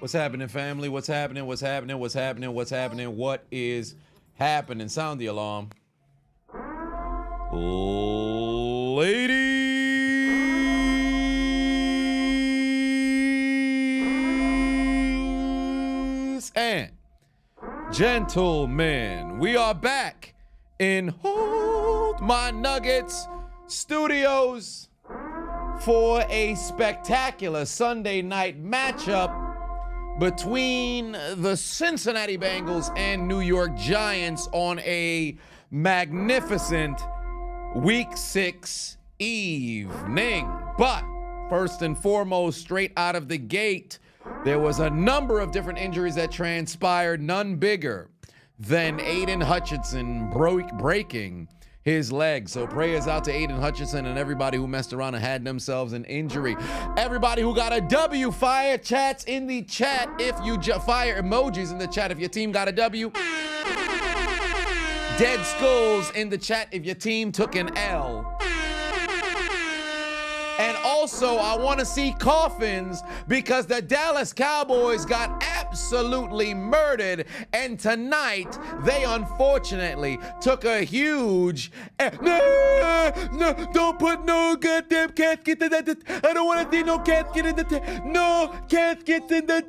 What's happening, family? What's happening? What's happening? What's happening? What's happening? What is happening? Sound the alarm. Ladies and gentlemen, we are back in Hold My Nuggets Studios for a spectacular Sunday night matchup between the Cincinnati Bengals and New York Giants on a magnificent Week 6 evening. But first and foremost, straight out of the gate, there was a number of different injuries that transpired, none bigger than Aiden Hutchinson breaking his leg. So prayers out to Aiden Hutchinson and everybody who messed around and had themselves an injury. Everybody who got a W, fire chats in the chat if you fire emojis in the chat if your team got a W. Dead skulls in the chat if your team took an L. And also, I want to see coffins because the Dallas Cowboys got absolutely murdered. And tonight, they unfortunately took a huge... No, don't put no goddamn casket in that. I don't want to see no casket in the... No caskets in the...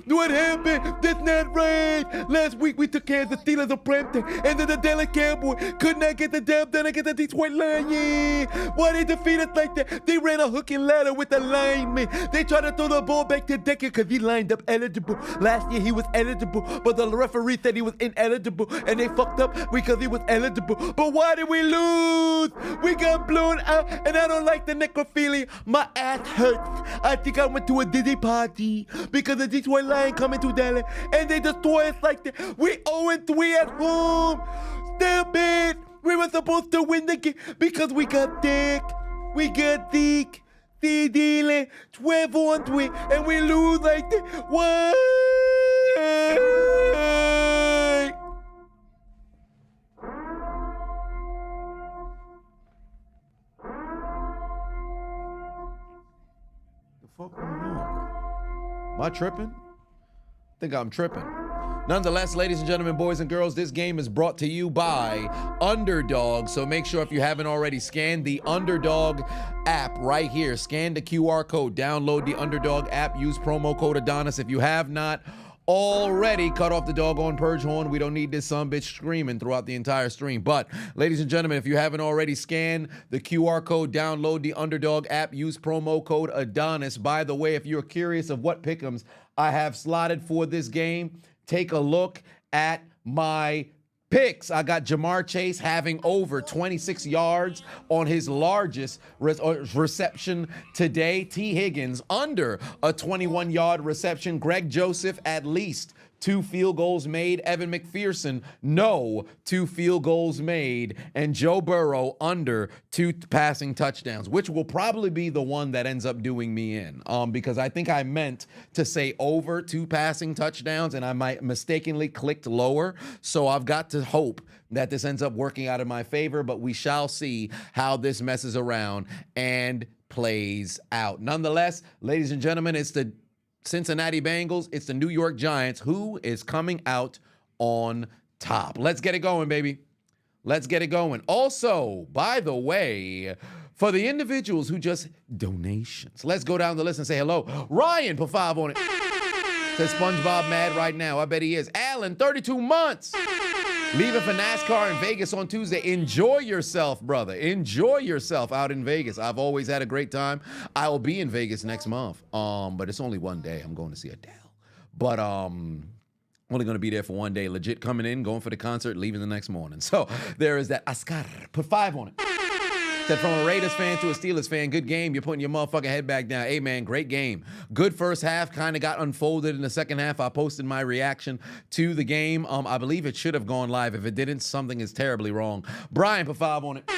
What happened? That's not right. Last week, we took care of the Steelers of Brampton. And then the Dallas Cowboys could not get the job done against the Detroit Lions. Why they defeat us like that? They ran a hook and ladder with the lineman. They tried to throw the ball back to Decker because he lined up eligible. Last year he was eligible, but the referee said he was ineligible, and they fucked up because he was eligible. But why did we lose? We got blown out, and I don't like the necrophilia. My ass hurts. I think I went to a Disney party because the Detroit Lions coming to Dallas, and they destroy us like that. We 0-3 at home. Stupid. We were supposed to win the game because we got dick. We got dick. See dealing 12-3, and we lose like that. Why? The fuck going on? Am I tripping? I think I'm tripping. Nonetheless, ladies and gentlemen, boys and girls, this game is brought to you by Underdog. So make sure if you haven't already scanned the Underdog app right here, scan the QR code, download the Underdog app, use promo code Adonis. If you have not already, cut off the doggone purge horn. We don't need this sumbitch screaming throughout the entire stream. But ladies and gentlemen, if you haven't already scanned the QR code, download the Underdog app, use promo code Adonis. By the way, if you're curious of what pick'ems I have slotted for this game, take a look at my picks. I got Jamar Chase having over 26 yards on his largest reception today. T. Higgins under a 21-yard reception. Greg Joseph at least 2 field goals made. Evan McPherson, no 2 field goals made. And Joe Burrow under 2 passing touchdowns, which will probably be the one that ends up doing me in. Because I think I meant to say over 2 passing touchdowns, and I might mistakenly clicked lower. So I've got to hope that this ends up working out in my favor, but we shall see how this messes around and plays out. Nonetheless, ladies and gentlemen, it's the Cincinnati Bengals, it's the New York Giants. Who is coming out on top? Let's get it going, baby. Let's get it going. Also, by the way, for the individuals who just donations, let's go down the list and say hello. Ryan, put 5 on it. Says SpongeBob mad right now. I bet he is. Alan, 32 months. Leaving for NASCAR in Vegas on Tuesday. Enjoy yourself, brother. Enjoy yourself out in Vegas. I've always had a great time. I will be in Vegas next month. But it's only one day. I'm going to see Adele. But only going to be there for one day. Legit coming in, going for the concert, leaving the next morning. So there is that. Oscar, put 5 on it. Said from a Raiders fan to a Steelers fan, good game. You're putting your motherfucking head back down. Hey, man, great game. Good first half, kind of got unfolded in the second half. I posted my reaction to the game. I believe it should have gone live. If it didn't, something is terribly wrong. Brian, put 5 on it.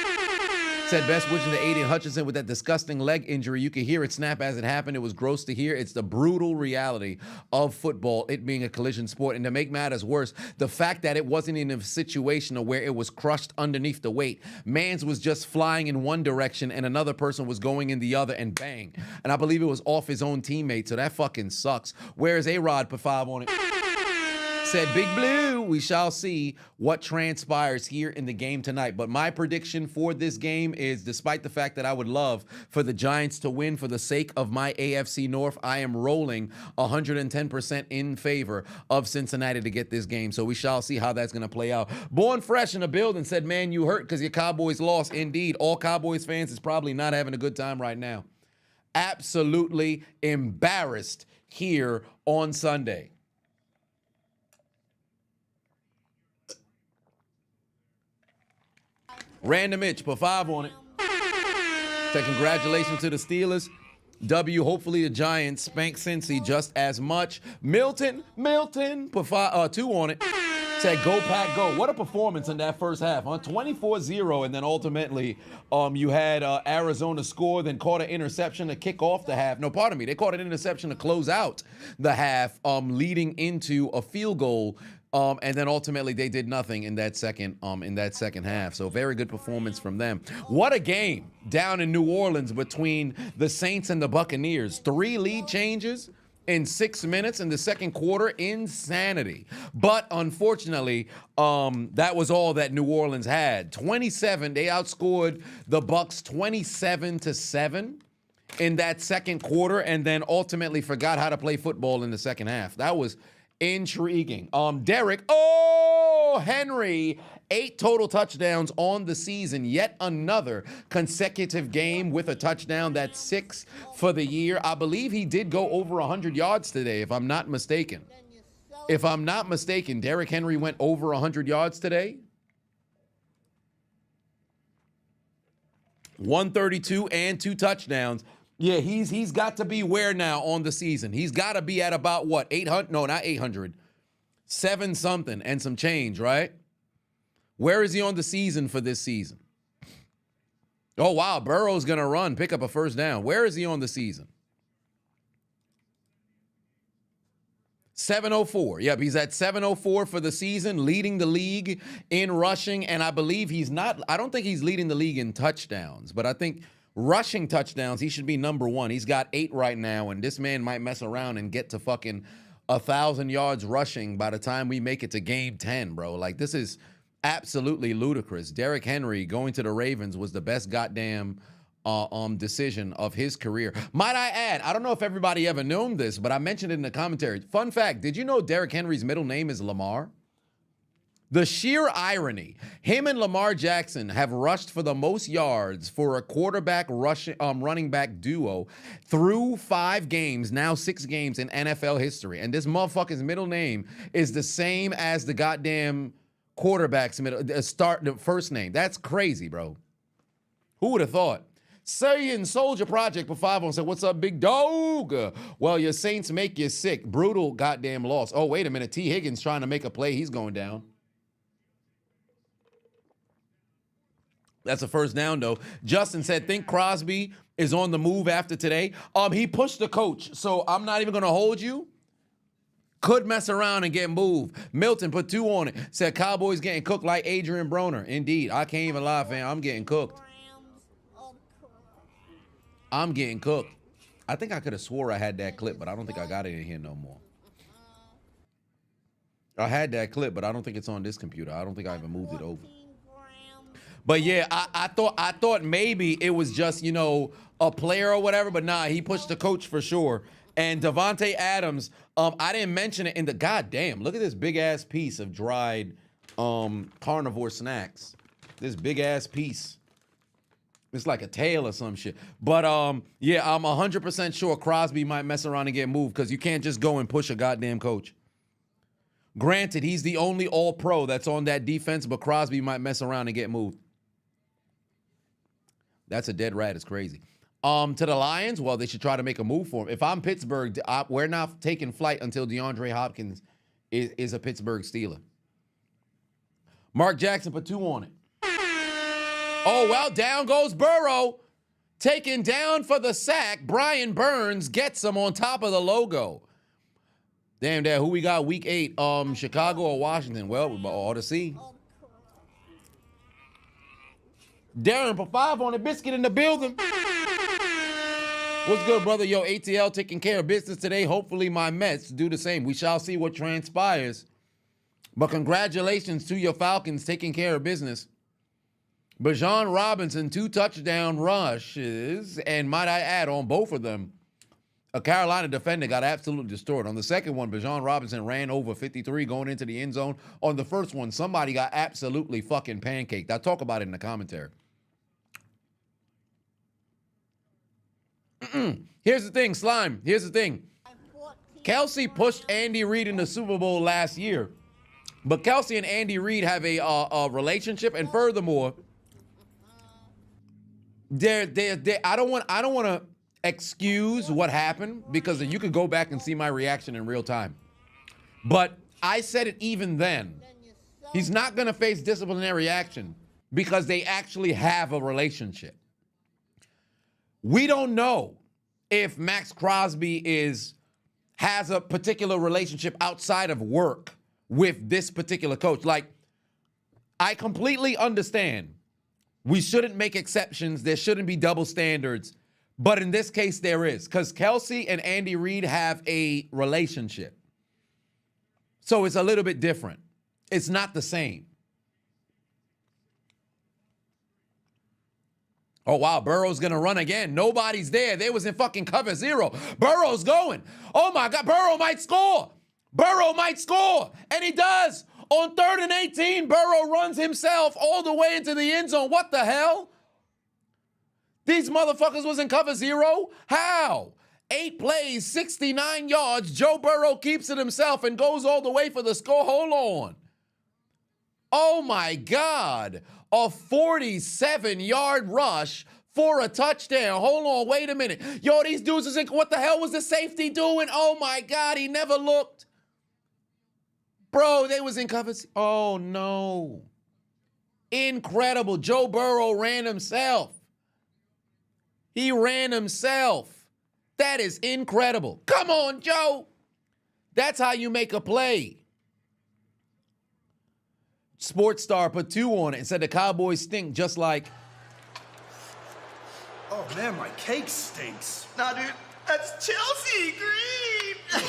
Said best wishing to Aiden Hutchinson with that disgusting leg injury. You could hear it snap as it happened. It was gross to hear. It's the brutal reality of football, it being a collision sport. And to make matters worse, the fact that it wasn't in a situation where it was crushed underneath the weight. Mans was just flying in one direction and another person was going in the other, and bang. And I believe it was off his own teammate, so that fucking sucks. Where's A-Rod? Put 5 on it. Said Big Blue, we shall see what transpires here in the game tonight. But my prediction for this game is, despite the fact that I would love for the Giants to win for the sake of my AFC North, I am rolling 110% in favor of Cincinnati to get this game. So we shall see how that's going to play out. Born Fresh in the building said, man, you hurt because your Cowboys lost. Indeed, all Cowboys fans is probably not having a good time right now. Absolutely embarrassed here on Sunday. Random Itch, put 5 on it. Say congratulations to the Steelers. W, hopefully the Giants spank Cincy just as much. Milton, put 2 on it. Said go Pack go. What a performance in that first half, huh? 24-0, and then ultimately you had Arizona score, then caught an interception to kick off the half. No, pardon me. They caught an interception to close out the half, leading into a field goal. And then ultimately they did nothing in that second half. So very good performance from them. What a game down in New Orleans between the Saints and the Buccaneers. 3 lead changes in 6 minutes in the second quarter. Insanity. But unfortunately, that was all that New Orleans had. 27, they outscored the Bucs 27-7 in that second quarter, and then ultimately forgot how to play football in the second half. That was intriguing. Derek Henry, 8 total touchdowns on the season. Yet another consecutive game with a touchdown. That's 6 for the year. I believe he did go over 100 yards today, if I'm not mistaken. Derek Henry went over 100 yards today. 132 and 2 touchdowns. Yeah, he's got to be where now on the season? He's got to be at about what, 800? No, not 800. 7 something and some change, right? Where is he on the season for this season? Oh, wow, Burrow's going to run, pick up a first down. Where is he on the season? 704. Yep, he's at 704 for the season, leading the league in rushing, and I believe I don't think he's leading the league in touchdowns, but I think rushing touchdowns, he should be number 1. He's got 8 right now, and this man might mess around and get to fucking 1,000 yards rushing by the time we make it to game 10, bro. Like, this is absolutely ludicrous. Derrick Henry going to the Ravens was the best goddamn decision of his career. Might I add, I don't know if everybody ever known this, but I mentioned it in the commentary. Fun fact, did you know Derrick Henry's middle name is Lamar? The sheer irony, him and Lamar Jackson have rushed for the most yards for a quarterback running back duo through 5 games, now 6 games in NFL history. And this motherfucker's middle name is the same as the goddamn quarterback's first name. That's crazy, bro. Who would have thought? Saiyan Soldier Project for 5 on said, what's up, big dog? Well, your Saints make you sick. Brutal goddamn loss. Oh, wait a minute. T. Higgins trying to make a play. He's going down. That's a first down, though. Justin said, think Crosby is on the move after today. He pushed the coach, so I'm not even going to hold you. Could mess around and get moved. Milton put 2 on it. Said Cowboys getting cooked like Adrian Broner. Indeed. I can't even lie, fam. I'm getting cooked. I'm getting cooked. I think I could have swore I had that clip, but I don't think I got it in here no more. I had that clip, but I don't think it's on this computer. I don't think I even moved it over. But yeah, I thought maybe it was just, you know, a player or whatever, but nah, he pushed the coach for sure. And Devontae Adams, I didn't mention it in the goddamn. Look at this big ass piece of dried carnivore snacks. This big ass piece. It's like a tail or some shit. But yeah, I'm 100% sure Crosby might mess around and get moved because you can't just go and push a goddamn coach. Granted, he's the only all-pro that's on that defense, but Crosby might mess around and get moved. That's a dead rat. It's crazy. To the Lions, well, they should try to make a move for him. If I'm Pittsburgh, we're not taking flight until DeAndre Hopkins is a Pittsburgh Steeler. Mark Jackson put 2 on it. Oh, well, down goes Burrow. Taken down for the sack. Brian Burns gets him on top of the logo. Damn, Dad, who we got week 8? Chicago or Washington? Well, we ought to see. Darren for 5 on the biscuit in the building. What's good, brother? Yo, ATL taking care of business today. Hopefully my Mets do the same. We shall see what transpires. But congratulations to your Falcons taking care of business. Bijan Robinson, 2 touchdown rushes, and might I add, on both of them, a Carolina defender got absolutely destroyed. On the second one, Bijan Robinson ran over 53 going into the end zone. On the first one, somebody got absolutely fucking pancaked. I'll talk about it in the commentary. Here's the thing, Slime. Here's the thing. Kelsey pushed Andy Reid in the Super Bowl last year, but Kelsey and Andy Reid have a relationship, and furthermore, I don't want to excuse what happened, because you could go back and see my reaction in real time. But I said it even then. He's not going to face disciplinary action because they actually have a relationship. We don't know if Max Crosby has a particular relationship outside of work with this particular coach. Like, I completely understand. We shouldn't make exceptions. There shouldn't be double standards. But in this case, there is, because Kelsey and Andy Reid have a relationship. So it's a little bit different. It's not the same. Oh, wow, Burrow's going to run again. Nobody's there. They was in fucking cover 0. Burrow's going. Oh, my God, Burrow might score. Burrow might score. And he does. On 3rd and 18, Burrow runs himself all the way into the end zone. What the hell? These motherfuckers was in cover 0? How? 8 plays, 69 yards. Joe Burrow keeps it himself and goes all the way for the score. Hold on. Oh, my God. A 47-yard rush for a touchdown. Hold on, wait a minute. Yo, these dudes is in, what the hell was the safety doing? Oh, my God, he never looked. Bro, they was in cover. Oh, no. Incredible. Joe Burrow ran himself. He ran himself. That is incredible. Come on, Joe. That's how you make a play. Sports Star put 2 on it and said the Cowboys stink just like. Oh, man, my cake stinks. Nah, dude, that's Chelsea green.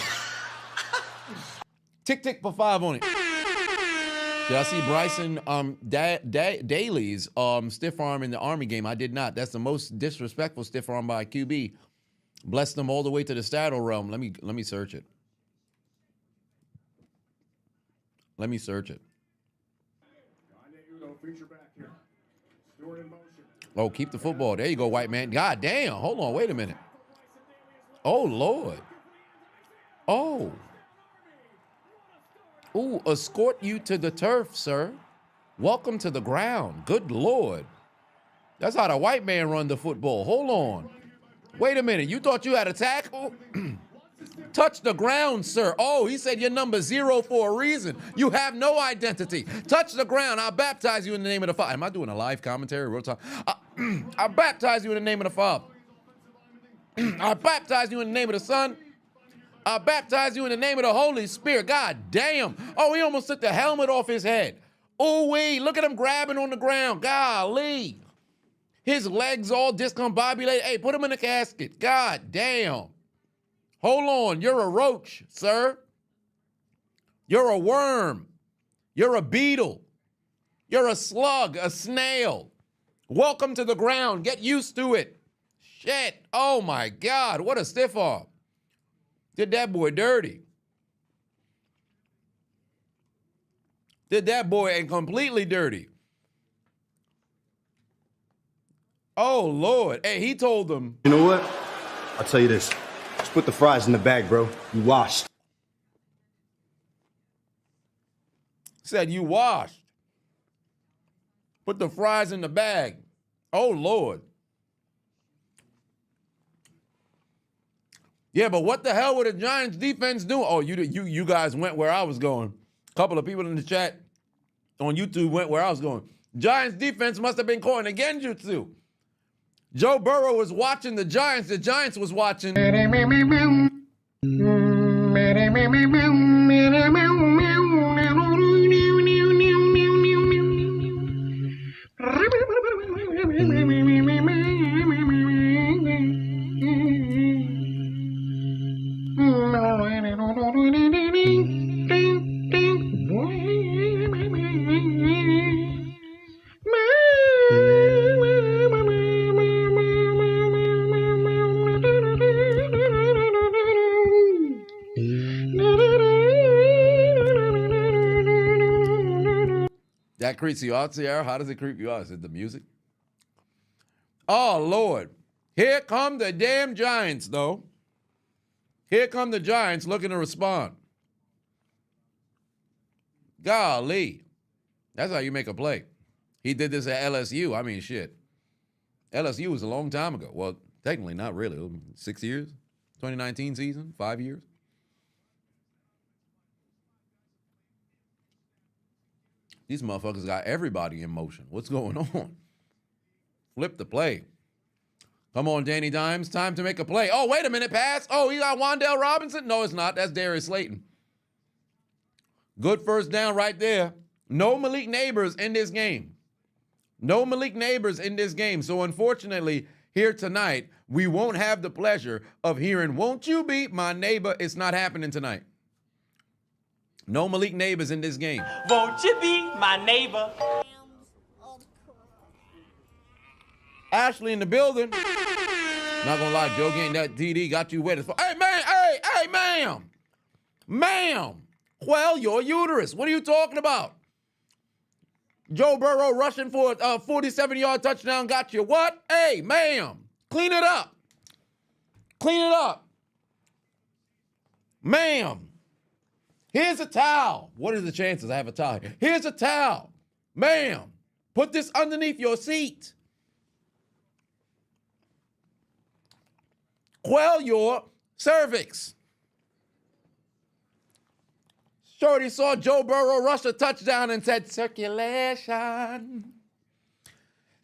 Tick for 5 on it. Did I see Bryson Daly's stiff arm in the Army game? I did not. That's the most disrespectful stiff arm by a QB. Blessed them all the way to the Saddle realm. Let me search it. Let me search it. Oh, keep the football. There you go, white man. God damn. Hold on. Wait a minute. Oh, Lord. Oh. Ooh, escort you to the turf, sir. Welcome to the ground. Good Lord. That's how the white man run the football. Hold on. Wait a minute. You thought you had a tackle? Touch the ground, sir. Oh, he said you're number 0 for a reason. You have no identity. Touch the ground. I'll baptize you in the name of the Father. Am I doing a live commentary real time? I'll baptize you in the name of the Father. I'll baptize you in the name of the Son. I'll baptize you in the name of the Holy Spirit. God damn. Oh, he almost took the helmet off his head. Ooh-wee. Look at him grabbing on the ground. Golly. His legs all discombobulated. Hey, put him in a casket. God damn. Hold on. You're a roach, sir. You're a worm. You're a beetle. You're a slug, a snail. Welcome to the ground. Get used to it. Shit. Oh, my God. What a stiff arm. Did that boy dirty. Did that boy completely dirty. Oh, Lord. Hey, he told them. You know what? I'll tell you this. Just put the fries in the bag, bro. You washed. Said you washed. Put the fries in the bag. Oh, Lord. Yeah, but what the hell were the Giants defense doing? Oh, you guys went where I was going. A couple of people in the chat on YouTube went where I was going. Giants defense must have been calling a genjutsu. Joe Burrow was watching the Giants. The Giants was watching. That creeps you out, Sierra? How does it creep you out? Is it the music? Oh, Lord. Here come the damn Giants, though. Here come the Giants looking to respond. Golly. That's how you make a play. He did this at LSU. I mean, shit. LSU was a long time ago. Well, technically not really. 6 years? 2019 season? 5 years? These motherfuckers got everybody in motion. What's going on? Flip the play. Come on, Danny Dimes. Time to make a play. Oh, wait a minute. Pass. Oh, he got Wan'Dale Robinson? No, it's not. That's Darius Slayton. Good first down right there. No Malik Neighbors in this game. No Malik Neighbors in this game. So, unfortunately, here tonight, we won't have the pleasure of hearing, "Won't you be my neighbor?" It's not happening tonight. No Malik Neighbors in this game. Won't you be my neighbor? Ashley in the building. Not gonna lie, Joe getting that TD got you wet as fuck. Hey, man, hey, ma'am. Ma'am, quell your uterus. What are you talking about? Joe Burrow rushing for a 47-yard touchdown got you what? Hey, ma'am, clean it up. Clean it up. Ma'am, here's a towel. What are the chances I have a towel here? Here's a towel. Ma'am, put this underneath your seat. Quell your cervix. Shorty saw Joe Burrow rush a touchdown and said, "Circulation,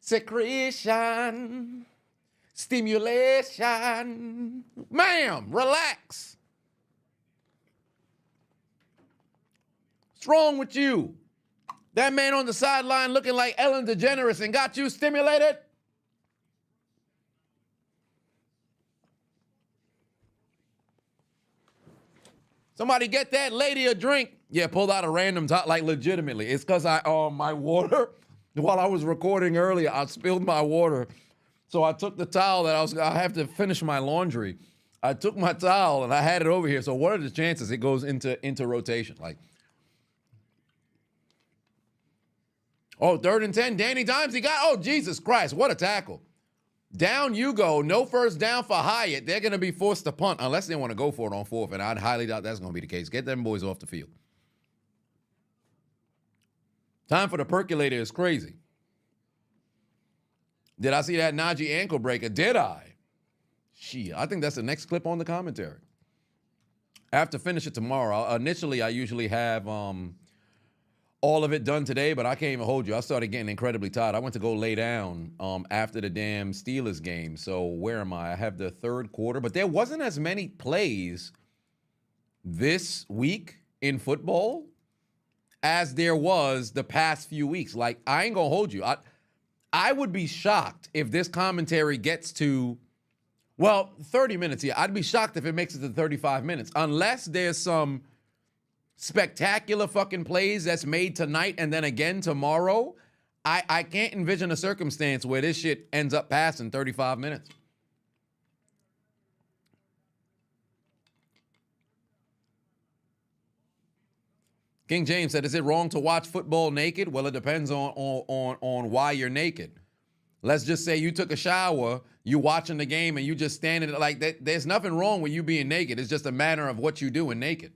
secretion, stimulation." Ma'am, relax. What's wrong with you? That man on the sideline looking like Ellen DeGeneres and got you stimulated? Somebody get that lady a drink. Yeah, pulled out a random top, like legitimately. It's because my water, while I was recording earlier, I spilled my water. So I took the towel that I have to finish my laundry. I took my towel and I had it over here. So what are the chances it goes into rotation? Like, oh, 3rd and 10, Danny Dimes, oh, Jesus Christ, what a tackle. Down you go, no first down for Hyatt. They're going to be forced to punt unless they want to go for it on 4th, and I'd highly doubt that's going to be the case. Get them boys off the field. Time for the percolator is crazy. Did I see that Najee ankle breaker? Did I? Shit, I think that's the next clip on the commentary. I have to finish it tomorrow. Initially, I usually have all of it done today, but I can't even hold you. I started getting incredibly tired. I went to go lay down after the damn Steelers game. So where am I? I have the 3rd quarter, but there wasn't as many plays this week in football as there was the past few weeks. Like, I ain't gonna hold you. I would be shocked if this commentary gets to, 30 minutes here. I'd be shocked if it makes it to 35 minutes, unless there's some spectacular fucking plays that's made tonight and then again tomorrow. I can't envision a circumstance where this shit ends up passing 35 minutes. King James said, "Is it wrong to watch football naked?" Well, it depends on why you're naked. Let's just say you took a shower, you watching the game, and you just standing like that. There's nothing wrong with you being naked. It's just a matter of what you doing naked.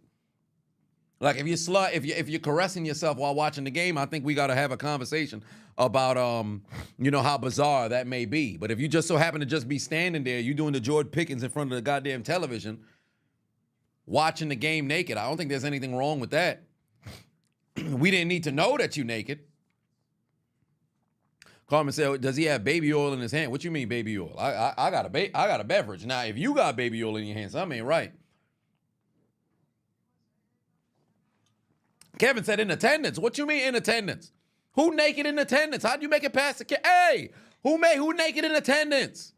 Like, if you're caressing yourself while watching the game, I think we got to have a conversation about, how bizarre that may be. But if you just so happen to just be standing there, you doing the George Pickens in front of the goddamn television, watching the game naked, I don't think there's anything wrong with that. We didn't need to know that you're naked. Carmen said, "Does he have baby oil in his hand?" What you mean, baby oil? I got a beverage. Now, if you got baby oil in your hand, something ain't right. Kevin said, "In attendance." What you mean in attendance? Who naked in attendance? How'd you make it past the Hey, who naked in attendance?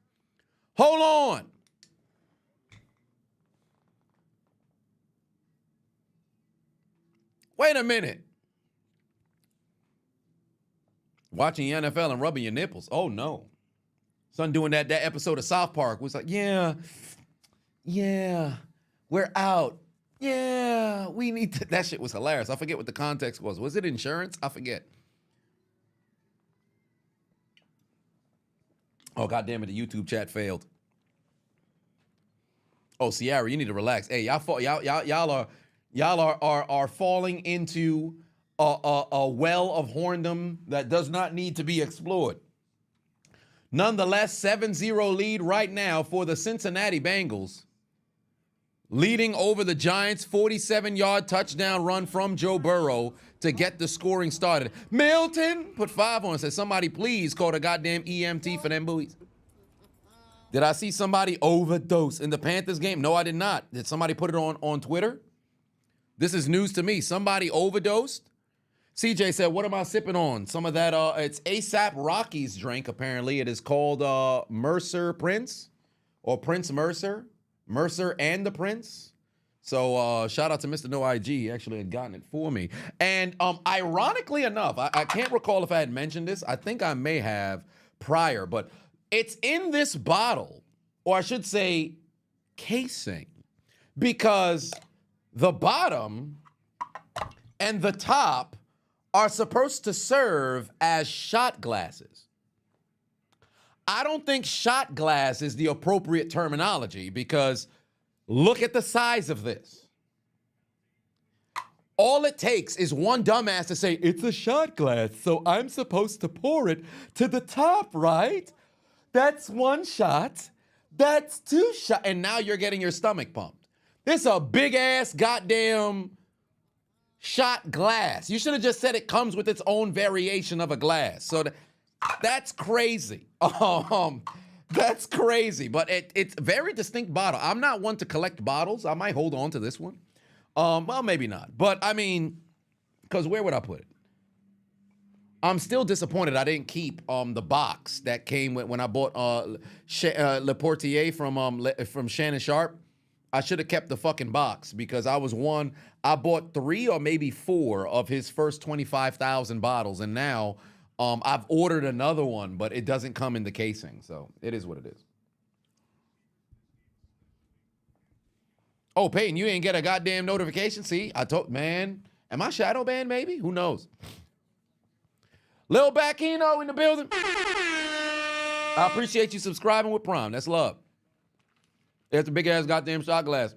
Hold on. Wait a minute. Watching the NFL and rubbing your nipples. Oh no. Son doing that episode of South Park was like, yeah, we're out. Yeah, we need to. That shit was hilarious. I forget what the context was. Was it insurance? I forget. Oh, goddamn it, the YouTube chat failed. Oh, Sierra, you need to relax. Hey, y'all are falling into a well of whoredom that does not need to be explored. Nonetheless, 7-0 lead right now for the Cincinnati Bengals. Leading over the Giants, 47-yard touchdown run from Joe Burrow to get the scoring started. Milton put 5 on, said, somebody please call the goddamn EMT for them buoys. Did I see somebody overdose in the Panthers game? No, I did not. Did somebody put it on Twitter? This is news to me. Somebody overdosed? CJ said, what am I sipping on? Some of that, it's ASAP Rocky's drink, apparently. It is called Mercer Prince, or Prince Mercer. Mercer and the Prince. So shout out to Mr. No IG. He actually had gotten it for me. And ironically enough, I can't recall if I had mentioned this. I think I may have prior, but it's in this bottle, or I should say casing, because the bottom and the top are supposed to serve as shot glasses. I don't think shot glass is the appropriate terminology, because look at the size of this. All it takes is one dumbass to say, it's a shot glass, so I'm supposed to pour it to the top, right? That's 1 shot. That's 2 shots. And now you're getting your stomach pumped. This is a big-ass goddamn shot glass. You should have just said it comes with its own variation of a glass. So that's crazy. That's crazy. But it's a very distinct bottle. I'm not one to collect bottles. I might hold on to this one. Well, maybe not. But I mean, because where would I put it? I'm still disappointed I didn't keep the box that came when I bought Le Portier from Shannon Sharp. I should have kept the fucking box, because I bought 3 or maybe 4 of his first 25,000 bottles, and now I've ordered another one, but it doesn't come in the casing, so it is what it is. Oh, Peyton, you didn't get a goddamn notification? See, I told, man, am I shadow banned maybe? Who knows? Lil Bacchino in the building. I appreciate you subscribing with Prime. That's love. There's the big-ass goddamn shot glass.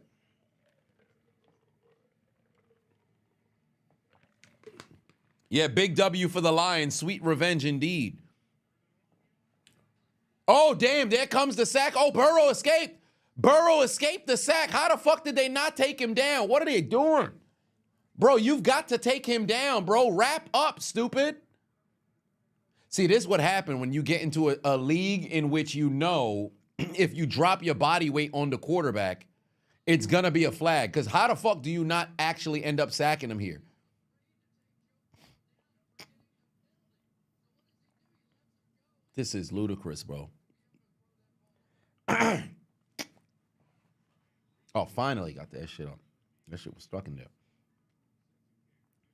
Yeah, big W for the Lions. Sweet revenge indeed. Oh, damn, there comes the sack. Oh, Burrow escaped. Burrow escaped the sack. How the fuck did they not take him down? What are they doing? Bro, you've got to take him down, bro. Wrap up, stupid. See, this is what happened when you get into a league in which you know if you drop your body weight on the quarterback, it's going to be a flag. Because how the fuck do you not actually end up sacking him here? This is ludicrous, bro. Oh, finally got that shit on. That shit was stuck in there.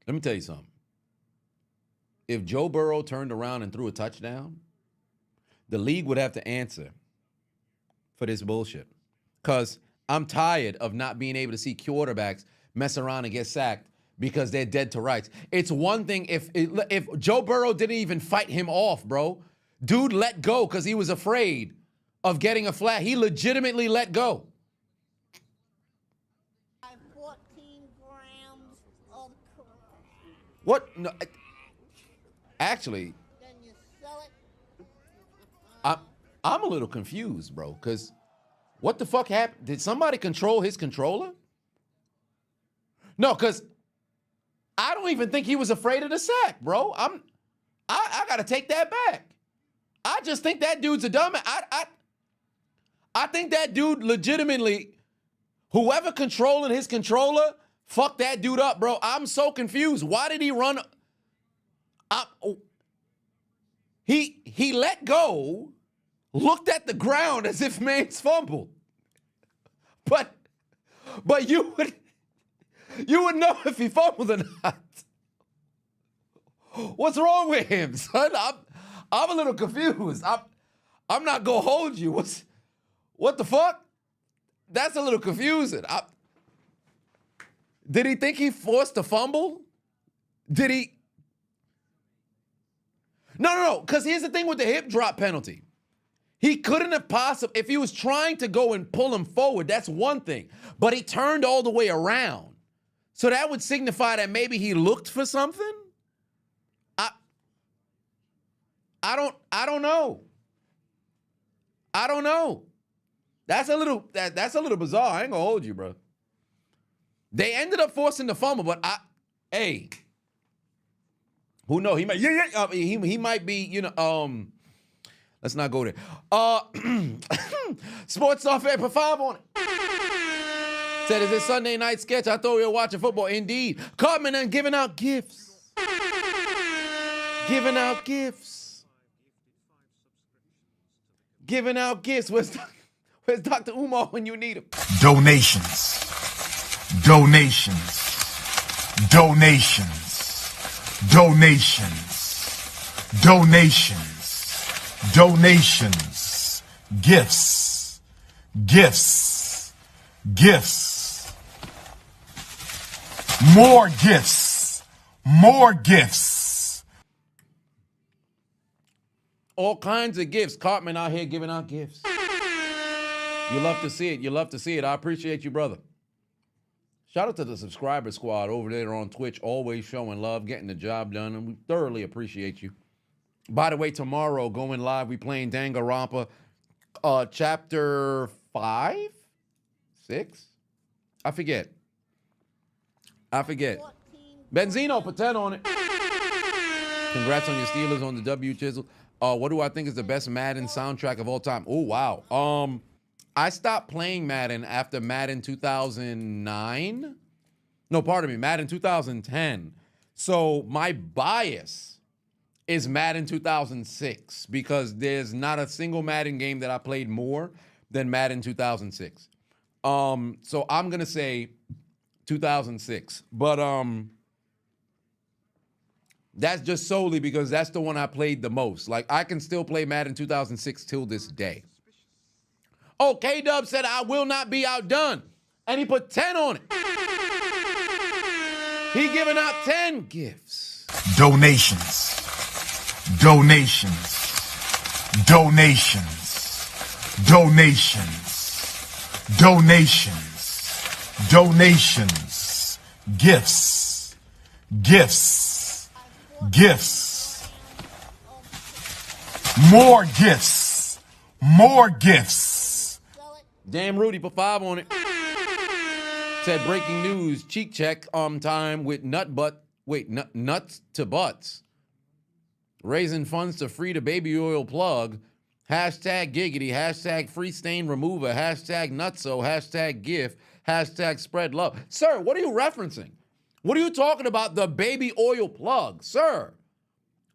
Let me tell you something. If Joe Burrow turned around and threw a touchdown, the league would have to answer for this bullshit. Because I'm tired of not being able to see quarterbacks mess around and get sacked because they're dead to rights. It's one thing if Joe Burrow didn't even fight him off, bro. Dude let go because he was afraid of getting a flag. He legitimately let go. 14 grams of crack. What? No, actually, Then you sell it. I'm a little confused, bro, because what the fuck happened? Did somebody control his controller? No, because I don't even think he was afraid of the sack, bro. I got to take that back. I just think that dude's a dumbass. I think that dude legitimately, whoever controlling his controller, fuck that dude up, bro. I'm so confused. Why did he run? He let go, looked at the ground as if man's fumbled. But you would know if he fumbled or not. What's wrong with him, son? I'm a little confused. I'm not gonna hold you. What the fuck? That's a little confusing. Did he think he forced a fumble? Did he? No. Because here's the thing with the hip drop penalty. He couldn't have possibly, if he was trying to go and pull him forward, that's one thing. But he turned all the way around. So that would signify that maybe he looked for something? I don't know. I don't know. That's a little bizarre. I ain't gonna hold you, bro. They ended up forcing the fumble, but hey, who knows? He might, he might be, let's not go there. Sports Star Fair, put 5 on it. Said, is it Sunday night sketch? I thought we were watching football. Indeed. Cartman and giving out gifts. Giving out gifts. Giving out gifts. Where's Dr. Umar when you need him? Donations. Donations. Donations. Donations. Donations. Donations. Gifts. Gifts. Gifts. More gifts. More gifts. All kinds of gifts. Cartman out here giving out gifts. You love to see it. You love to see it. I appreciate you, brother. Shout out to the subscriber squad over there on Twitch, always showing love, getting the job done, and we thoroughly appreciate you. By the way, tomorrow, going live, we playing Danganronpa, chapter 5? 6? I forget. Benzino, put 10 on it. Congrats on your Steelers on the W, Chiseled. What do I think is the best Madden soundtrack of all time? Oh, wow. I stopped playing Madden after Madden 2009. No, pardon me, Madden 2010. So my bias is Madden 2006 because there's not a single Madden game that I played more than Madden 2006. So I'm going to say 2006. But that's just solely because that's the one I played the most. Like, I can still play Madden 2006 till this day. Oh, K-Dub said, I will not be outdone. And he put 10 on it. He giving out 10 gifts. Donations. Donations. Donations. Donations. Donations. Donations. Gifts. Gifts. Gifts. More gifts. More gifts. Damn Rudy put 5 on it. Said breaking news, cheek check time with nuts to butts. Raising funds to free the baby oil plug. Hashtag giggity, hashtag free stain remover, hashtag nutso, hashtag gif, hashtag spread love. Sir, what are you referencing? What are you talking about, the baby oil plug? Sir,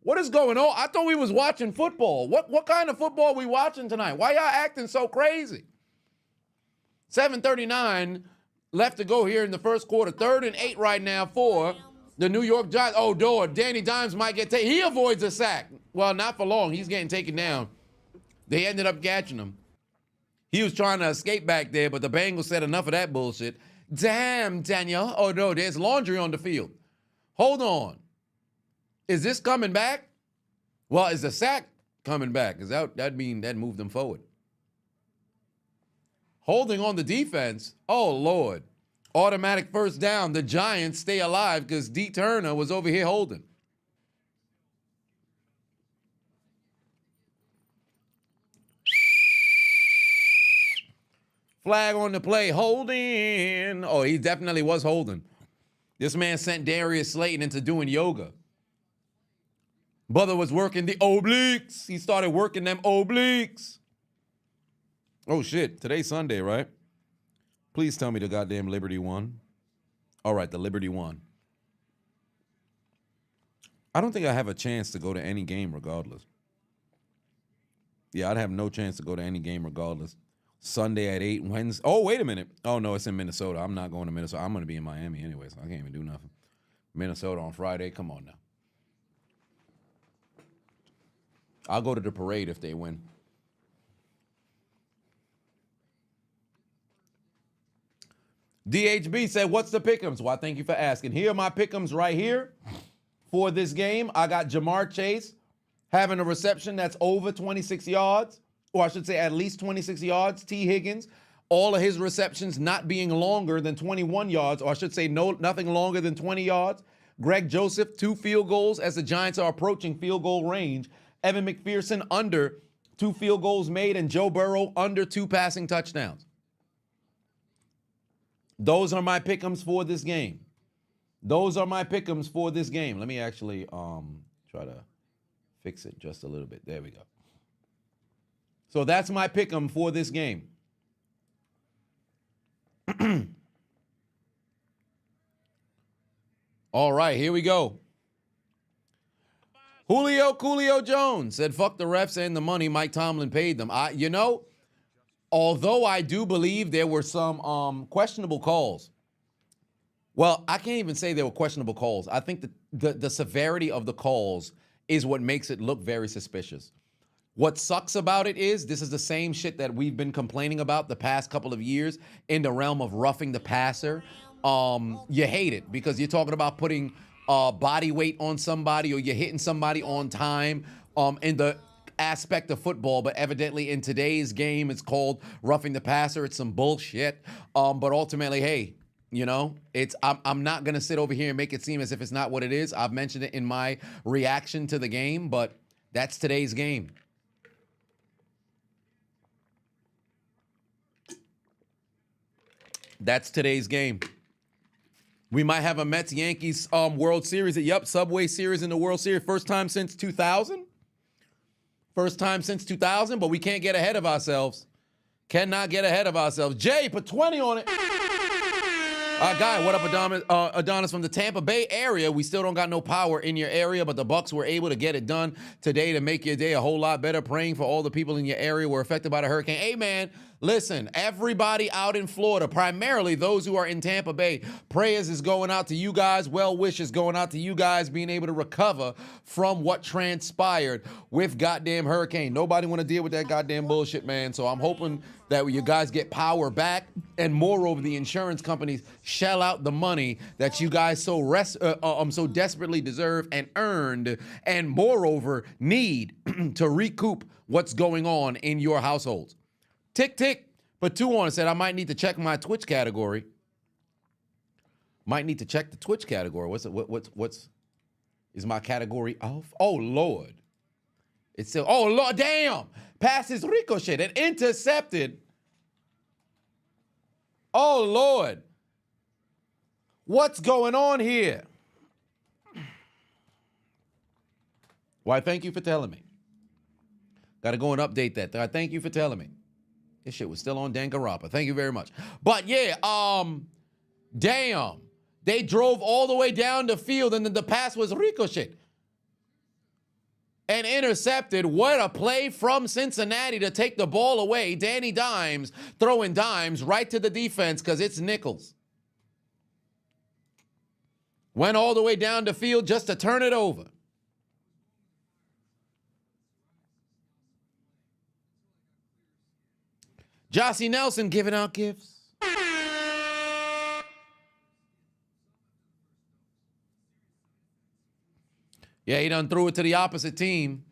what is going on? I thought we was watching football. What kind of football are we watching tonight? Why y'all acting so crazy? 7:39 left to go here in the first quarter. 3rd and 8 right now for the New York Giants. Oh, door. Danny Dimes might get taken. He avoids a sack. Well, not for long. He's getting taken down. They ended up catching him. He was trying to escape back there, but the Bengals said enough of that bullshit. Damn, Daniel. Oh, no, there's laundry on the field. Hold on. Is this coming back? Well, is the sack coming back? Because that moved them forward. Holding on the defense. Oh, Lord. Automatic first down. The Giants stay alive because D. Turner was over here holding. Flag on the play. Holding. Oh, he definitely was holding. This man sent Darius Slayton into doing yoga. Brother was working the obliques. He started working them obliques. Oh, shit. Today's Sunday, right? Please tell me the goddamn Liberty won. All right, the Liberty won. I don't think I have a chance to go to any game regardless. Yeah, I'd have no chance to go to any game regardless. Sunday at 8, Wednesday. Oh, wait a minute. Oh, no, it's in Minnesota. I'm not going to Minnesota. I'm going to be in Miami anyway, so I can't even do nothing. Minnesota on Friday. Come on now. I'll go to the parade if they win. DHB said, what's the pick'ems? Well, thank you for asking. Here are my pick'ems right here for this game. I got Jamar Chase having a reception that's over 26 yards, or I should say at least 26 yards. T. Higgins, all of his receptions not being longer than 21 yards, or I should say nothing longer than 20 yards. Greg Joseph, 2 field goals as the Giants are approaching field goal range. Evan McPherson under 2 field goals made, and Joe Burrow under 2 passing touchdowns. Those are my pick'ems for this game. Those are my pick'ems for this game. Let me actually try to fix it just a little bit. There we go. So that's my pick'em for this game. All right, here we go. Coolio Jones said, fuck the refs and the money Mike Tomlin paid them. Although I do believe there were some questionable calls. Well, I can't even say there were questionable calls. I think that the severity of the calls is what makes it look very suspicious. What sucks about it is this is the same shit that we've been complaining about the past couple of years in the realm of roughing the passer. You hate it because you're talking about putting body weight on somebody, or you're hitting somebody on time in the aspect of football, but evidently in today's game it's called roughing the passer. It's some bullshit. But ultimately, hey, I'm not gonna sit over here and make it seem as if it's not what it is. I've mentioned it in my reaction to the game, but that's today's game. That's today's game. We might have a Mets-Yankees World Series. Yep, Subway Series in the World Series. First time since 2000. First time since 2000, but we can't get ahead of ourselves. Cannot get ahead of ourselves. Jay, put 20 on it. Guy, what up, Adonis from the Tampa Bay area. We still don't got no power in your area, but the Bucks were able to get it done today to make your day a whole lot better. Praying for all the people in your area who were affected by the hurricane. Hey, man, listen, everybody out in Florida, primarily those who are in Tampa Bay, prayers is going out to you guys. Well wishes going out to you guys being able to recover from what transpired with goddamn hurricane. Nobody want to deal with that goddamn bullshit, man. So I'm hoping that you guys get power back, and moreover, the insurance companies shell out the money that you guys so desperately deserve and earned, and moreover need to recoup what's going on in your households. Tick tick, but 2 on it said I might need to check my Twitch category. Might need to check the Twitch category. What's is my category off? Oh Lord. It's still, oh Lord, damn! Passes ricochet and intercepted. Oh Lord. What's going on here? Why, thank you for telling me. Gotta go and update that. Thank you for telling me. This shit was still on Dangarapa. Thank you very much. But yeah, damn. They drove all the way down the field and then the pass was ricochet and intercepted. What a play from Cincinnati to take the ball away. Danny Dimes throwing dimes right to the defense because it's Nichols. Went all the way down the field just to turn it over. Jossie Nelson giving out gifts. Yeah, he done threw it to the opposite team.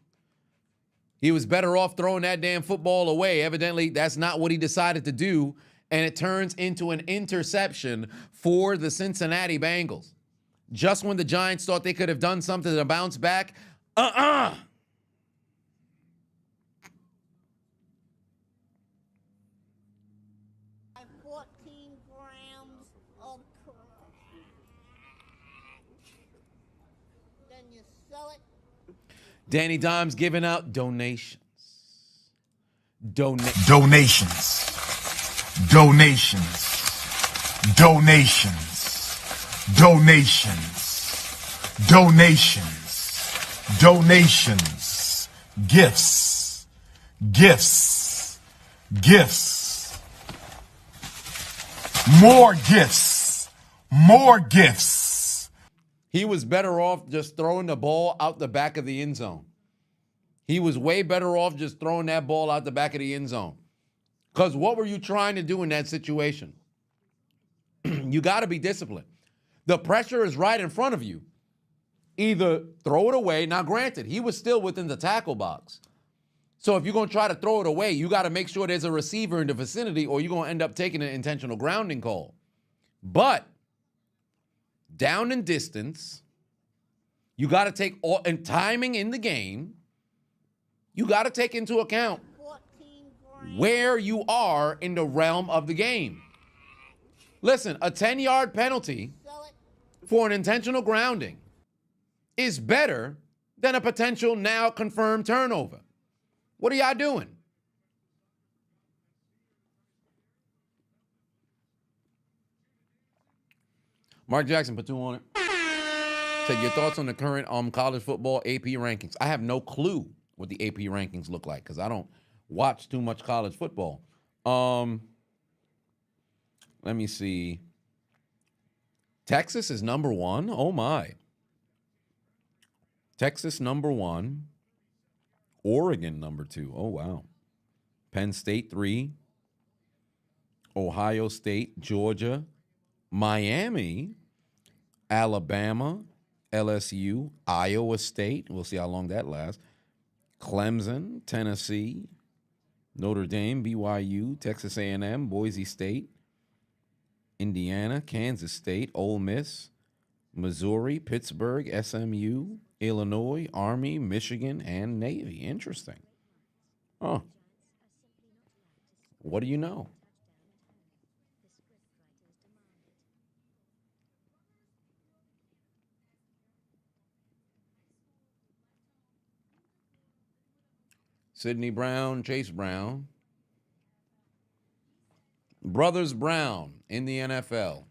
He was better off throwing that damn football away. Evidently, that's not what he decided to do, and it turns into an interception for the Cincinnati Bengals. Just when the Giants thought they could have done something to bounce back, 14 grams of crack. Then you sell it Danny Dimes giving out donations. Donations. Donations. Donations. Donations. Donations. Donations. Gifts. Gifts. Gifts. More gifts. More gifts. He was better off just throwing the ball out the back of the end zone. He was way better off just throwing that ball out the back of the end zone. Because what were you trying to do in that situation? You got to be disciplined. The pressure is right in front of you. Either throw it away. Now, granted, he was still within the tackle box. So if you're going to try to throw it away, you got to make sure there's a receiver in the vicinity or you're going to end up taking an intentional grounding call. But down in distance, you got to take all, and timing in the game, you got to take into account 14 grams. where you are in the realm of the game. Listen, a 10-yard penalty Sell it. for an intentional grounding is better than a potential now confirmed turnover. What are y'all doing? Mark Jackson, put 2 on it. Said your thoughts on the current college football AP rankings. I have no clue what the AP rankings look like because I don't watch too much college football. Let me see. Texas is number 1. Oh my. Texas number 1. Oregon number 2. Oh wow. Penn State 3. Ohio State, Georgia, Miami, Alabama, LSU, Iowa State. We'll see how long that lasts. Clemson, Tennessee, Notre Dame, BYU, Texas A&M, Boise State, Indiana, Kansas State, Ole Miss, Missouri, Pittsburgh, SMU, Illinois, Army, Michigan, and Navy. Interesting. Huh. What do you know? Sidney Brown, Chase Brown. Brothers Brown in the NFL.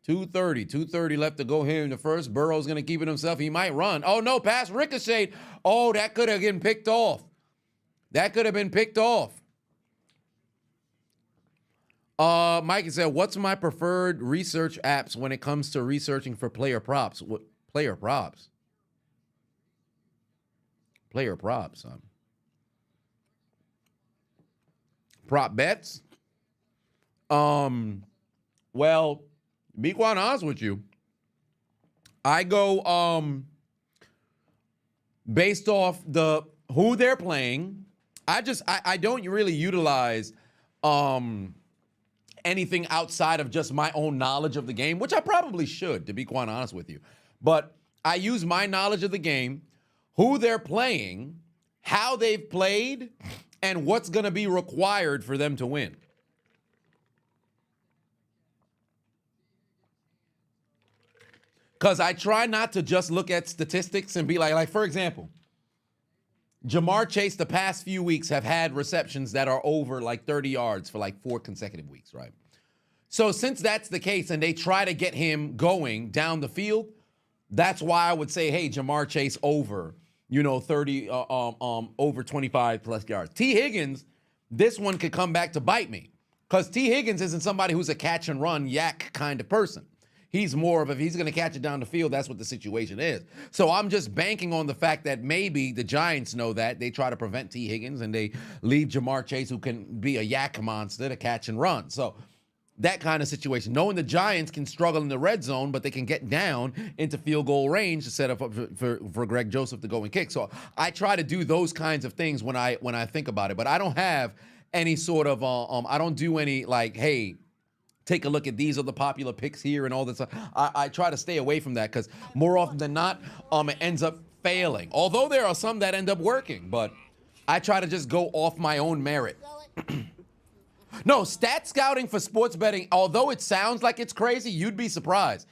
$230 left to go here in the first. Burrow's going to keep it himself. He might run. Oh, no, pass ricocheted. Oh, that could have been picked off. That could have been picked off. Mikey said, what's my preferred research apps when it comes to researching for player props? What player props? Player props. Prop bets? Well, be quite honest with you. I go based off the who they're playing. I don't really utilize anything outside of just my own knowledge of the game, which I probably should, to be quite honest with you. But I use my knowledge of the game, who they're playing, how they've played, and what's going to be required for them to win. Because I try not to just look at statistics and be like, for example, Jamar Chase the past few weeks have had receptions that are over like 30 yards for like 4 consecutive weeks, right? So since that's the case and they try to get him going down the field, that's why I would say, hey, Jamar Chase over, 30, over 25 plus yards. T. Higgins, this one could come back to bite me because T. Higgins isn't somebody who's a catch and run yak kind of person. He's more of, if he's going to catch it down the field, that's what the situation is. So I'm just banking on the fact that maybe the Giants know that. They try to prevent T. Higgins, and they leave Jamar Chase, who can be a yak monster, to catch and run. So that kind of situation. Knowing the Giants can struggle in the red zone, but they can get down into field goal range to set up for Greg Joseph to go and kick. So I try to do those kinds of things when I think about it. But I don't have any sort of, I don't do any like, hey, take a look at these are the popular picks here and all this. I try to stay away from that because more often than not, it ends up failing. Although there are some that end up working, but I try to just go off my own merit. No, stat scouting for sports betting, although it sounds like it's crazy, you'd be surprised.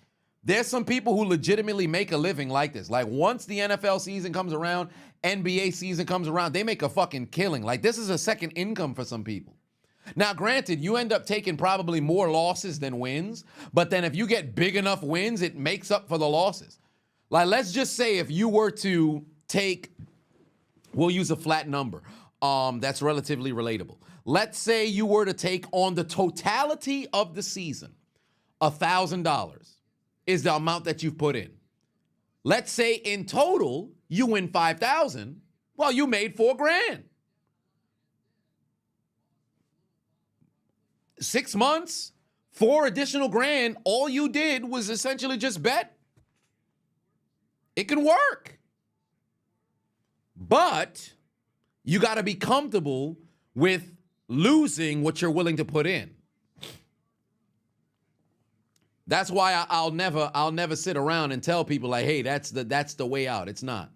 There's some people who legitimately make a living like this. Like once the NFL season comes around, NBA season comes around, they make a fucking killing. Like this is a second income for some people. Now, granted, you end up taking probably more losses than wins, but then if you get big enough wins, it makes up for the losses. Like let's just say if you were to take, we'll use a flat number that's relatively relatable. Let's say you were to take on the totality of the season, $1,000 is the amount that you've put in. Let's say in total, you win 5,000. Well, you made $4,000. 6 months, 4 additional grand, all you did was essentially just bet. It can work. But you got to be comfortable with losing what you're willing to put in. That's why I'll never sit around and tell people like, hey, that's the way out. It's not.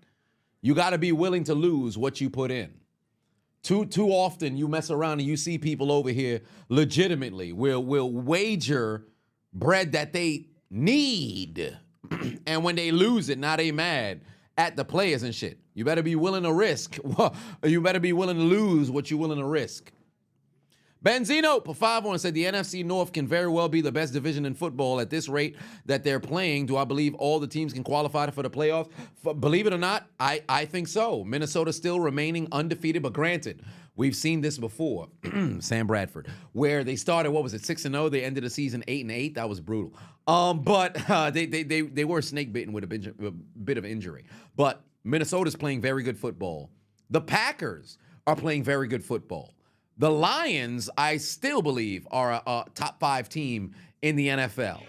You got to be willing to lose what you put in. Too often you mess around and you see people over here legitimately will wager bread that they need. And when they lose it, now they mad at the players and shit. You better be willing to risk. You better be willing to lose what you're willing to risk. Benzino, for 5-1, said the NFC North can very well be the best division in football at this rate that they're playing. Do I believe all the teams can qualify for the playoffs? Believe it or not, I think so. Minnesota still remaining undefeated, but granted, we've seen this before. Sam Bradford, where they started, 6-0. They ended the season 8-8. That was brutal. But they were snake bitten with a bit of injury. But Minnesota's playing very good football. The Packers are playing very good football. The Lions, I still believe, are a top 5 team in the NFL.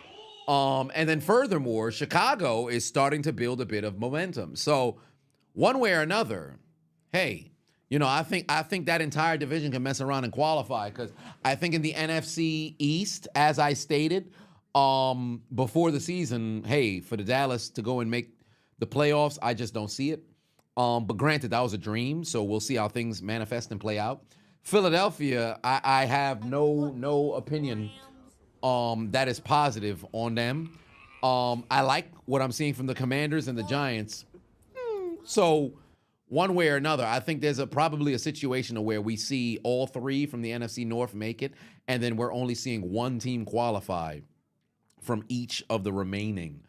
And then furthermore, Chicago is starting to build a bit of momentum. So one way or another, hey, I think that entire division can mess around and qualify because I think in the NFC East, as I stated before the season, hey, for the Dallas to go and make the playoffs, I just don't see it. But granted, that was a dream, so we'll see how things manifest and play out. Philadelphia, I have no opinion that is positive on them. I like what I'm seeing from the Commanders and the Giants. So one way or another, I think there's probably a situation where we see all 3 from the NFC North make it, and then we're only seeing one team qualify from each of the remaining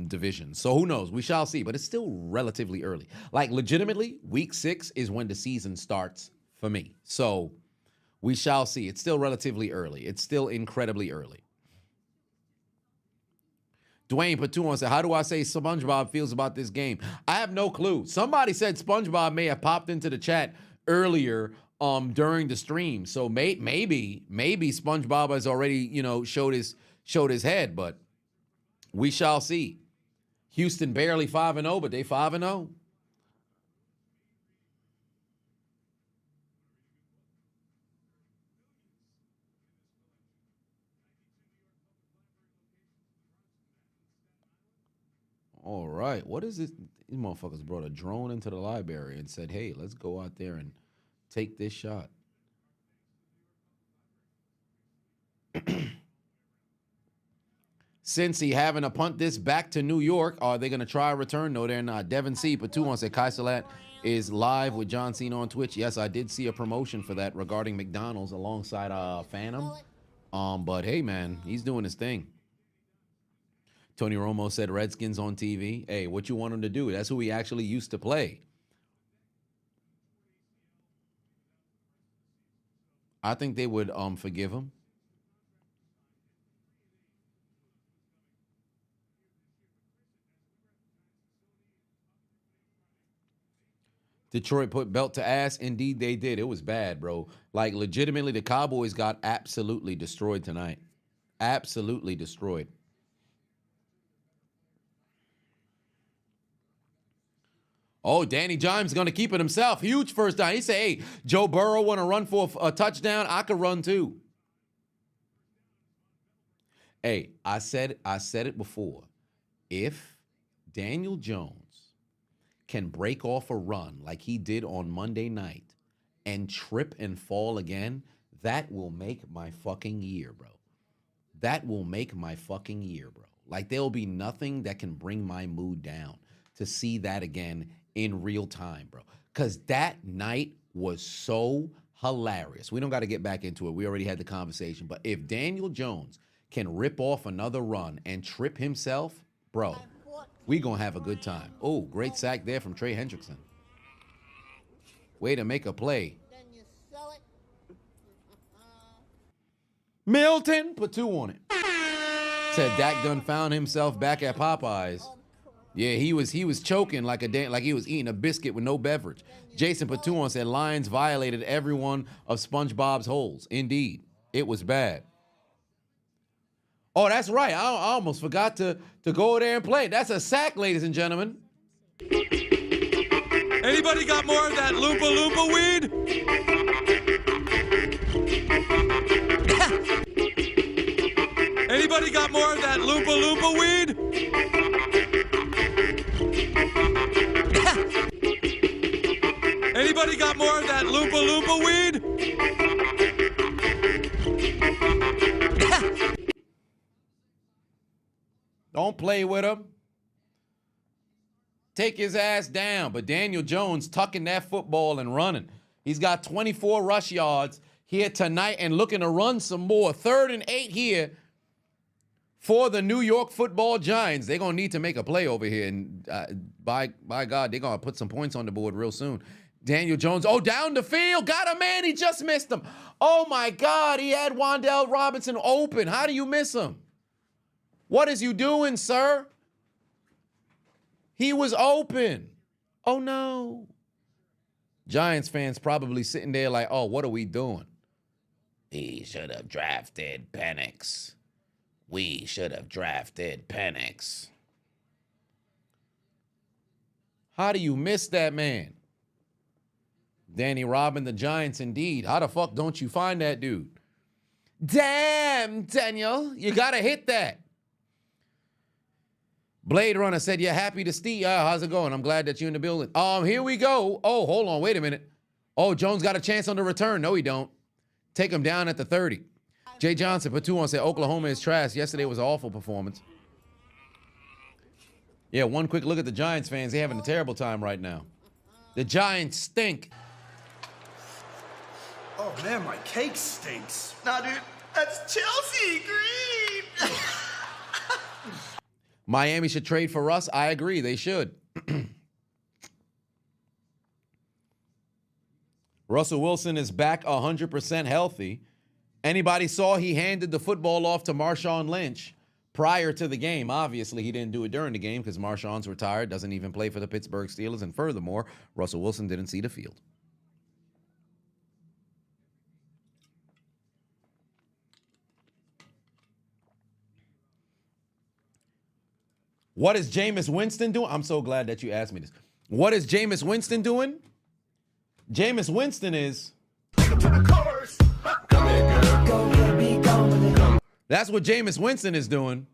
divisions. So who knows? We shall see, but it's still relatively early. Like legitimately, week 6 is when the season starts for me. So we shall see. It's still relatively early. It's still incredibly early. Dwayne Patuan said, how do I say SpongeBob feels about this game? I have no clue. Somebody said SpongeBob may have popped into the chat earlier during the stream. So maybe SpongeBob has already, showed his head, but we shall see. Houston barely 5-0, but they 5-0. All right. What is this? These motherfuckers brought a drone into the library and said, hey, let's go out there and take this shot. Cincy having to punt this back to New York. Are they going to try a return? No, they're not. Devin C. Patuan said Chiseled is live with John Cena on Twitch. Yes, I did see a promotion for that regarding McDonald's alongside Phantom. But hey, man, he's doing his thing. Tony Romo said Redskins on TV. Hey, what you want him to do? That's who he actually used to play. I think they would forgive him. Detroit put belt to ass. Indeed, they did. It was bad, bro. Like, legitimately, the Cowboys got absolutely destroyed tonight. Absolutely destroyed. Oh, Danny Dimes going to keep it himself. Huge first down. He said, hey, Joe Burrow want to run for a touchdown? I could run too. Hey, I said it before. If Daniel Jones can break off a run like he did on Monday night and trip and fall again, That will make my fucking year, bro. That will make my fucking year, bro. Like, there'll be nothing that can bring my mood down to see that again in real time, bro. Because that night was so hilarious. We don't got to get back into it. We already had the conversation. But if Daniel Jones can rip off another run and trip himself, bro, we going to have a good time. Oh, great sack there from Trey Hendrickson. Way to make a play. Then you sell it. Milton, put 2 on it. Said Dak done found himself back at Popeyes. Yeah, he was choking like he was eating a biscuit with no beverage. Jason put 2 on, said Lions violated every one of SpongeBob's holes. Indeed, it was bad. Oh, that's right. I almost forgot to go there and play. That's a sack, ladies and gentlemen. Anybody got more of that Loompa Loompa weed? Anybody got more of that Loompa Loompa weed? Anybody got more of that Loompa Loompa weed? Don't play with him. Take his ass down. But Daniel Jones tucking that football and running. He's got 24 rush yards here tonight and looking to run some more. 3rd and 8 here for the New York Football Giants. They're going to need to make a play over here. And by God, they're going to put some points on the board real soon. Daniel Jones, down the field. Got a man. He just missed him. Oh, my God. He had Wan'Dale Robinson open. How do you miss him? What is you doing, sir? He was open. Oh, no. Giants fans probably sitting there like, oh, what are we doing? We should have drafted Penix. We should have drafted Penix. How do you miss that man? Danny Robin, the Giants, indeed. How the fuck don't you find that dude? Damn, Daniel. You got to hit that. Blade Runner said, you're happy to see. How's it going? I'm glad that you're in the building. Here we go. Oh, hold on. Wait a minute. Oh, Jones got a chance on the return. No, he don't. Take him down at the 30. Jay Johnson put 2 on, said Oklahoma is trash. Yesterday was an awful performance. Yeah, one quick look at the Giants fans. They're having a terrible time right now. The Giants stink. Oh man, my cake stinks. Nah, dude, that's Chelsea green. Miami should trade for Russ. I agree. They should. Russell Wilson is back 100% healthy. Anybody saw he handed the football off to Marshawn Lynch prior to the game. Obviously, he didn't do it during the game because Marshawn's retired, doesn't even play for the Pittsburgh Steelers. And furthermore, Russell Wilson didn't see the field. What is Jameis Winston doing? I'm so glad that you asked me this. What is Jameis Winston doing? Jameis Winston is... That's what Jameis Winston is doing.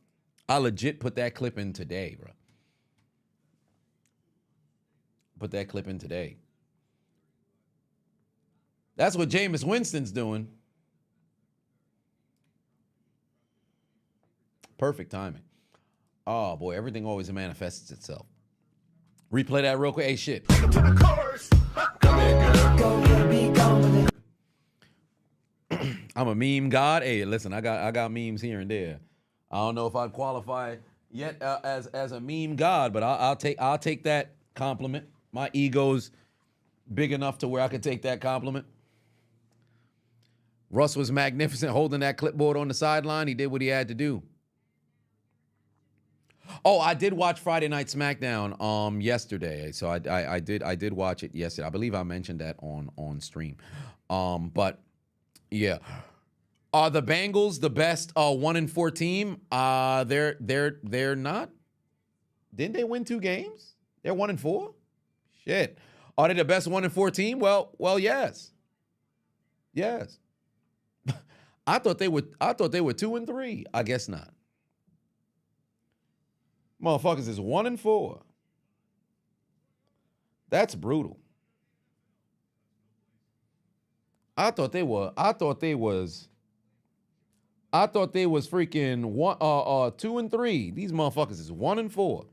I legit put that clip in today, bro. Put that clip in today. That's what Jameis Winston's doing. Perfect timing. Oh, boy, everything always manifests itself. Replay that real quick. Hey, shit. I'm a meme god. Hey, listen, I got memes here and there. I don't know if I'd qualify yet as a meme god, but I'll take that compliment. My ego's big enough to where I can take that compliment. Russ was magnificent holding that clipboard on the sideline. He did what he had to do. Oh, I did watch Friday Night SmackDown yesterday. So I did watch it yesterday. I believe I mentioned that on stream. But yeah. Are the Bengals the best 1-4 team? They're not. Didn't they win 2 games? They're 1-4? Shit. Are they the best 1-4 team? Well, yes. Yes. I thought they were 2-3. I guess not. Motherfuckers is 1-4. That's brutal. I thought they was freaking 2-3. These motherfuckers is 1-4.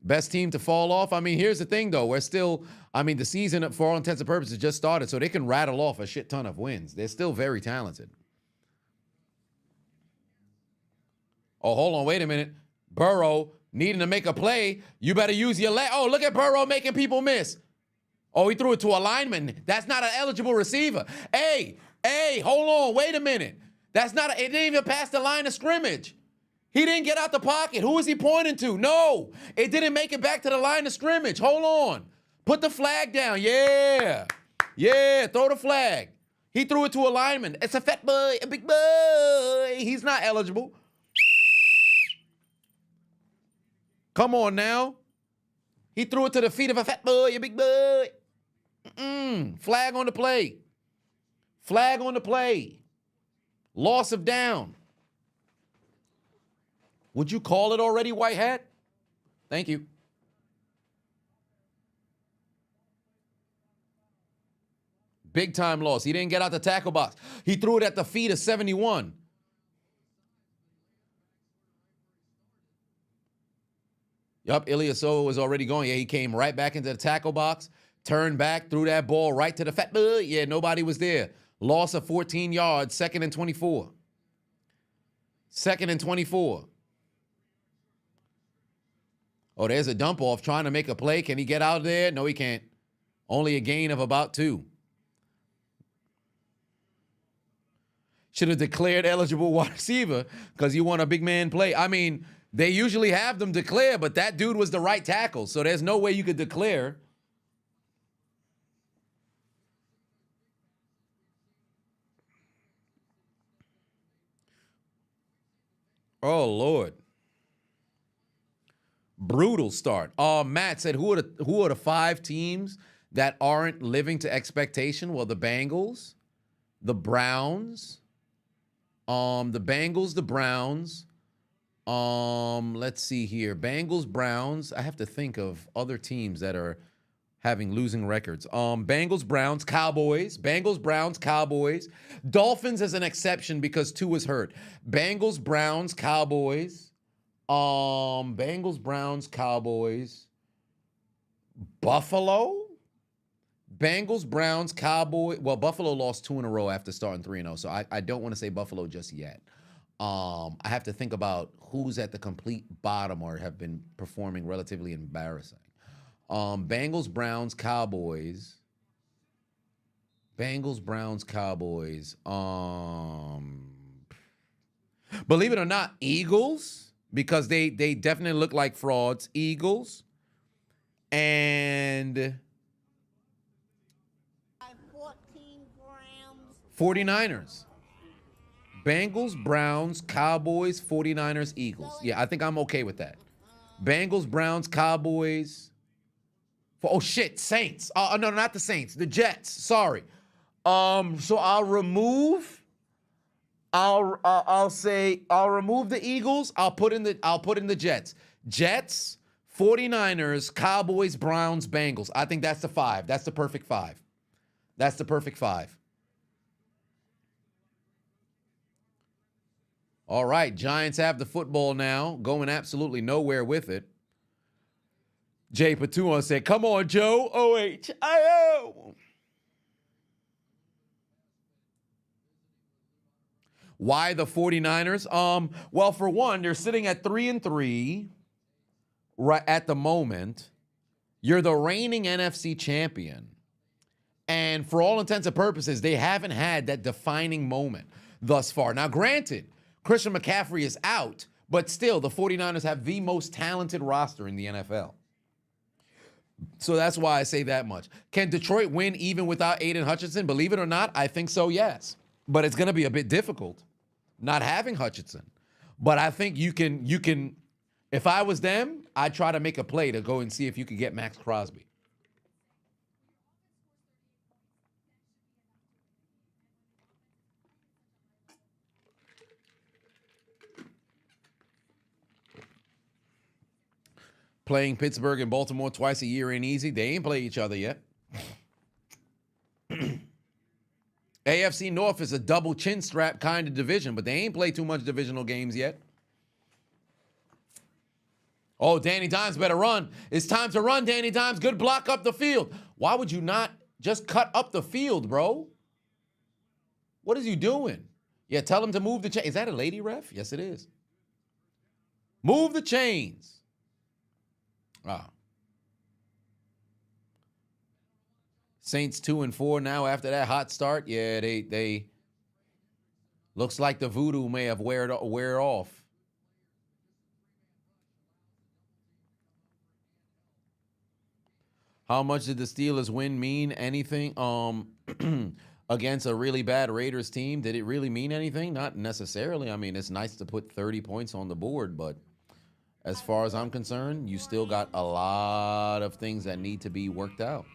Best team to fall off. I mean, here's the thing though. We're still, I mean, the season for all intents and purposes just started, so they can rattle off a shit ton of wins. They're still very talented. Oh, hold on, wait a minute. Burrow needing to make a play. You better use your leg. Oh, look at Burrow making people miss. Oh, he threw it to a lineman. That's not an eligible receiver. Hey, hold on, wait a minute. That's not, it didn't even pass the line of scrimmage. He didn't get out the pocket. Who is he pointing to? No, it didn't make it back to the line of scrimmage. Hold on. Put the flag down. Yeah, throw the flag. He threw it to a lineman. It's a fat boy, a big boy. He's not eligible. Come on now. He threw it to the feet of a fat boy, a big boy. Flag on the play. Flag on the play. Loss of down. Would you call it already, white hat? Thank you. Big time loss. He didn't get out the tackle box. He threw it at the feet of 71. Yup, Ilyasova was already going. Yeah, he came right back into the tackle box, turned back, threw that ball right to the fat boy. Yeah, nobody was there. Loss of 14 yards, 2nd and 24. 2nd and 24. Oh, there's a dump off trying to make a play. Can he get out of there? No, he can't. Only a gain of about 2. Should have declared eligible wide receiver because you want a big man play. I mean, they usually have them declare, but that dude was the right tackle, so there's no way you could declare. Oh, Lord. Brutal start. Matt said, who are the 5 teams that aren't living to expectation? Well, the Bengals, the Browns, the Browns. Let's see here. Bengals, Browns. I have to think of other teams that are having losing records. Bengals, Browns, Cowboys. Bengals, Browns, Cowboys. Dolphins is an exception because 2 was hurt. Bengals, Browns, Cowboys. Bengals, Browns, Cowboys, Buffalo, Bengals, Browns, Cowboys. Well, Buffalo lost 2 in a row after starting 3-0, so I don't want to say Buffalo just yet. I have to think about who's at the complete bottom or have been performing relatively embarrassing. Bengals, Browns, Cowboys. Bengals, Browns, Cowboys. Believe it or not, Eagles. Because they definitely look like frauds. Eagles and 14 grams. 49ers. Bengals, Browns, Cowboys, 49ers, Eagles. Yeah, I think I'm okay with that. Bengals, Browns, Cowboys. Oh, shit, Saints. No, not the Saints. The Jets. Sorry. So I'll remove... I'll say I'll remove the Eagles. I'll put in the Jets. Jets, 49ers, Cowboys, Browns, Bengals. I think that's the 5. That's the perfect 5. That's the perfect 5. All right, Giants have the football now, going absolutely nowhere with it. Jay Patuan said, "Come on, Joe. OHIO." Why the 49ers? Well, for one, they're sitting at 3-3 right at the moment. You're the reigning NFC champion. And for all intents and purposes, they haven't had that defining moment thus far. Now, granted, Christian McCaffrey is out, but still, the 49ers have the most talented roster in the NFL. So that's why I say that much. Can Detroit win even without Aiden Hutchinson? Believe it or not, I think so, yes. But it's going to be a bit difficult not having Hutchinson. But I think you can, if I was them, I'd try to make a play to go and see if you could get Max Crosby. Playing Pittsburgh and Baltimore twice a year ain't easy. They ain't played each other yet. AFC North is a double chin strap kind of division, but they ain't played too much divisional games yet. Oh, Danny Dimes better run. It's time to run, Danny Dimes. Good block up the field. Why would you not just cut up the field, bro? What is you doing? Yeah, tell him to move the chain. Is that a lady ref? Yes, it is. Move the chains. Ah. Saints 2-4 now after that hot start. Yeah, they looks like the voodoo may have wear off. How much did the Steelers win mean anything against a really bad Raiders team? Did it really mean anything? Not necessarily. I mean, it's nice to put 30 points on the board, but as far as I'm concerned, you still got a lot of things that need to be worked out.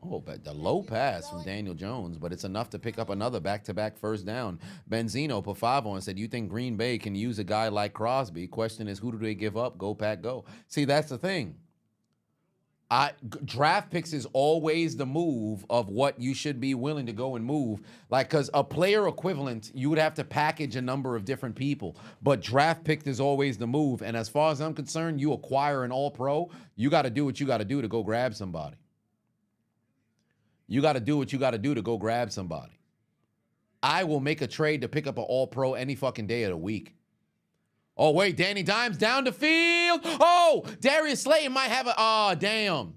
Oh, but the low pass from Daniel Jones, but it's enough to pick up another back-to-back first down. Benzino put 5 on and said, you think Green Bay can use a guy like Crosby? Question is, who do they give up? Go, Pack, go. See, that's the thing. Draft picks is always the move of what you should be willing to go and move. Like, because a player equivalent, you would have to package a number of different people. But draft pick is always the move. And as far as I'm concerned, you acquire an all-pro, you got to do what you got to do to go grab somebody. You got to do what you got to do to go grab somebody. I will make a trade to pick up an all-pro any fucking day of the week. Oh, wait, Danny Dimes down the field. Oh, Darius Slayton might have a... Oh, damn.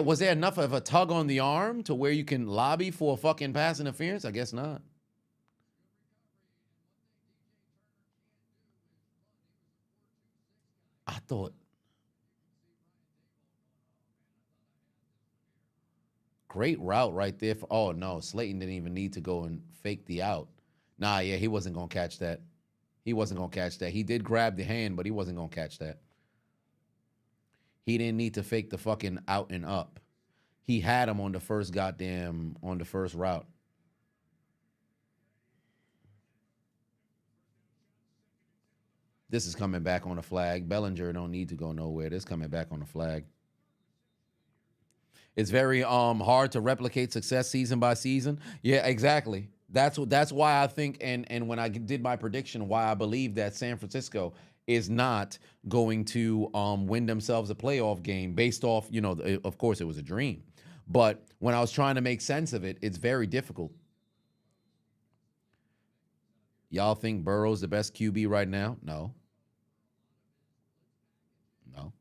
Was there enough of a tug on the arm to where you can lobby for a fucking pass interference? I guess not. I thought... Great route right there. Oh, no, Slayton didn't even need to go and fake the out. Nah, yeah, he wasn't going to catch that. He wasn't going to catch that. He did grab the hand, but he wasn't going to catch that. He didn't need to fake the fucking out and up. He had him on the first route. This is coming back on a flag. Bellinger don't need to go nowhere. This is coming back on a flag. It's very hard to replicate success season by season. Yeah, exactly. That's why I think, and when I did my prediction, why I believe that San Francisco is not going to win themselves a playoff game based off, of course it was a dream. But when I was trying to make sense of it, it's very difficult. Y'all think Burrow's the best QB right now? No. No.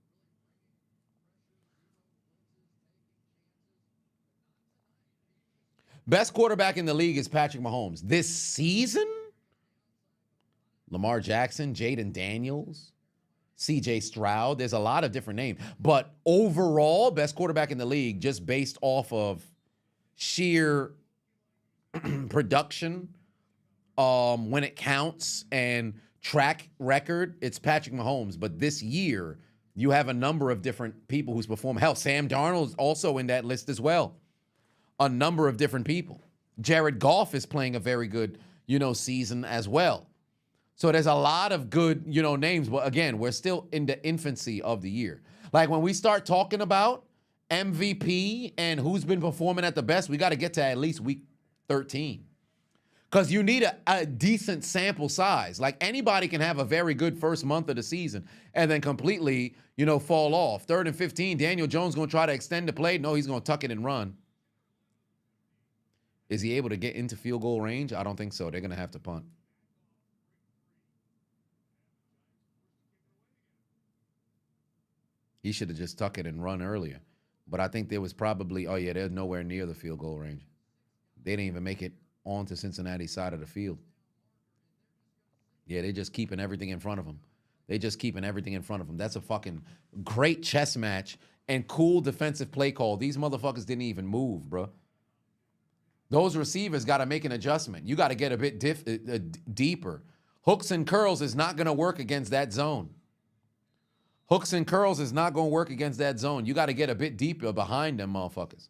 Best quarterback in the league is Patrick Mahomes. This season? Lamar Jackson, Jaden Daniels, CJ Stroud. There's a lot of different names. But overall, best quarterback in the league, just based off of sheer production, when it counts, and track record, it's Patrick Mahomes. But this year, you have a number of different people who's performed. Hell, Sam Darnold's also in that list as well. A number of different people. Jared Goff is playing a very good, season as well. So there's a lot of good, names. But again, we're still in the infancy of the year. Like when we start talking about MVP and who's been performing at the best, we got to get to at least week 13. Because you need a decent sample size. Like anybody can have a very good first month of the season and then completely, fall off. 3rd and 15, Daniel Jones going to try to extend the play. No, he's going to tuck it and run. Is he able to get into field goal range? I don't think so. They're going to have to punt. He should have just tucked it and run earlier. But I think there was probably, they're nowhere near the field goal range. They didn't even make it onto Cincinnati's side of the field. Yeah, they're just keeping everything in front of them. That's a fucking great chess match and cool defensive play call. These motherfuckers didn't even move, bro. Those receivers got to make an adjustment. You got to get a bit deeper. Hooks and curls is not going to work against that zone. You got to get a bit deeper behind them motherfuckers.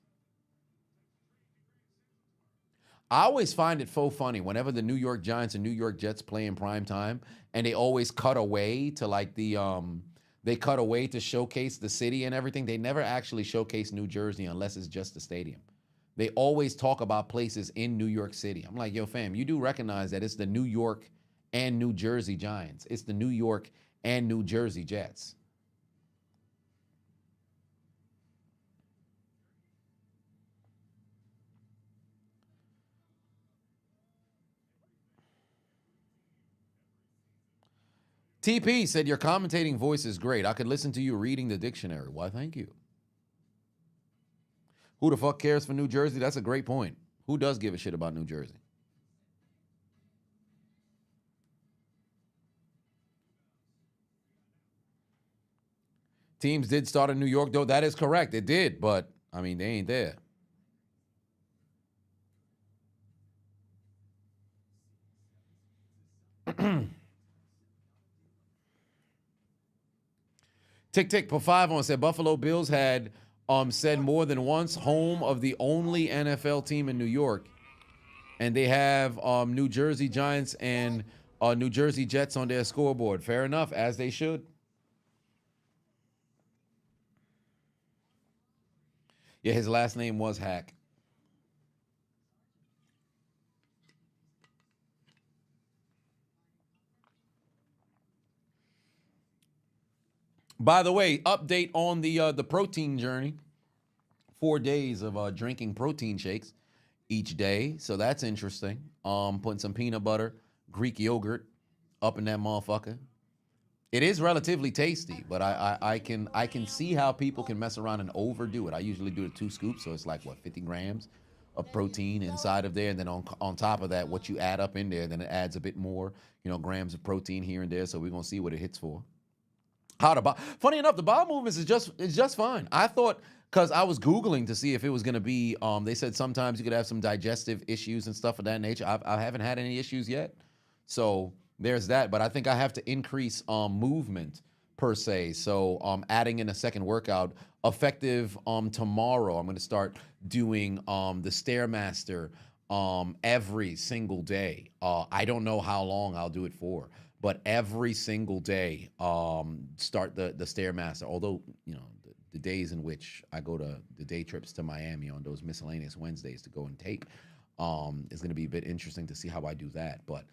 I always find it so funny whenever the New York Giants and New York Jets play in prime time, and they always cut away to like they cut away to showcase the city and everything. They never actually showcase New Jersey unless it's just the stadium. they always talk about places in New York City. I'm like, yo, fam, you do recognize that it's the New York and New Jersey Giants. It's the New York and New Jersey Jets. TP said, your commentating voice is great. I could listen to you reading the dictionary. Why, thank you. Who the fuck cares for New Jersey? That's a great point. Who does give a shit about New Jersey? Teams did start in New York, though. That is correct. It did, but, I mean, they ain't there. Tick Tick for 5 on said Buffalo Bills had said more than once home of the only NFL team in New York, and they have New Jersey Giants and New Jersey Jets on their scoreboard. Fair enough, as they should. Yeah, his last name was Hack. By the way, update on the protein journey. 4 days of drinking protein shakes each day, so that's interesting. Putting some peanut butter, Greek yogurt up in that motherfucker. It is relatively tasty, but I can see how people can mess around and overdo it. I usually do the 2 scoops, so it's like what, 50 grams of protein inside of there, and then on top of that, what you add up in there, then it adds a bit more, grams of protein here and there. So we're gonna see what it hits for. Funny enough, the bowel movements is just fine. I thought, because I was Googling to see if it was going to be, they said sometimes you could have some digestive issues and stuff of that nature. I haven't had any issues yet. So there's that. But I think I have to increase movement per se. So adding in a second workout effective tomorrow. I'm going to start doing the Stairmaster every single day. I don't know how long I'll do it for, but every single day, start the Stairmaster. Although, the days in which I go to the day trips to Miami on those miscellaneous Wednesdays to go and tape, is going to be a bit interesting to see how I do that. But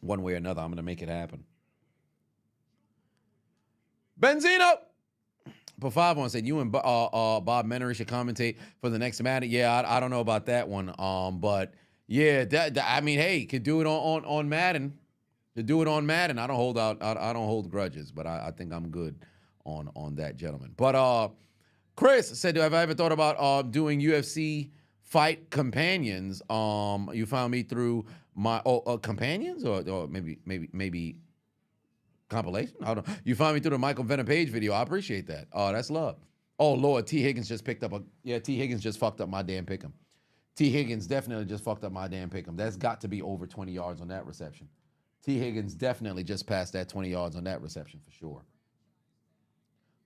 one way or another, I'm going to make it happen. Benzino! But 5-1 said, you and Bob Menery should commentate for the next Madden. Yeah, I don't know about that one. But yeah, I mean, hey, could do it on Madden. To do it on Madden, I don't hold out. I don't hold grudges, but I think I'm good on that, gentleman. But Chris said, have I ever thought about doing UFC fight companions? You found me through my companions or maybe compilation. I don't know. You found me through the Michael Venom Page video. I appreciate that. That's love. Oh Lord, T Higgins just picked up T Higgins just fucked up my damn pick'em. T Higgins definitely just fucked up my damn pick'em. That's got to be over 20 yards on that reception. T. Higgins definitely just passed that 20 yards on that reception for sure.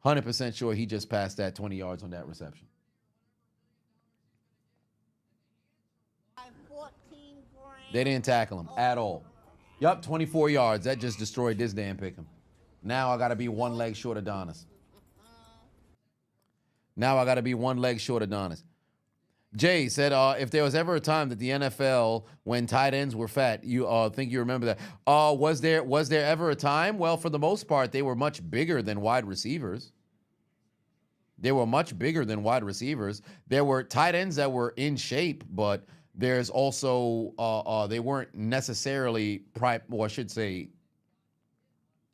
100% sure he just passed that 20 yards on that reception. 14 grams. They didn't tackle him at all. Yup, 24 yards. That just destroyed this damn pick'em. Now I got to be one leg short of Adonis. Now I got to be one leg short of Adonis. Jay said, if there was ever a time that the NFL, when tight ends were fat, you think you remember that? Was there ever a time? Well, for the most part, they were much bigger than wide receivers. They were much bigger than wide receivers. There were tight ends that were in shape, but there's also, they weren't necessarily, or I should say,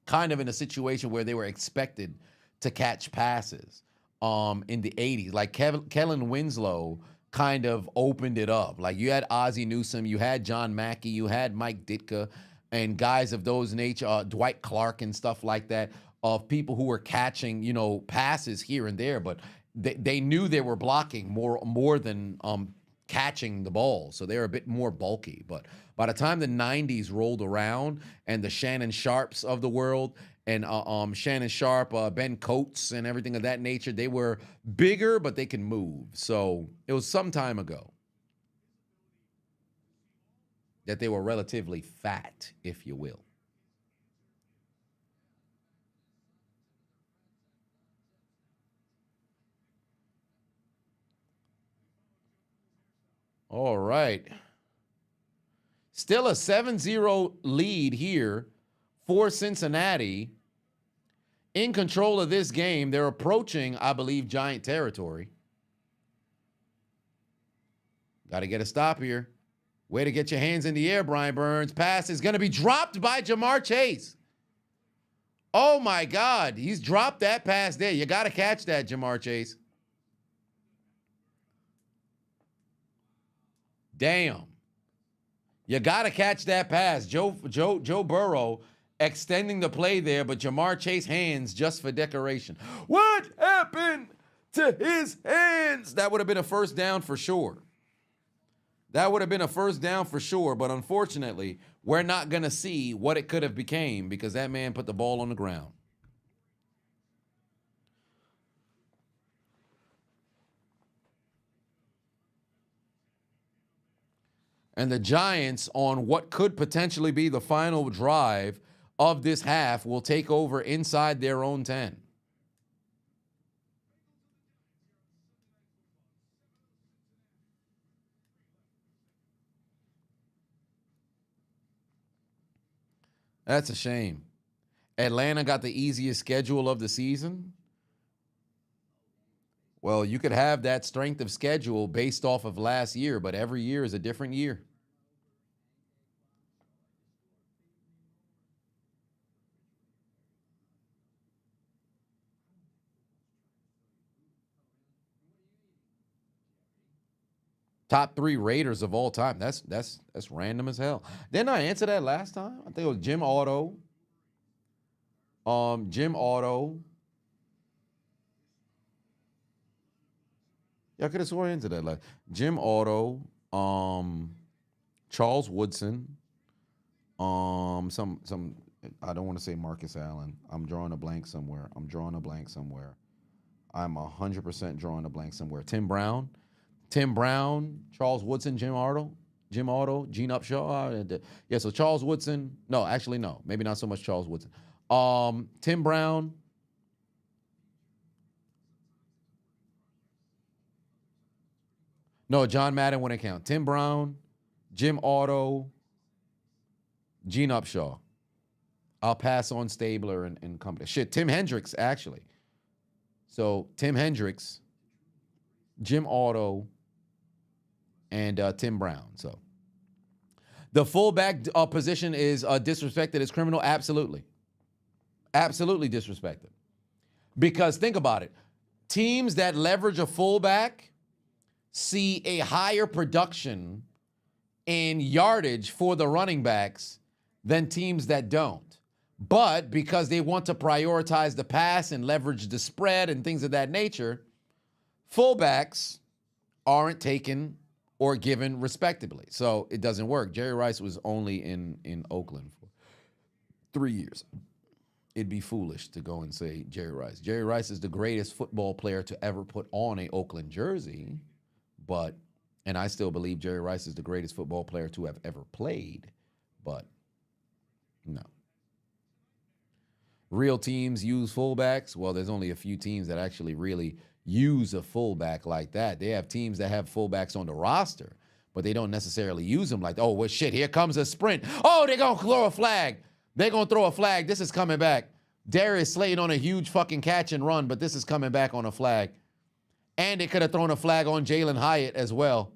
kind of in a situation where they were expected to catch passes in the 80s. Like Kellen Winslow kind of opened it up. Like you had Ozzie Newsome, you had John Mackey, you had Mike Ditka, and guys of those nature, Dwight Clark and stuff like that, of people who were catching, passes here and there, but they knew they were blocking more than catching the ball. So they're a bit more bulky. But by the time the 90s rolled around and the Shannon Sharps of the world and Shannon Sharp, Ben Coates, and everything of that nature, they were bigger, but they can move. So it was some time ago that they were relatively fat, if you will. All right. Still a 7-0 lead here for Cincinnati. In control of this game. They're approaching, I believe, Giant territory. Got to get a stop here. Way to get your hands in the air, Brian Burns. Pass is going to be dropped by Jamar Chase. Oh, my God. He's dropped that pass there. You got to catch that, Jamar Chase. Damn. You got to catch that pass. Joe Burrow extending the play there, but Jamar Chase hands just for decoration. What happened to his hands? That would have been a first down for sure. That would have been a first down for sure, but unfortunately, we're not going to see what it could have became because that man put the ball on the ground. And the Giants, on what could potentially be the final drive of this half, will take over inside their own 10. That's a shame. Atlanta got the easiest schedule of the season. Well, you could have that strength of schedule based off of last year, but every year is a different year. Top 3 Raiders of all time. That's random as hell. Didn't I answer that last time? I think it was Jim Otto. Jim Otto. Yeah, I could have sworn into that. Like Jim Otto, Charles Woodson, some I don't want to say Marcus Allen. I'm drawing a blank somewhere. I'm 100% drawing a blank somewhere. Tim Brown, Charles Woodson, Jim Otto, Gene Upshaw. Yeah, so Charles Woodson. No, actually, no. Maybe not so much Charles Woodson. Tim Brown. No, John Madden wouldn't count. Tim Brown, Jim Otto, Gene Upshaw. I'll pass on Stabler and company. Shit, Tim Hendricks, actually. So Tim Hendricks, Jim Otto, and Tim Brown. So the fullback position is disrespected as criminal. Absolutely. Absolutely disrespected. Because think about it. Teams that leverage a fullback see a higher production in yardage for the running backs than teams that don't. But because they want to prioritize the pass and leverage the spread and things of that nature, fullbacks aren't taken or given respectably. So it doesn't work. Jerry Rice was only in Oakland for 3 years. It'd be foolish to go and say Jerry Rice. Jerry Rice is the greatest football player to ever put on a Oakland jersey, and I still believe Jerry Rice is the greatest football player to have ever played, but no. Real teams use fullbacks. Well, there's only a few teams that actually really use a fullback like that. They have teams that have fullbacks on the roster, but they don't necessarily use them like, oh, well, shit, here comes a sprint. Oh, they're going to throw a flag. They're going to throw a flag. This is coming back. Darius Slade on a huge fucking catch and run, but this is coming back on a flag. And they could have thrown a flag on Jalen Hyatt as well.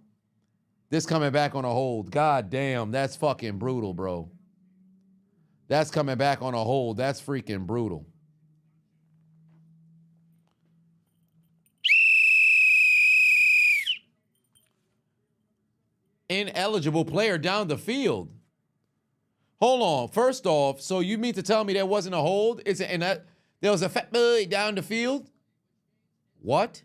This coming back on a hold. God damn, that's fucking brutal, bro. That's coming back on a hold. That's freaking brutal. Ineligible player down the field. Hold on. First off, so you mean to tell me there wasn't a hold? There was a fat boy down the field? What?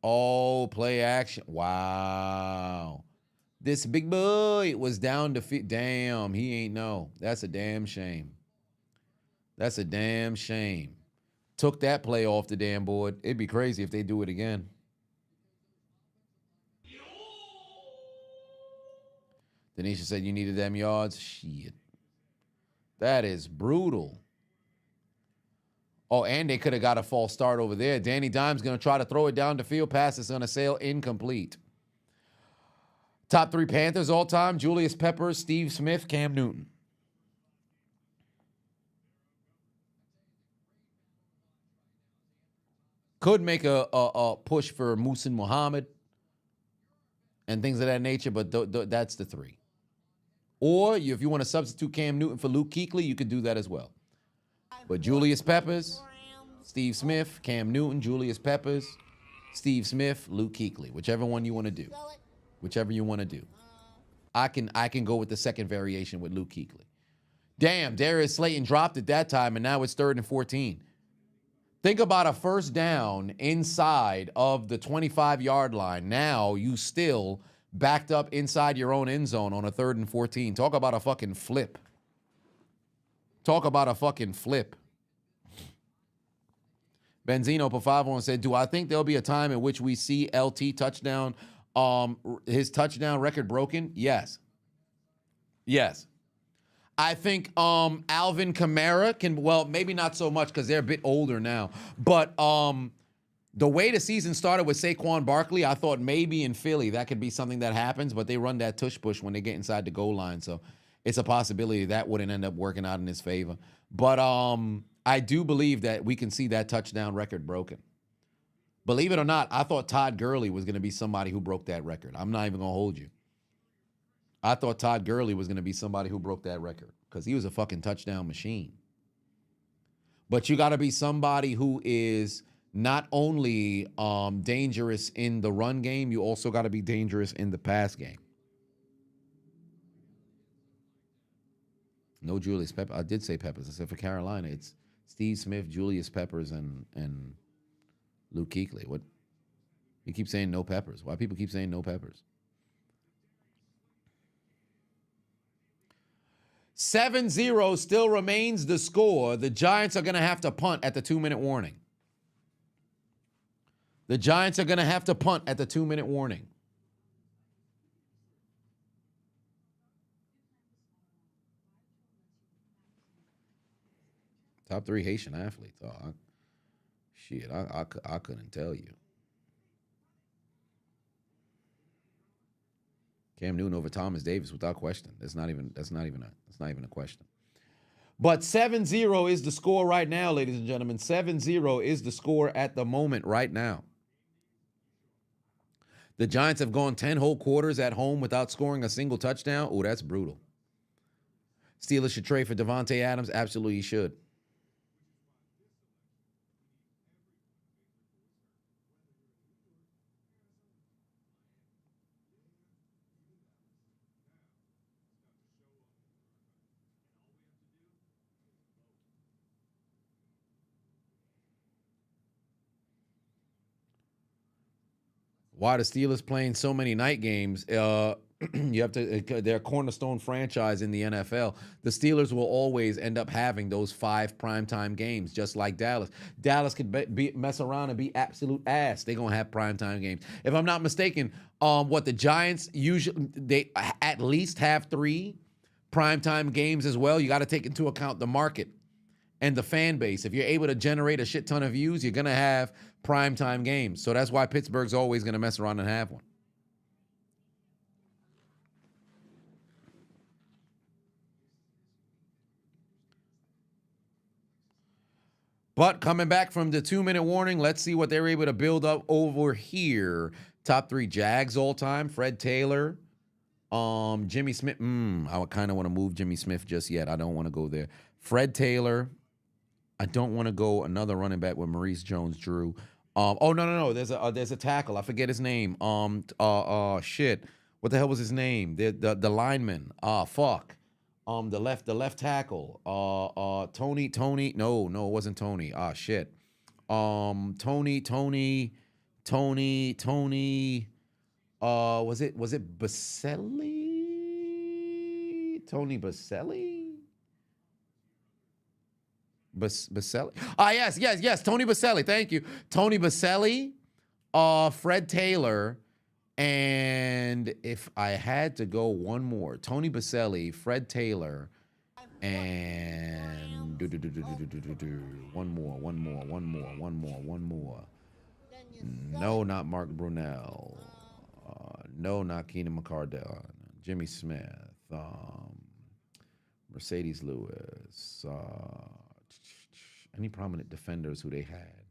Oh, play action. Wow. This big boy was down the field. Damn, he ain't know. That's a damn shame. That's a damn shame. Took that play off the damn board. It'd be crazy if they do it again. Denisha said you needed them yards. Shit. That is brutal. Oh, and they could have got a false start over there. Danny Dimes going to try to throw it down the field. Pass is going to sail incomplete. Top 3 Panthers all time: Julius Peppers, Steve Smith, Cam Newton. Could make a push for Muhsin Muhammad and things of that nature, but that's the 3. Or if you want to substitute Cam Newton for Luke Kuechly, you could do that as well. But Julius Peppers, Steve Smith, Cam Newton, Julius Peppers, Steve Smith, Luke Kuechly, whichever one you want to do. Whichever you want to do. I can go with the second variation with Luke Kuechly. Damn, Darius Slayton dropped at that time, and now it's 3rd and 14. Think about a first down inside of the 25-yard line. Now you still backed up inside your own end zone on a 3rd and 14. Talk about a fucking flip. Talk about a fucking flip. Benzino Pafavon said, do I think there'll be a time in which we see LT touchdown, his touchdown record broken? Yes. Yes. I think Alvin Kamara can, well, maybe not so much because they're a bit older now. But the way the season started with Saquon Barkley, I thought maybe in Philly that could be something that happens, but they run that tush push when they get inside the goal line. So it's a possibility that wouldn't end up working out in his favor. But I do believe that we can see that touchdown record broken. Believe it or not, I thought Todd Gurley was going to be somebody who broke that record. I'm not even going to hold you. I thought Todd Gurley was going to be somebody who broke that record because he was a fucking touchdown machine. But you got to be somebody who is not only dangerous in the run game, you also got to be dangerous in the pass game. No Julius Peppers. I did say Peppers. I said for Carolina, it's Steve Smith, Julius Peppers, and Luke Kuechly. What? You keep saying no Peppers. Why people keep saying no Peppers? 7-0 still remains the score. The Giants are going to have to punt at the 2-minute warning. The Giants are going to have to punt at the 2-minute warning. Top 3 Haitian athletes. Oh, I couldn't tell you. Cam Newton over Thomas Davis without question. That's not even a question. But 7-0 is the score right now, ladies and gentlemen. 7-0 is the score at the moment right now. The Giants have gone 10 whole quarters at home without scoring a single touchdown. Oh, that's brutal. Steelers should trade for Devontae Adams. Absolutely should. Why the Steelers playing so many night games? You have to. They're a cornerstone franchise in the NFL. The Steelers will always end up having those 5 primetime games, just like Dallas. Dallas could mess around and be absolute ass. They're gonna have primetime games. If I'm not mistaken, what the Giants usually they at least have 3 primetime games as well. You got to take into account the market and the fan base. If you're able to generate a shit ton of views, you're gonna have primetime games. So that's why Pittsburgh's always gonna mess around and have one. But coming back from the 2-minute warning, let's see what they're able to build up over here. Top 3 Jags all time: Fred Taylor, Jimmy Smith. I kind of want to move Jimmy Smith just yet. I don't want to go there. Fred Taylor. I don't want to go another running back with Maurice Jones-Drew. No. There's a tackle. I forget his name. Shit. What the hell was his name? The lineman. Fuck. The left tackle. Tony. No, it wasn't Tony. Shit. Tony. Was it Baselli? Tony Baselli? Baselli. Yes. Tony Baselli. Thank you. Tony Baselli, Fred Taylor, and if I had to go one more, Tony Baselli, Fred Taylor, and One more. No, not Mark Brunell. No, not Keenan McCardell. Jimmy Smith. Mercedes Lewis. Any prominent defenders who they had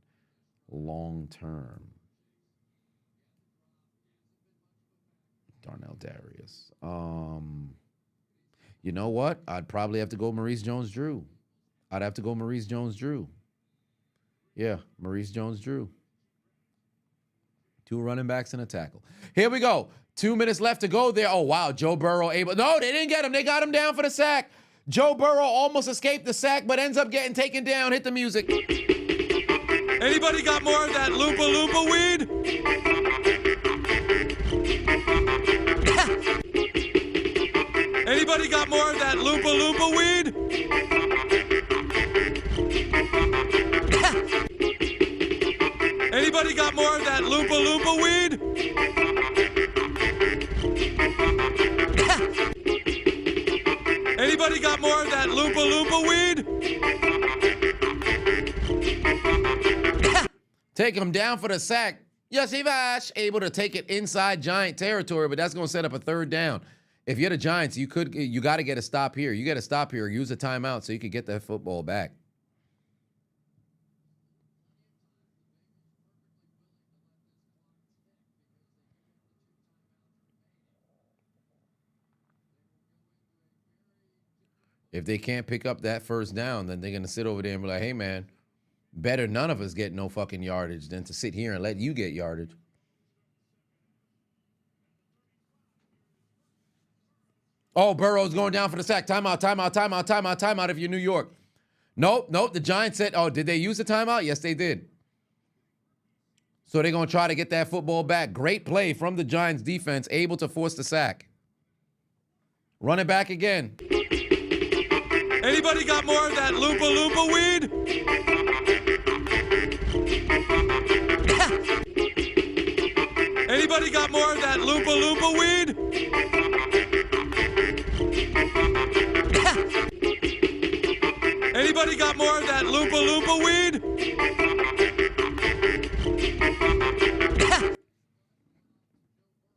long term? Darnell Darius. You know what? I'd probably have to go Maurice Jones-Drew. Yeah, Maurice Jones-Drew. 2 running backs and a tackle. Here we go. 2 minutes left to go there. Oh, wow. Joe Burrow able. No, they didn't get him. They got him down for the sack. Joe Burrow almost escaped the sack, but ends up getting taken down. Hit the music. Anybody got more of that Loompa Loompa weed? Anybody got more of that Loompa Loompa weed? Anybody got more of that Loompa Loompa weed? Anybody got more of that Loompa Loompa weed? Take him down for the sack. Yossi Vash able to take it inside Giant territory, but that's going to set up a 3rd down. If you're the Giants, you got to get a stop here. You got to stop here, use a timeout so you could get that football back. If they can't pick up that 1st down, then they're going to sit over there and be like, hey, man, better none of us get no fucking yardage than to sit here and let you get yardage. Oh, Burrow's going down for the sack. Timeout if you're New York. Nope. The Giants said, oh, did they use the timeout? Yes, they did. So they're going to try to get that football back. Great play from the Giants defense, able to force the sack. Run it back again. Anybody got more of that Loompa Loompa weed? Anybody got more of that Loompa Loompa weed? Anybody got more of that Loompa Loompa weed?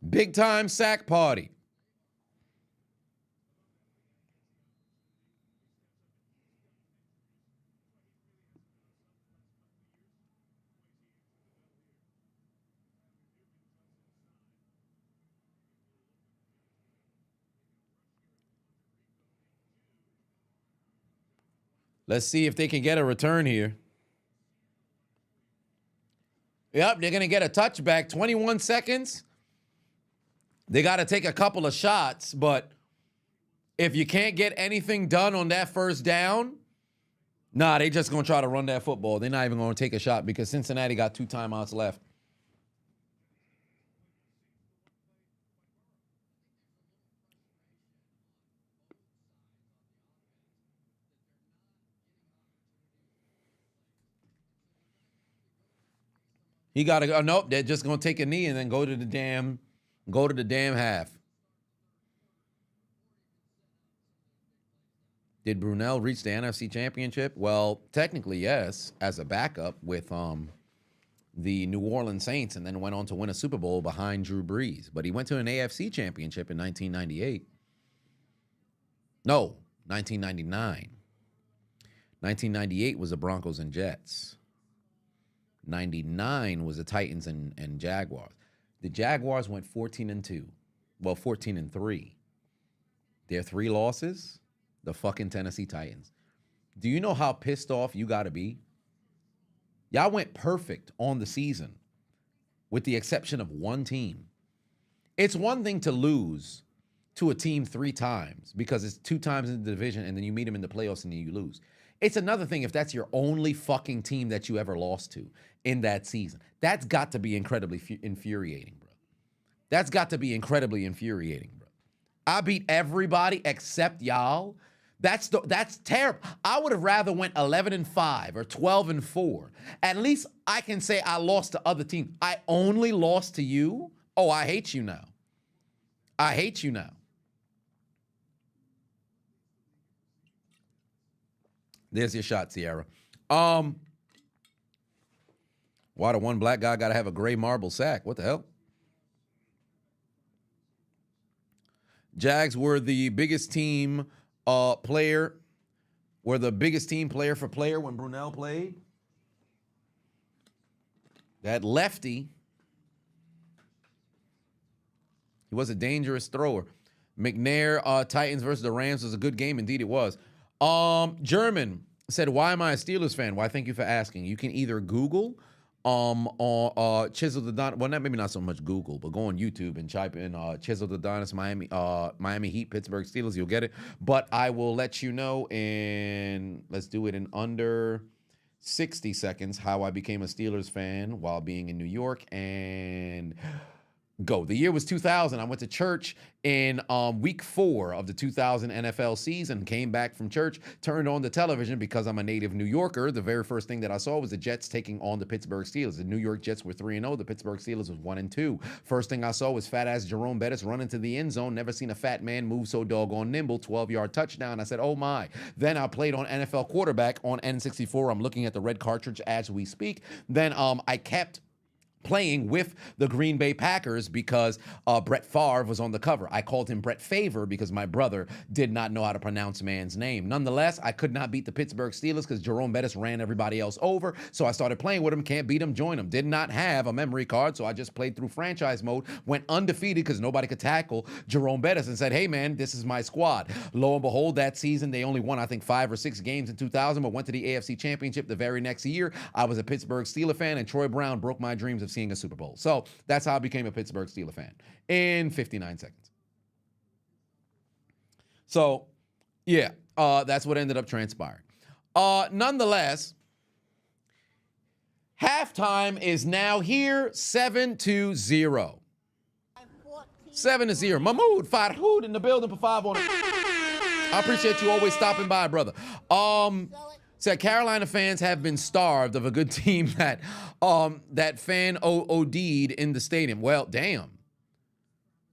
Big time sack party. Let's see if they can get a return here. Yep, they're going to get a touchback. 21 seconds. They got to take a couple of shots, but if you can't get anything done on that 1st down, nah, they just going to try to run that football. They're not even going to take a shot because Cincinnati got 2 timeouts left. He got to go. Nope, they're just going to take a knee and then go to the damn half. Did Brunell reach the NFC Championship? Well, technically, yes, as a backup with the New Orleans Saints, and then went on to win a Super Bowl behind Drew Brees. But he went to an AFC Championship in 1998. No, 1999. 1998 was the Broncos and Jets. 99 was the Titans and Jaguars. The Jaguars went 14-2. Well, 14-3. Their 3 losses, the fucking Tennessee Titans. Do you know how pissed off you got to be? Y'all went perfect on the season with the exception of one team. It's one thing to lose to a team 3 times because it's 2 times in the division and then you meet them in the playoffs and then you lose. It's another thing if that's your only fucking team that you ever lost to in that season. That's got to be incredibly infuriating, bro. That's got to be incredibly infuriating, bro. I beat everybody except y'all. That's terrible. I would have rather went 11-5 or 12-4. At least I can say I lost to other teams. I only lost to you? Oh, I hate you now. I hate you now. There's your shot, Sierra. Why the one black guy got to have a gray marble sack? What the hell? Jags were the biggest team player. Were the biggest team player for player when Brunell played. That lefty, he was a dangerous thrower. McNair, Titans versus the Rams was a good game. Indeed, it was. German said, why am I a Steelers fan? Why, thank you for asking. You can either Google or Chiseled Adonis. Well, maybe not so much Google, but go on YouTube and type in Chiseled Adonis, Miami Heat, Pittsburgh Steelers. You'll get it. But I will let you know in, let's do it in under 60 seconds, how I became a Steelers fan while being in New York. And go. The year was 2000. I went to church in week 4 of the 2000 NFL season, came back from church, turned on the television because I'm a native New Yorker. The very first thing that I saw was the Jets taking on the Pittsburgh Steelers. The New York Jets were 3-0. The Pittsburgh Steelers was 1-2. First thing I saw was fat-ass Jerome Bettis run into the end zone. Never seen a fat man move so doggone nimble. 12-yard touchdown. I said, oh my. Then I played on NFL quarterback on N64. I'm looking at the red cartridge as we speak. Then I kept playing with the Green Bay Packers because Brett Favre was on the cover. I called him Brett Favor because my brother did not know how to pronounce man's name. Nonetheless, I could not beat the Pittsburgh Steelers because Jerome Bettis ran everybody else over. So I started playing with him. Can't beat him, join him. Did not have a memory card, so I just played through franchise mode. Went undefeated because nobody could tackle Jerome Bettis and said, hey, man, this is my squad. Lo and behold, that season, they only won, I think, 5 or 6 games in 2000, but went to the AFC Championship the very next year. I was a Pittsburgh Steelers fan, and Troy Brown broke my dreams of seeing a Super Bowl. So that's how I became a Pittsburgh Steelers fan in 59 seconds. So, yeah, that's what ended up transpiring. Nonetheless, halftime is now here, 7-0. 7-0. Mahmoud Farhood in the building for 5 on it. I appreciate you always stopping by, brother. Said Carolina fans have been starved of a good team that fan OD'd in the stadium. Well, damn.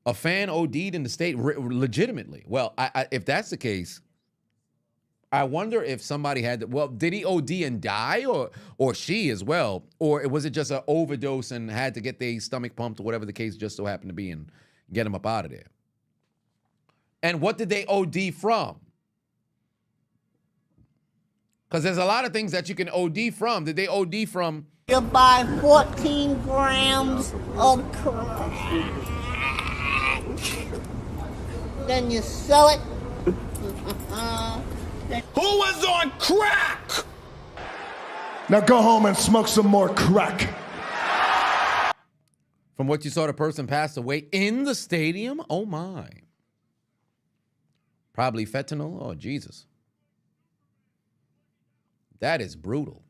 A fan OD'd in the stadium legitimately. Well, if that's the case, I wonder if somebody had well, did he OD and die or she as well? Or was it just an overdose and had to get their stomach pumped or whatever the case just so happened to be and get them up out of there? And what did they OD from? Because there's a lot of things that you can OD from. Did they OD from? You buy 14 grams of crack. Then you sell it. Who was on crack? Now go home and smoke some more crack. From what you saw, the person passed away in the stadium? Oh, my. Probably fentanyl? Oh, Jesus. That is brutal.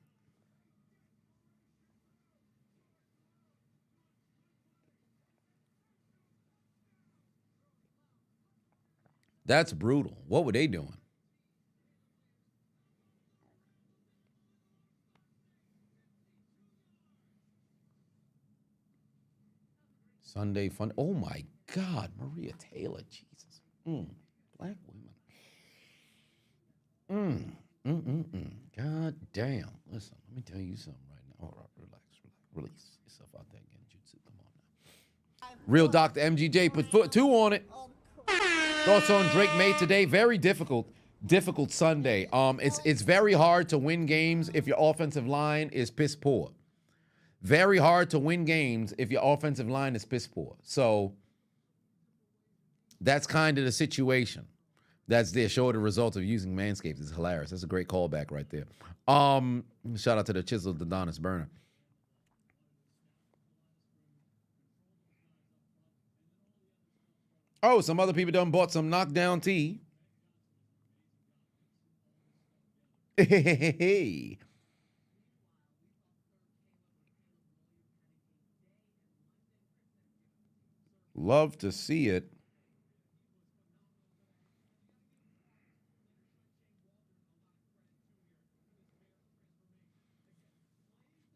That's brutal. What were they doing? Sunday fun. Oh my God, Maria Taylor, Jesus. Black women. God damn. Listen, let me tell you something right now. All right, relax. Release yourself out there again. Jutsu, come on now. Real Dr. MGJ put foot 2 on it. Thoughts on Drake made today? Very difficult Sunday. It's very hard to win games if your offensive line is piss poor. Very hard to win games if your offensive line is piss poor. So that's kind of the situation. That's the short result of using Manscaped. It's hilarious. That's a great callback right there. Shout out to the Chiseled Adonis burner. Oh, some other people done bought some knockdown tea. Hey. Love to see it.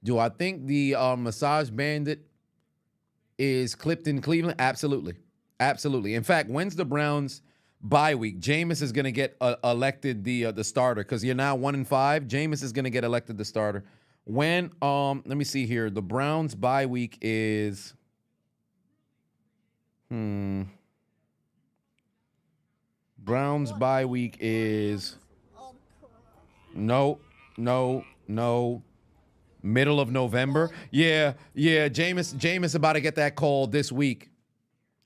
Do I think the Massage Bandit is clipped in Cleveland? Absolutely. Absolutely. In fact, when's the Browns bye week. Jameis is going to get elected the starter because you're now 1-5. Jameis is going to get elected the starter. When let me see here. The Browns bye week is Browns bye week is no. Middle of November. Yeah. Jameis about to get that call this week.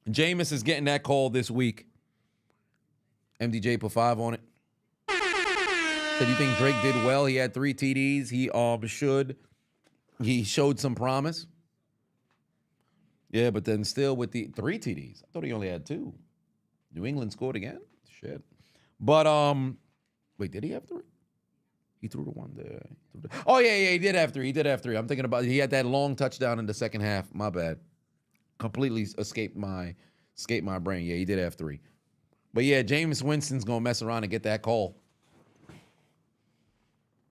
Jameis is getting that call this week. MDJ put 5 on it. Said, you think Drake did well? He had 3 TDs. He showed some promise. Yeah, but then still with the 3 TDs. I thought he only had 2. New England scored again? Shit. But wait, did he have 3? He threw the one there. Oh yeah, he did have 3. I'm thinking about he had that long touchdown in the second half. My bad. Completely escaped my brain. Yeah, he did have 3. But yeah, Jameis Winston's gonna mess around and get that call.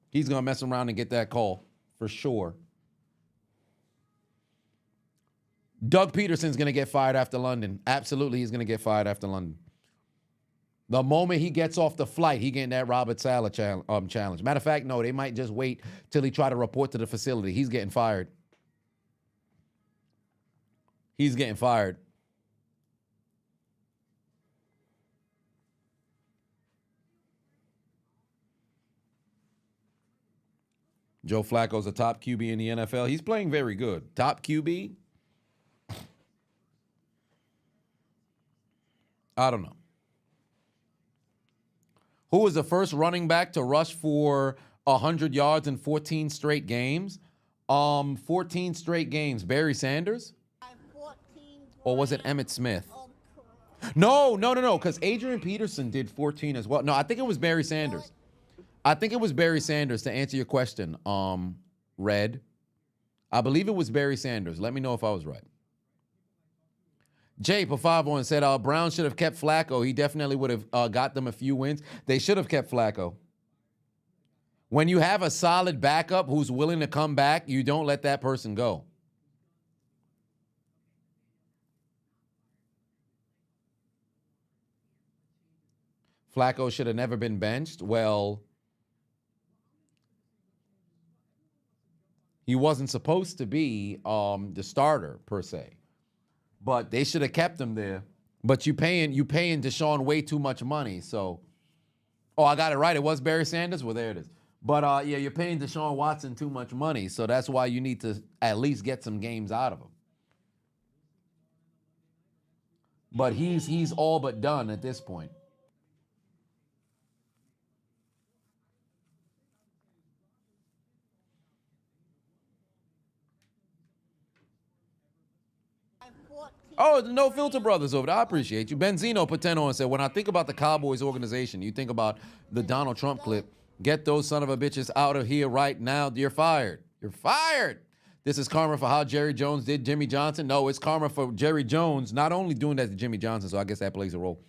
He's gonna mess around and get that call for sure. Doug Peterson's gonna get fired after London. Absolutely, he's gonna get fired after London. The moment he gets off the flight, he getting that Robert Saleh challenge. Matter of fact, no, they might just wait till he try to report to the facility. He's getting fired. He's getting fired. Joe Flacco's a top QB in the NFL. He's playing very good. Top QB? I don't know. Who was the first running back to rush for 100 yards in 14 straight games? 14 straight games. Barry Sanders? Or was it Emmitt Smith? No, because Adrian Peterson did 14 as well. No, I think it was Barry Sanders. To answer your question, Red. I believe it was Barry Sanders. Let me know if I was right. Jay Pafavo said, Brown should have kept Flacco. He definitely would have got them a few wins. They should have kept Flacco. When you have a solid backup who's willing to come back, you don't let that person go. Flacco should have never been benched. Well, he wasn't supposed to be the starter per se. But they should have kept him there. But you paying Deshaun way too much money. So, I got it right. It was Barry Sanders. Well, there it is. But yeah, you're paying Deshaun Watson too much money. So that's why you need to at least get some games out of him. But he's all but done at this point. Oh, the No Filter Brothers over there. I appreciate you. Benzino put 10 on and said, when I think about the Cowboys organization, you think about the Donald Trump clip. Get those son of a bitches out of here right now. You're fired. You're fired. This is karma for how Jerry Jones did Jimmy Johnson. No, it's karma for Jerry Jones not only doing that to Jimmy Johnson, so I guess that plays a role,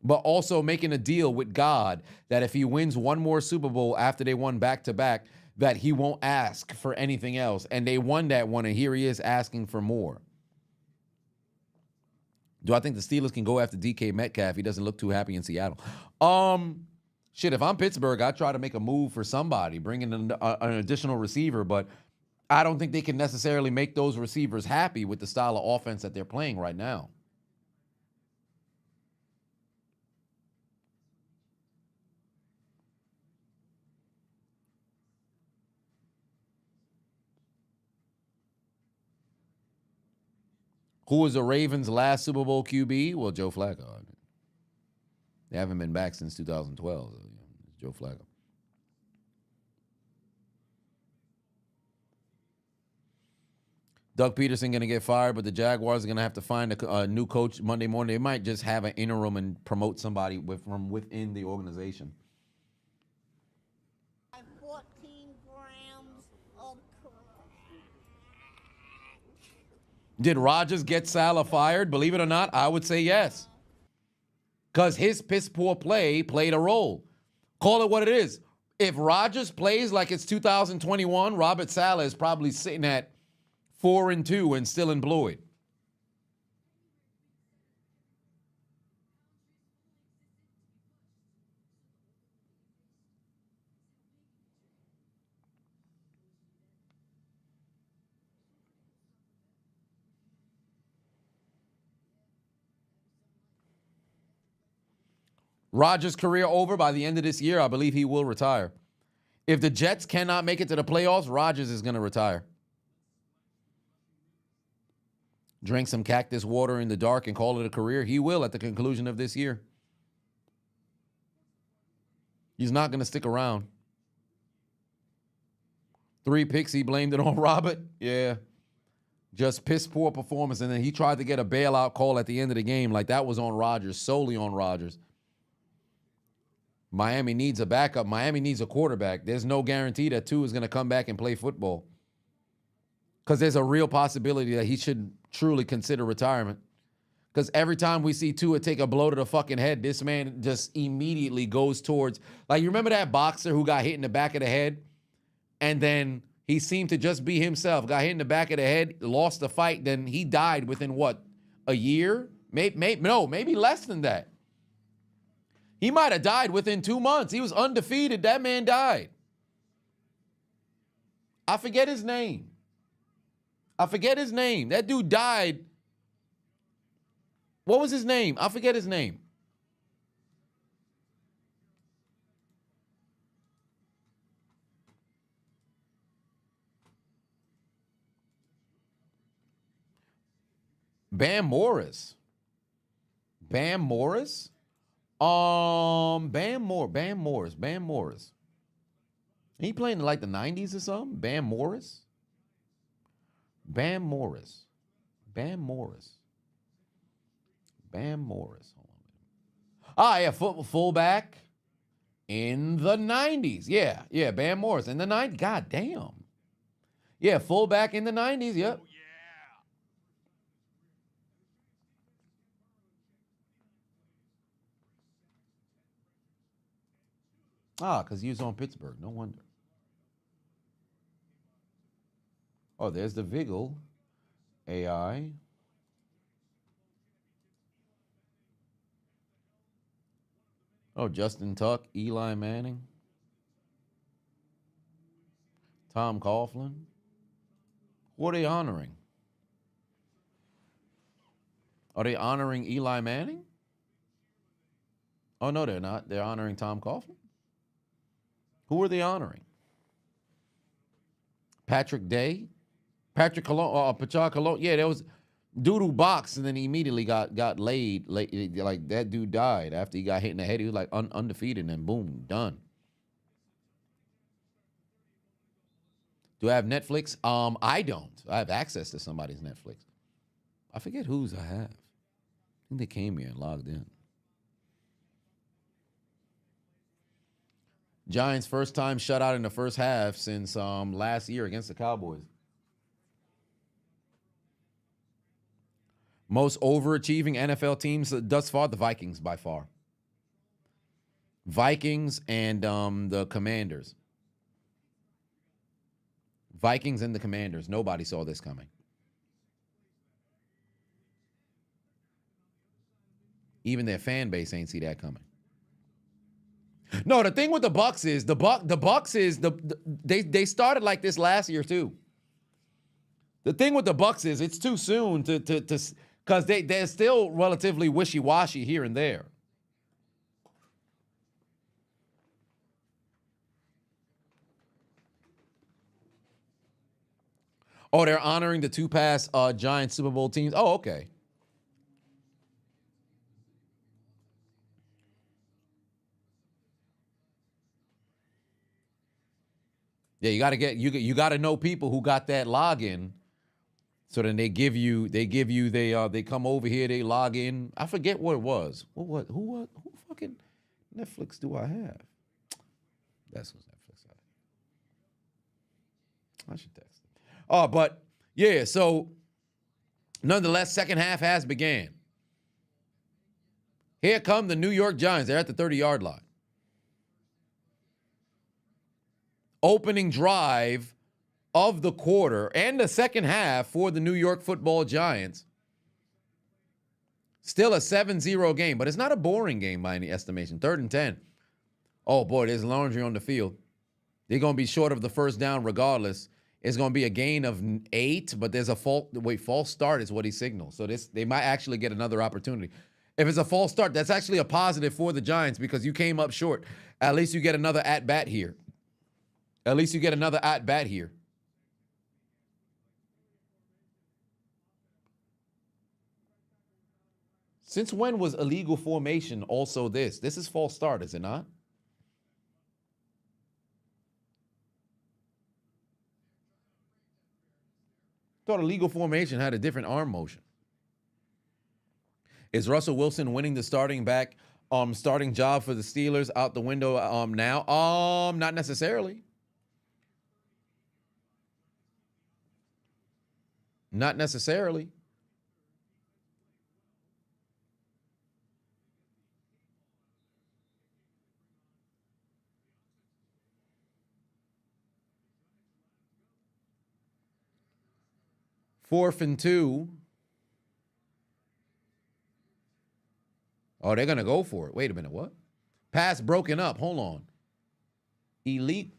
but also making a deal with God that if he wins one more Super Bowl after they won back-to-back, that he won't ask for anything else. And they won that one, and here he is asking for more. Do I think the Steelers can go after DK Metcalf? He doesn't look too happy in Seattle. Shit, if I'm Pittsburgh, I'd try to make a move for somebody, bring in an additional receiver, but I don't think they can necessarily make those receivers happy with the style of offense that they're playing right now. Who was the Ravens' last Super Bowl QB? Well, Joe Flacco. They haven't been back since 2012. So, it's Joe Flacco. Doug Peterson going to get fired, but the Jaguars are going to have to find a new coach Monday morning. They might just have an interim and promote somebody from within the organization. 14 grams of Did Rodgers get Salah fired? Believe it or not, I would say yes. Because his piss-poor play played a role. Call it what it is. If Rodgers plays like it's 2021, Robert Saleh is probably sitting at 4-2 and still employed. Rodgers' career over by the end of this year. I believe he will retire. If the Jets cannot make it to the playoffs, Rodgers is going to retire. Drink some cactus water in the dark and call it a career. He will at the conclusion of this year. He's not going to stick around. 3 picks, he blamed it on Robert. Yeah. Just piss poor performance. And then he tried to get a bailout call at the end of the game. Like that was on Rodgers, solely on Rodgers. Miami needs a backup. Miami needs a quarterback. There's no guarantee that Tua is going to come back and play football. Because there's a real possibility that he should truly consider retirement. Because every time we see Tua take a blow to the fucking head, this man just immediately goes towards, like, you remember that boxer who got hit in the back of the head? And then he seemed to just be himself. Got hit in the back of the head, lost the fight, then he died within what? A year? Maybe less than that. He might have died within 2 months. He was undefeated. That man died. I forget his name. That dude died. What was his name? I forget his name. Bam Morris. Bam Morris. He playing in like the 90s or something? Bam Morris. Hold on. Yeah, fullback in the 90s. Yeah, Bam Morris in the 90s. God damn. Yeah, fullback in the 90s. Yep. Because he was on Pittsburgh. No wonder. Oh, there's the Vigil AI. Oh, Justin Tuck, Eli Manning, Tom Coughlin. Who are they honoring? Are they honoring Eli Manning? Oh, no, they're not. They're honoring Tom Coughlin. Who are they honoring? Patrick Day? Patrick Cologne, Pachar Cologne. Yeah, there was dude who boxed and then he immediately got laid. Like that dude died after he got hit in the head. He was like undefeated and boom, done. Do I have Netflix? I don't. I have access to somebody's Netflix. I forget whose I have. I think they came here and logged in. Giants' first time shutout in the first half since last year against the Cowboys. Most overachieving NFL teams thus far, the Vikings by far. Vikings and the Commanders. Vikings and the Commanders. Nobody saw this coming. Even their fan base ain't see that coming. No, the thing with the Bucs is the Bucs is they started like this last year too. The thing with the Bucs is it's too soon to because they're still relatively wishy-washy here and there. Oh, they're honoring the 2 past Giants Super Bowl teams. Oh, okay. Yeah, you got to know people who got that login. So then they come over here, they log in. I forget what it was. Who fucking Netflix do I have? That's who's Netflix I should text. Oh, but yeah, so nonetheless, second half has began. Here come the New York Giants. They're at the 30-yard line. Opening drive of the quarter and the second half for the New York Football Giants. Still a 7-0 game, but it's not a boring game by any estimation. 3rd and 10. Oh, boy, there's laundry on the field. They're going to be short of the first down regardless. It's going to be a gain of 8, but there's a false start is what he signals. So they might actually get another opportunity. If it's a false start, that's actually a positive for the Giants because you came up short. At least you get another at-bat here. At least you get another at-bat here. Since when was illegal formation also this? This is false start, is it not? Thought illegal formation had a different arm motion. Is Russell Wilson winning the starting job for the Steelers out the window now? Not necessarily. Not necessarily. Fourth and 2. Oh, they're going to go for it. Wait a minute. What? Pass broken up. Hold on. Elite.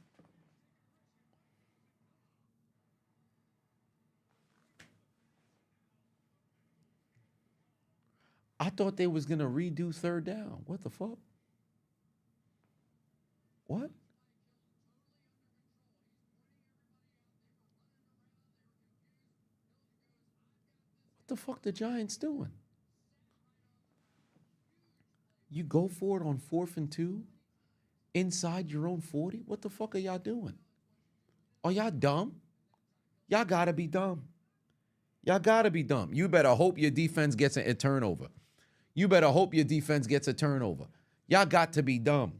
I thought they was going to redo third down. What the fuck? What? What the fuck the Giants doing? You go for it on 4th and 2 inside your own 40? What the fuck are y'all doing? Are y'all dumb? Y'all gotta be dumb. Y'all gotta be dumb. You better hope your defense gets a turnover. You better hope your defense gets a turnover. Y'all got to be dumb.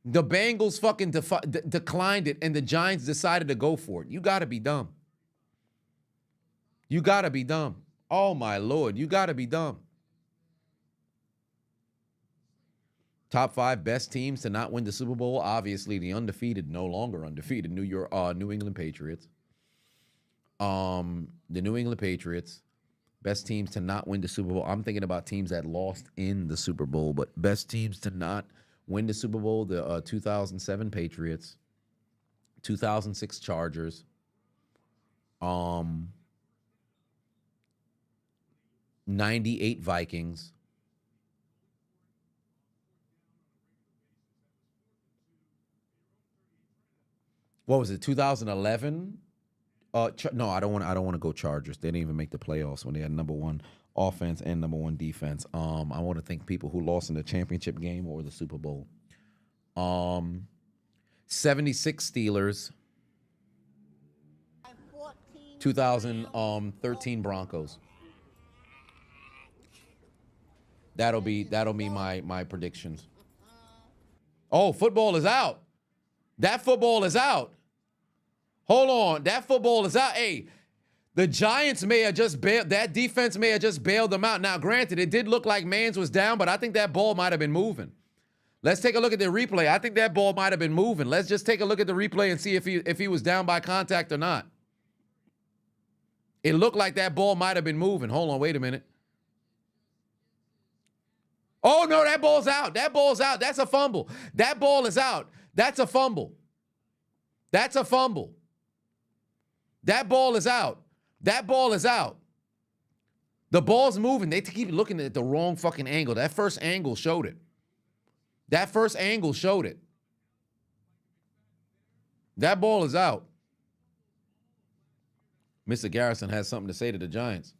The Bengals fucking declined it and the Giants decided to go for it. You gotta be dumb. You gotta be dumb. Oh my Lord, you gotta be dumb. Top 5 best teams to not win the Super Bowl. Obviously, the undefeated, no longer undefeated, New England Patriots. The New England Patriots, best teams to not win the Super Bowl. I'm thinking about teams that lost in the Super Bowl, but best teams to not win the Super Bowl, the 2007 Patriots, 2006 Chargers, 98 Vikings, what was it, 2011? No, I don't want to go Chargers. They didn't even make the playoffs when they had number 1 offense and number 1 defense. I want to think people who lost in the championship game or the Super Bowl. 76 Steelers. 2013 Broncos. That'll be my predictions. Oh, football is out. That football is out. Hold on. That football is out. Hey, the Giants may have just bailed. That defense may have just bailed them out. Now, granted, it did look like Mans was down, but I think that ball might have been moving. Let's take a look at the replay. I think that ball might have been moving. Let's just take a look at the replay and see if he was down by contact or not. It looked like that ball might have been moving. Hold on. Wait a minute. Oh, no, that ball's out. That ball's out. That's a fumble. That ball is out. That's a fumble. That's a fumble. That ball is out. That ball is out. The ball's moving. They keep looking at the wrong fucking angle. That first angle showed it. That first angle showed it. That ball is out. Mr. Garrison has something to say to the Giants.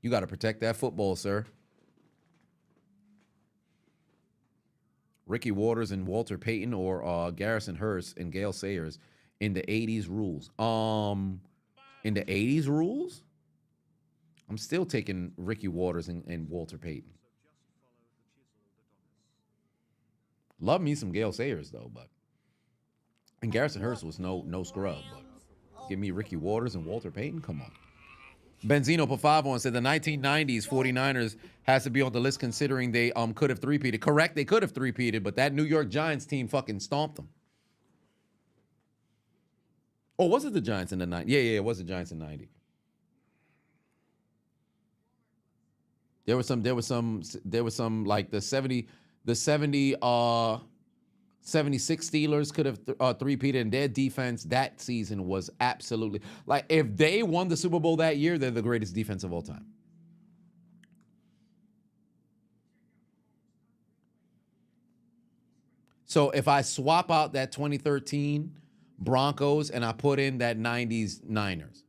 You got to protect that football, sir. Ricky Waters and Walter Payton or Garrison Hearst and Gale Sayers in the 80s rules. In the 80s rules? I'm still taking Ricky Waters and Walter Payton. Love me some Gale Sayers, though, but... And Garrison Hearst was no scrub, but give me Ricky Waters and Walter Payton? Come on. Benzino Pafavo said the 1990s 49ers has to be on the list considering they could have three-peated. Correct, they could have three-peated, but that New York Giants team fucking stomped them. Oh, was it the Giants in the 90s? Yeah, it was the Giants in 90. There was some like the 70 76 Steelers could have three-peated, and their defense that season was absolutely like if they won the Super Bowl that year, they're the greatest defense of all time. So if I swap out that 2013 Broncos and I put in that 90s Niners,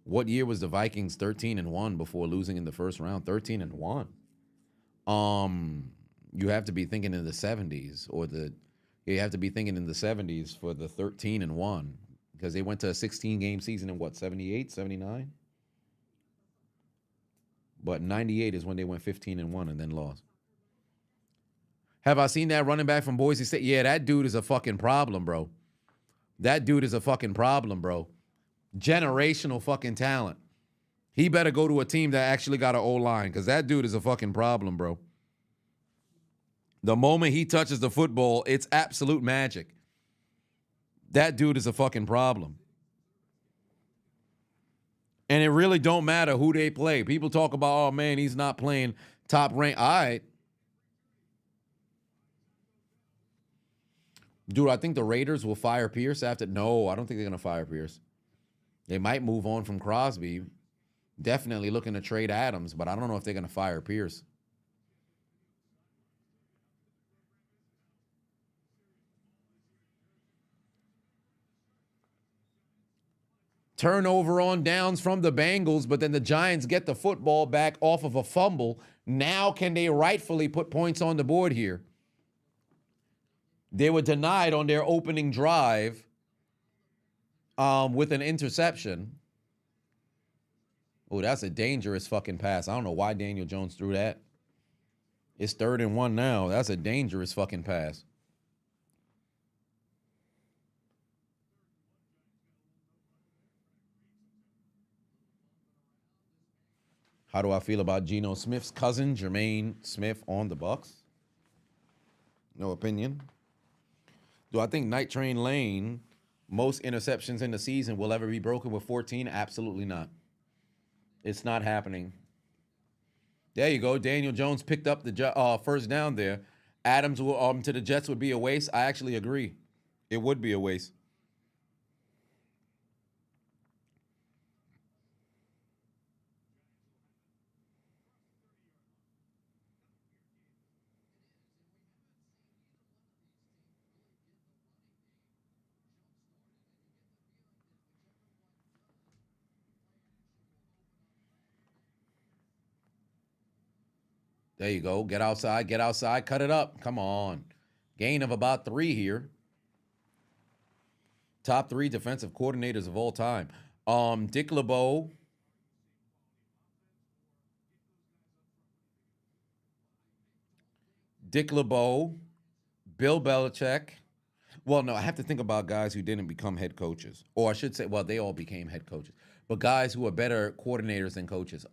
what year was the Vikings 13-1 before losing in the first round? 13-1. You have to be thinking in the 70s you have to be thinking in the 70s for the 13-1 because they went to a 16-game season in what, 78, 79? But 98 is when they went 15-1 and then lost. Have I seen that running back from Boise State? Yeah, that dude is a fucking problem, bro. That dude is a fucking problem, bro. Generational fucking talent. He better go to a team that actually got an O-line because that dude is a fucking problem, bro. The moment he touches the football, it's absolute magic. That dude is a fucking problem. And it really don't matter who they play. People talk about, oh, man, he's not playing top rank. All right. Dude, I think the Raiders will fire Pierce after. No, I don't think they're going to fire Pierce. They might move on from Crosby. Definitely looking to trade Adams, but I don't know if they're going to fire Pierce. Turnover on downs from the Bengals, but then the Giants get the football back off of a fumble. Now can they rightfully put points on the board here? They were denied on their opening drive with an interception. Oh, that's a dangerous fucking pass. I don't know why Daniel Jones threw that. It's 3rd and 1 now. That's a dangerous fucking pass. How do I feel about Geno Smith's cousin, Jermaine Smith, on the Bucs? No opinion. Do I think Night Train Lane, most interceptions in the season, will ever be broken with 14? Absolutely not. It's not happening. There you go. Daniel Jones picked up the first down there. Adams will, to the Jets would be a waste. I actually agree. It would be a waste. There you go. Get outside, cut it up. Come on. Gain of about 3 here. Top 3 defensive coordinators of all time. Dick LeBeau. Bill Belichick. Well, no, I have to think about guys who didn't become head coaches. Or I should say, well, they all became head coaches. But guys who are better coordinators than coaches.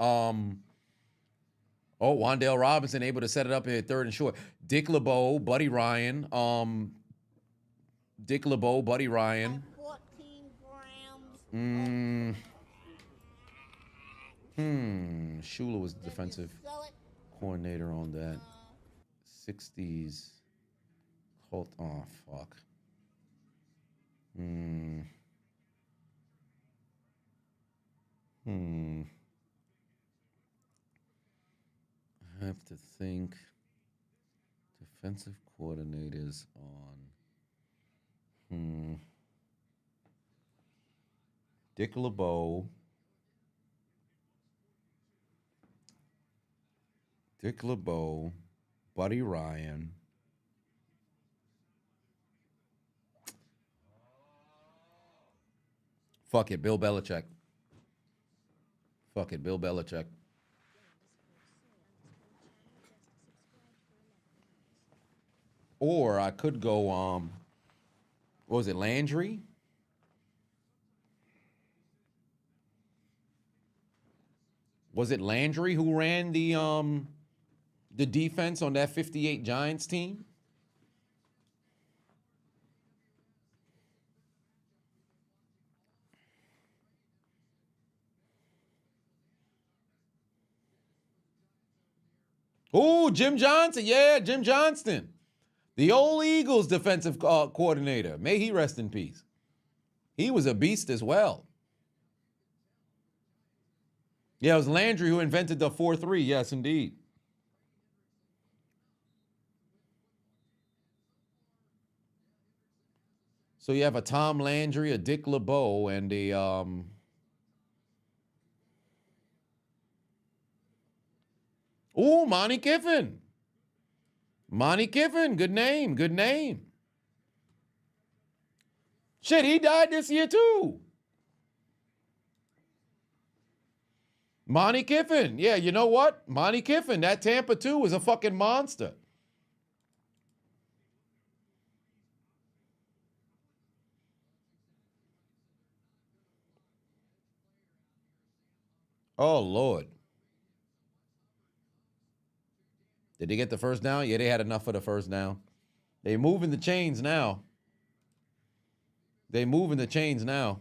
Wan'Dale Robinson able to set it up at 3rd and short. Dick LeBeau, Buddy Ryan. Dick LeBeau, Buddy Ryan. 14 grams. Shula was the defensive coordinator on that. 60s. Colt. Oh, fuck. I have to think. Defensive coordinators on. Dick LeBeau. Buddy Ryan. Fuck it, Bill Belichick. Or I could go, what was it, Landry? Was it Landry who ran the defense on that 58 Giants team? Ooh, Jim Johnson. Yeah, Jim Johnston. The old Eagles defensive coordinator. May he rest in peace. He was a beast as well. Yeah, it was Landry who invented the 4-3. Yes, indeed. So you have a Tom Landry, a Dick LeBeau, and a Monty Kiffin. Monty Kiffin, good name, good name. Shit, he died this year too. Monty Kiffin. Yeah, you know what? Monty Kiffin, that Tampa 2 was a fucking monster. Oh, Lord. Did they get the first down? Yeah, they had enough for the first down. They moving the chains now. They moving the chains now.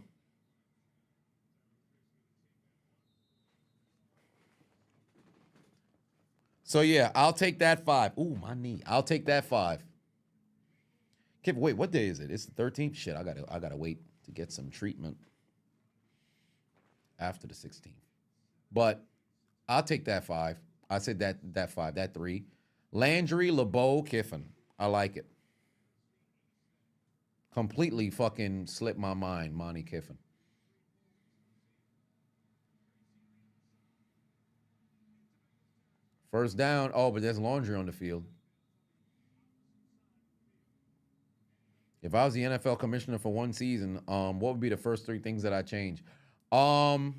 So, yeah, I'll take that 5. Ooh, my knee. I'll take that 5. Kip, wait, what day is it? It's the 13th? Shit, I gotta wait to get some treatment after the 16th. But I'll take that 5. I said that 5, that 3. Landry, LeBeau, Kiffin. I like it. Completely fucking slipped my mind, Monty Kiffin. First down. Oh, but there's laundry on the field. If I was the NFL commissioner for one season, what would be the first 3 things that I change? I'm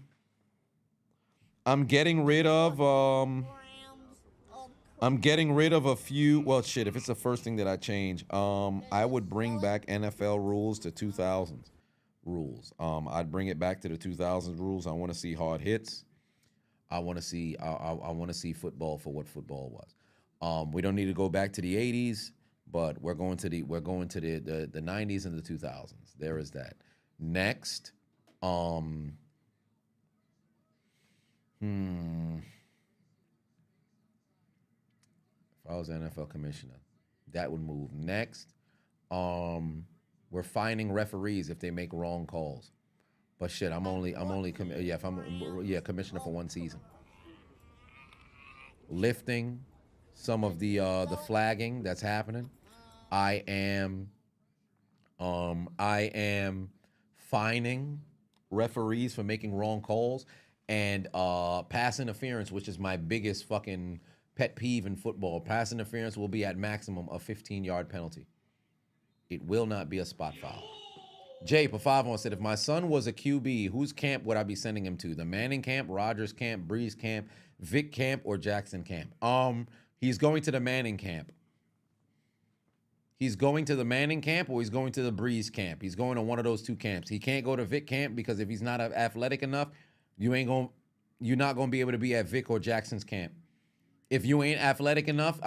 getting rid of a few. Well, shit, if it's the first thing that I change, I would bring back NFL rules to 2000s rules. I'd bring it back to the 2000s rules. I want to see hard hits. I want to see football for what football was. We don't need to go back to the 80s, but we're going to the 90s and the 2000s. There is that. Next, if I was NFL commissioner, that would move. Next, we're fining referees if they make wrong calls. But shit, I'm only commissioner for one season. Lifting some of the flagging that's happening. I am fining referees for making wrong calls and pass interference, which is my biggest fucking pet peeve in football. Pass interference will be at maximum a 15-yard penalty. It will not be a spot foul. Jay Pafavon said, if my son was a QB, whose camp would I be sending him to? The Manning camp, Rodgers camp, Breeze camp, Vic camp, or Jackson camp? He's going to the Manning camp. He's going to the Manning camp or he's going to the Breeze camp. He's going to one of those 2 camps. He can't go to Vic camp because if he's not athletic enough, you're not going to be able to be at Vic or Jackson's camp. If you ain't athletic enough,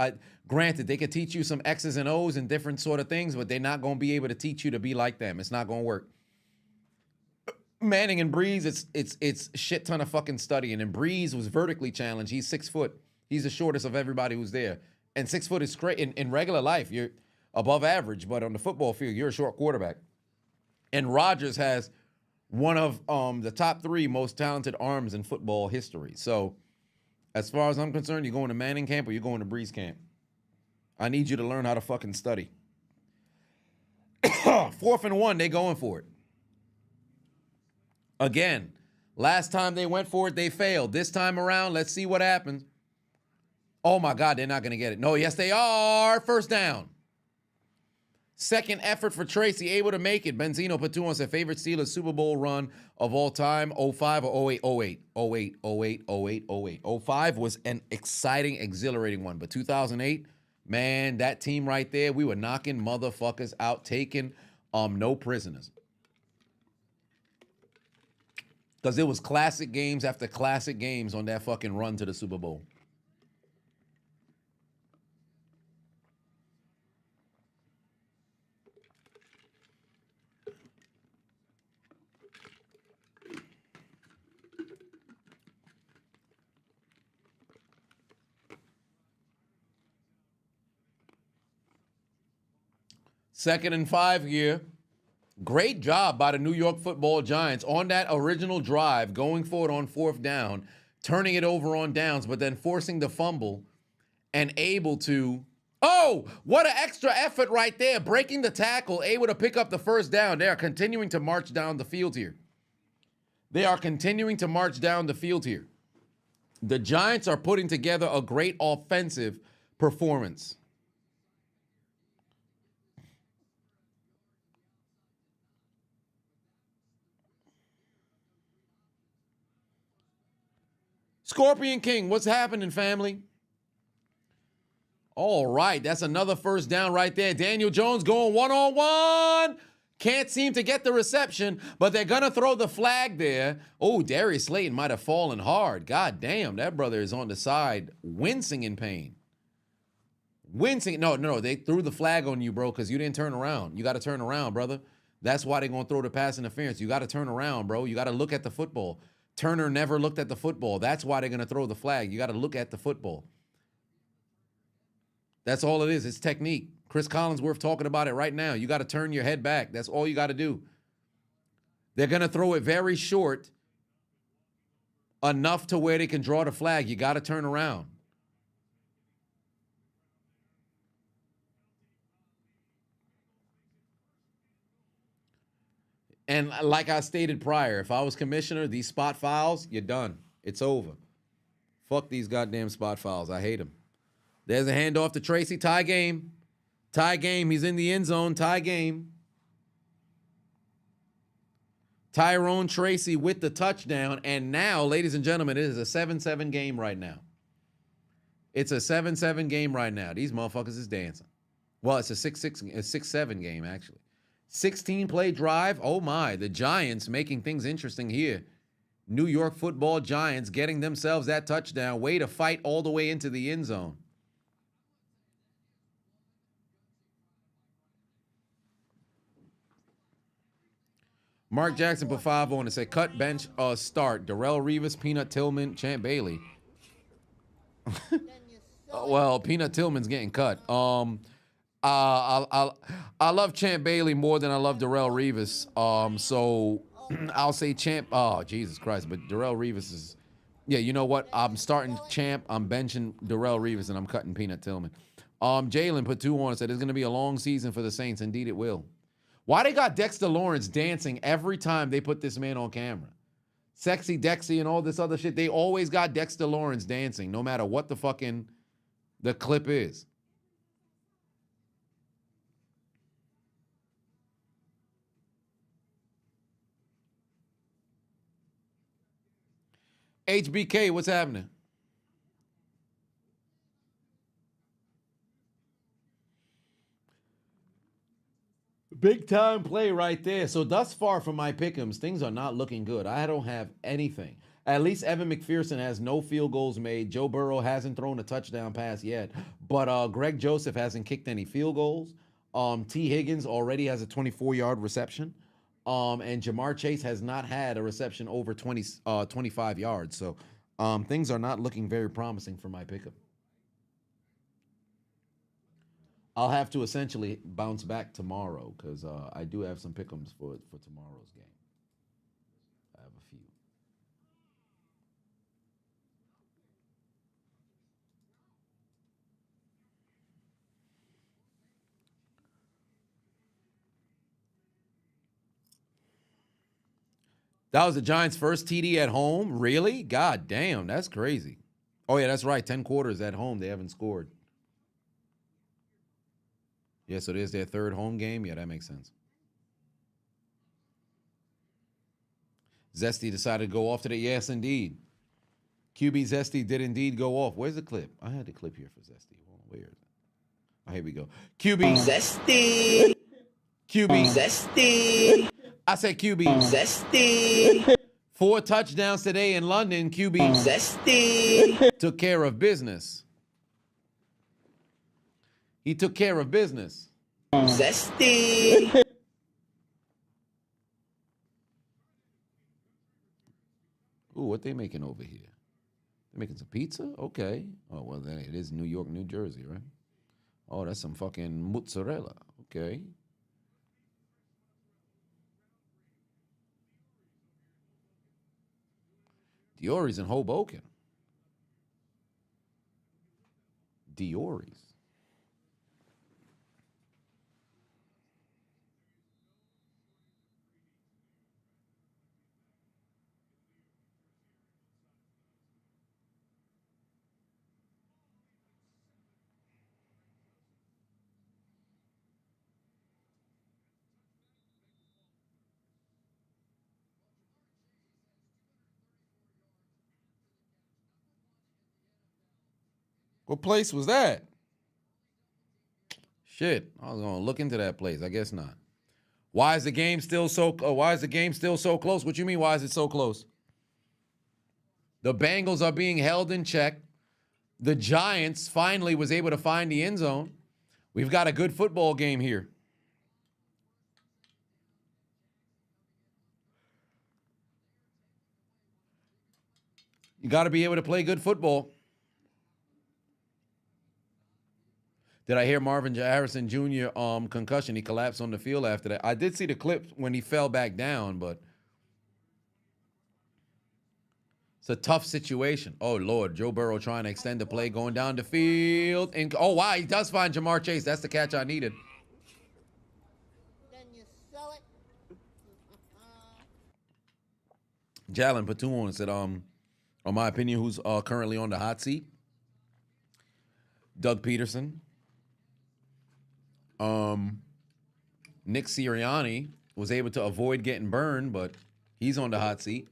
granted, they could teach you some X's and O's and different sort of things, but they're not going to be able to teach you to be like them. It's not going to work. Manning and Breeze, it's shit ton of fucking studying. And Breeze was vertically challenged. He's 6 foot. He's the shortest of everybody who's there. And 6 foot is great. In regular life, you're above average, but on the football field, you're a short quarterback. And Rodgers has one of the top 3 most talented arms in football history. So, as far as I'm concerned, you're going to Manning camp or you're going to Breeze camp. I need you to learn how to fucking study. 4th and 1, they going for it. Again, last time they went for it, they failed. This time around, let's see what happens. Oh my God, they're not going to get it. No, yes, they are. First down. Second effort for Tracy, able to make it. Benzino Patu said favorite Steelers Super Bowl run of all time, 05 or 08? 08. 08, 08, 08, 08. 05 was an exciting, exhilarating one. But 2008, man, that team right there, we were knocking motherfuckers out, taking no prisoners. Because it was classic games after classic games on that fucking run to the Super Bowl. 2nd and 5 here. Great job by the New York Football Giants on that original drive, going for it on 4th down, turning it over on downs, but then forcing the fumble and able to, oh, what an extra effort right there, breaking the tackle, able to pick up the 1st down. They are continuing to march down the field here. They are continuing to march down the field here. The Giants are putting together a great offensive performance. Scorpion King, what's happening, family? All right, that's another 1st down right there. Daniel Jones going one-on-one. Can't seem to get the reception, but they're going to throw the flag there. Oh, Darius Slayton might have fallen hard. God damn, that brother is on the side, wincing in pain. Wincing. No, they threw the flag on you, bro, because you didn't turn around. You got to turn around, brother. That's why they're going to throw the pass interference. You got to turn around, bro. You got to look at the football. Turner never looked at the football. That's why they're going to throw the flag. You got to look at the football. That's all it is. It's technique. Chris Collinsworth talking about it right now. You got to turn your head back. That's all you got to do. They're going to throw it very short, enough to where they can draw the flag. You got to turn around. And like I stated prior, if I was commissioner, these spot fouls, you're done. It's over. Fuck these goddamn spot fouls. I hate them. There's a handoff to Tracy. Tie game. Tie game. He's in the end zone. Tie game. Tyrone Tracy with the touchdown. And now, ladies and gentlemen, it is a 7-7 game right now. It's a 7-7 game right now. These motherfuckers is dancing. Well, it's a 6-7 game, actually. 16-play drive. Oh, my. The Giants making things interesting here. New York Football Giants getting themselves that touchdown. Way to fight all the way into the end zone. Mark Jackson put 5 on and said, cut, bench, start. Darrelle Revis, Peanut Tillman, Champ Bailey. Well, Peanut Tillman's getting cut. I love Champ Bailey more than I love Darrelle Revis. So I'll say Champ. Oh, Jesus Christ. But Darrelle Revis is, yeah, you know what? I'm starting Champ. I'm benching Darrelle Revis, and I'm cutting Peanut Tillman. Jalen put 2 on and said, it's going to be a long season for the Saints. Indeed, it will. Why they got Dexter Lawrence dancing every time they put this man on camera? Sexy Dexy and all this other shit. They always got Dexter Lawrence dancing, no matter what the fucking the clip is. HBK, what's happening? Big time play right there. So thus far from my pick'ems, things are not looking good. I don't have anything. At least Evan McPherson has no field goals made. Joe Burrow hasn't thrown a touchdown pass yet. But Greg Joseph hasn't kicked any field goals. T. Higgins already has a 24-yard reception. And Jamar Chase has not had a reception over 25 yards. So things are not looking very promising for my pickup. I'll have to essentially bounce back tomorrow because I do have some pick'ems for tomorrow's game. I have a few. That was the Giants' first TD at home? Really? God damn, that's crazy. Oh, yeah, that's right. 10 quarters at home. They haven't scored. Yeah, so there's their third home game. Yeah, that makes sense. Zesty decided to go off today. Yes, indeed. QB Zesty did indeed go off. Where's the clip? I had the clip here for Zesty. Hold on, where is it? Oh, here we go. QB Zesty. QB Zesty. I said QB Zesty. 4 touchdowns today in London. QB Zesty. took care of business. He took care of business. Zesty. Ooh, what they making over here? They're making some pizza? Okay. Oh, well, then it is New York, New Jersey, right? Oh, that's some fucking mozzarella. Okay. Diori's in Hoboken. Diori's. What place was that? Shit, I was gonna look into that place. I guess not. Why is the game still so? Why is the game still so close? What you mean? Why is it so close? The Bengals are being held in check. The Giants finally was able to find the end zone. We've got a good football game here. You got to be able to play good football. Did I hear Marvin Harrison Jr. Concussion? He collapsed on the field after that. I did see the clip when he fell back down, but it's a tough situation. Oh, Lord. Joe Burrow trying to extend the play, going down the field. And oh, wow. He does find Jamar Chase. That's the catch I needed. Then you sell it. Jalen Patoon said, on my opinion, who's currently on the hot seat? Doug Peterson. Nick Sirianni was able to avoid getting burned, but he's on the hot seat.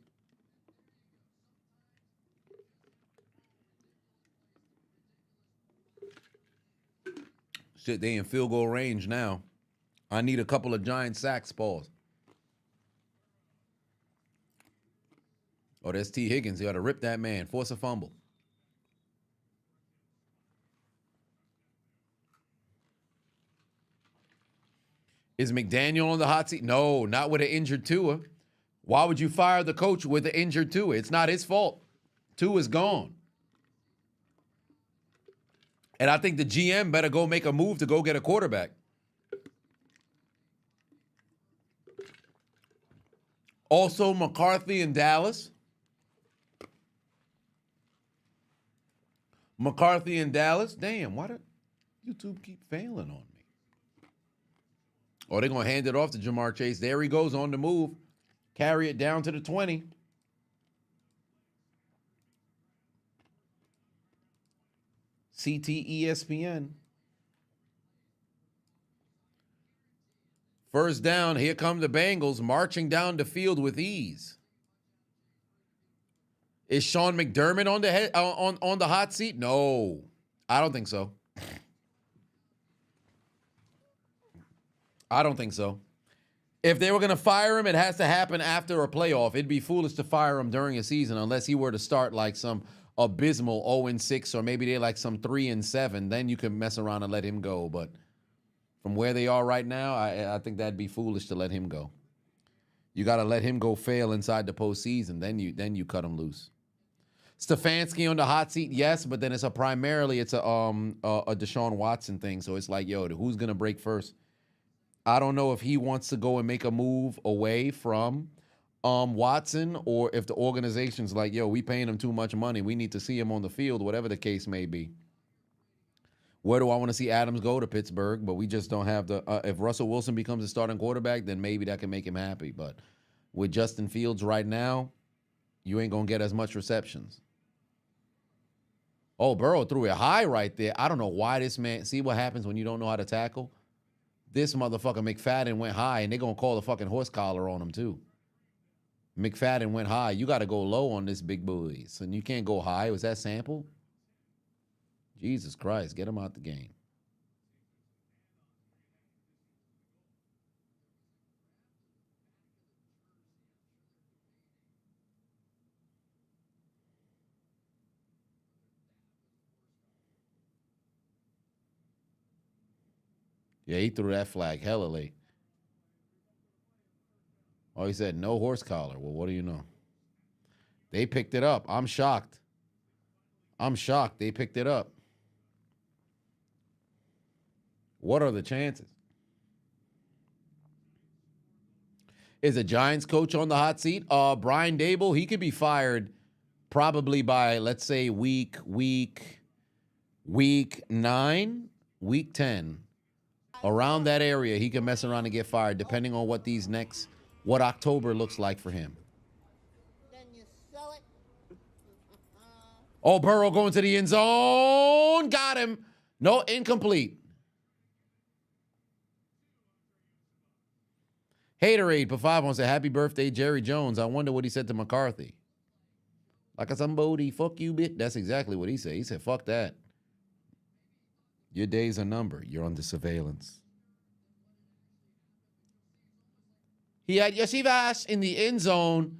Shit, they in field goal range now. I need a couple of giant sacks, pause. Oh, that's T. Higgins. You got to rip that man. Force a fumble. Is McDaniel on the hot seat? No, not with an injured Tua. Why would you fire the coach with an injured Tua? It's not his fault. Tua's gone. And I think the GM better go make a move to go get a quarterback. Also, McCarthy in Dallas. McCarthy in Dallas. Damn, why did YouTube keep failing on me? Oh, they're going to hand it off to Jamar Chase. There he goes on the move. Carry it down to the 20. CT ESPN. First down. Here come the Bengals marching down the field with ease. Is Sean McDermott on the on the hot seat? No, I don't think so. I don't think so. If they were going to fire him, it has to happen after a playoff. It'd be foolish to fire him during a season unless he were to start like some abysmal 0-6 or maybe they're like some 3-7. Then you can mess around and let him go. But from where they are right now, I think that'd be foolish to let him go. You got to let him go fail inside the postseason. Then you cut him loose. Stefanski on the hot seat, yes, but then it's a Deshaun Watson thing. So it's like, yo, who's going to break first? I don't know if he wants to go and make a move away from Watson or if the organization's like, yo, we paying him too much money. We need to see him on the field, whatever the case may be. Where do I want to see Adams go? To Pittsburgh, but we just don't have the if Russell Wilson becomes a starting quarterback, then maybe that can make him happy. But with Justin Fields right now, you ain't going to get as much receptions. Oh, Burrow threw it high right there. I don't know why this man, see what happens when you don't know how to tackle? This motherfucker McFadden went high, and they're going to call the fucking horse collar on him, too. McFadden went high. You got to go low on this big boy. So you can't go high. Was that sample? Jesus Christ. Get him out the game. Yeah, he threw that flag hella late. Oh, he said no horse collar. Well, what do you know? They picked it up. I'm shocked. They picked it up. What are the chances? Is a Giants coach on the hot seat? Brian Dable, he could be fired probably by, let's say, week 9, week 10, around that area, he can mess around and get fired, depending on what October looks like for him. Then you sell it. Oh, Burrow going to the end zone. Got him. No, incomplete. Haterade for 5 wants to happy birthday, Jerry Jones. I wonder what he said to McCarthy. Like a somebody, fuck you, bitch. That's exactly what he said. He said, fuck that. Your days are numbered. You're under surveillance. He had Yoshivash in the end zone.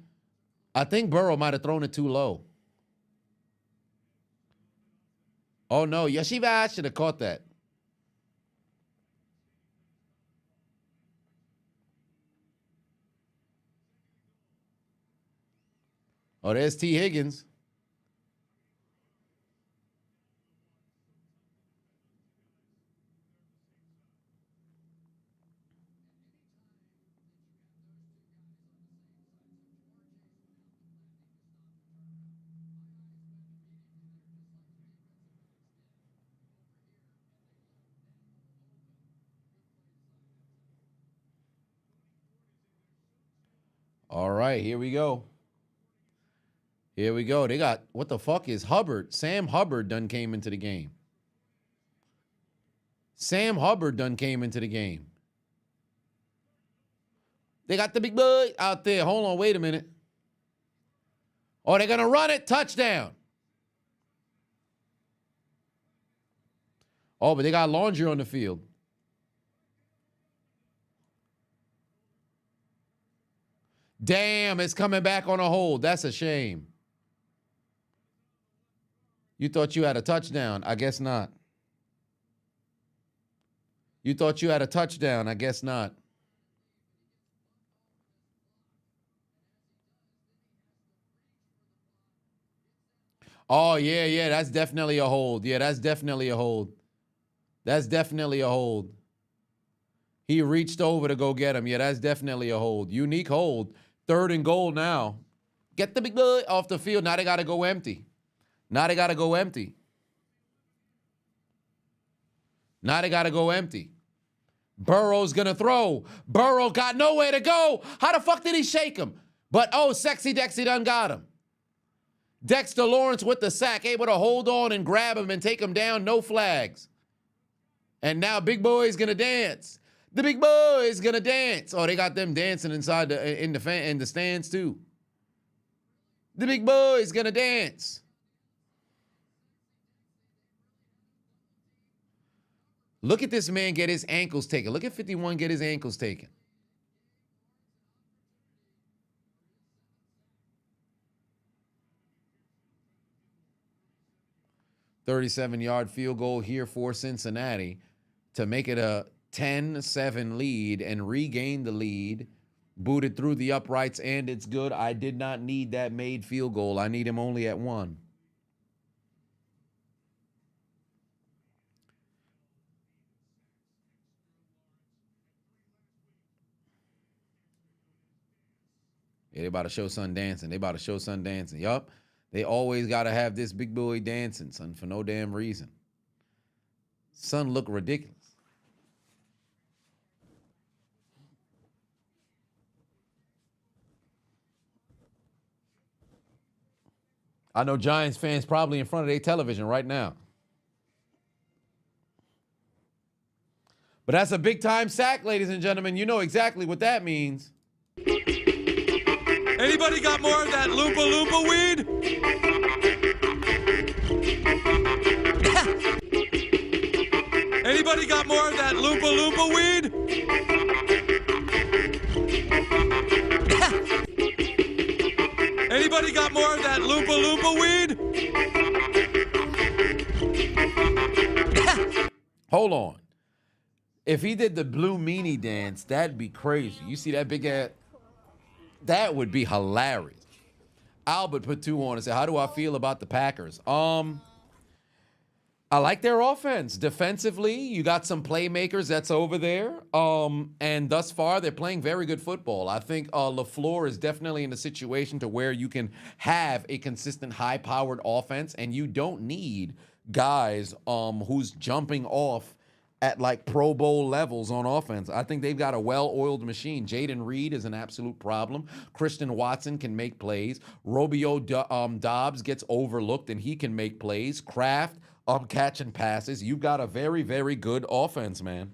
I think Burrow might have thrown it too low. Oh, no. Yoshivash should have caught that. Oh, there's T. Higgins. All right, here we go. Here we go. They got, what the fuck is Hubbard? Sam Hubbard done came into the game. Sam Hubbard done came into the game. They got the big boy out there. Hold on, wait a minute. Oh, they're going to run it. Touchdown. Oh, but they got Laundry on the field. Damn, it's coming back on a hold. That's a shame. You thought you had a touchdown. I guess not. You thought you had a touchdown. I guess not. Oh, yeah. That's definitely a hold. Yeah, that's definitely a hold. That's definitely a hold. He reached over to go get him. Yeah, that's definitely a hold. Unique hold. 3rd and goal now. Get the big boy off the field. Now they got to go empty. Now they got to go empty. Now they got to go empty. Burrow's going to throw. Burrow got nowhere to go. How the fuck did he shake him? But, oh, Sexy Dexy done got him. Dexter Lawrence with the sack, able to hold on and grab him and take him down. No flags. And now Big Boy's going to dance. The Big Boy's going to dance. Oh, they got them dancing inside in the stands too. The Big Boy's going to dance. Look at this man get his ankles taken. Look at 51 get his ankles taken. $37-yard field goal here for Cincinnati to make it a 10-7 lead and regain the lead. Booted through the uprights, and it's good. I did not need that made field goal. I need him only at 1. Yeah, they about to show son dancing. They about to show son dancing. Yup. They always got to have this big boy dancing, son, for no damn reason. Son look ridiculous. I know Giants fans probably in front of their television right now. But that's a big-time sack, ladies and gentlemen. You know exactly what that means. Anybody got more of that Loompa Loompa weed? Anybody got more of that Loompa Loompa weed? Anybody got more of that Loompa Loompa weed? Hold on. If he did the blue meanie dance, that'd be crazy. You see that big ass? That would be hilarious. Albert put 2 on and said, how do I feel about the Packers? I like their offense. Defensively, you got some playmakers that's over there. And thus far, they're playing very good football. I think LaFleur is definitely in a situation to where you can have a consistent, high-powered offense, and you don't need guys who's jumping off at like Pro Bowl levels on offense. I think they've got a well-oiled machine. Jaden Reed is an absolute problem. Christian Watson can make plays. Romeo Dobbs gets overlooked, and he can make plays. Kraft catching passes. You've got a very, very good offense, man.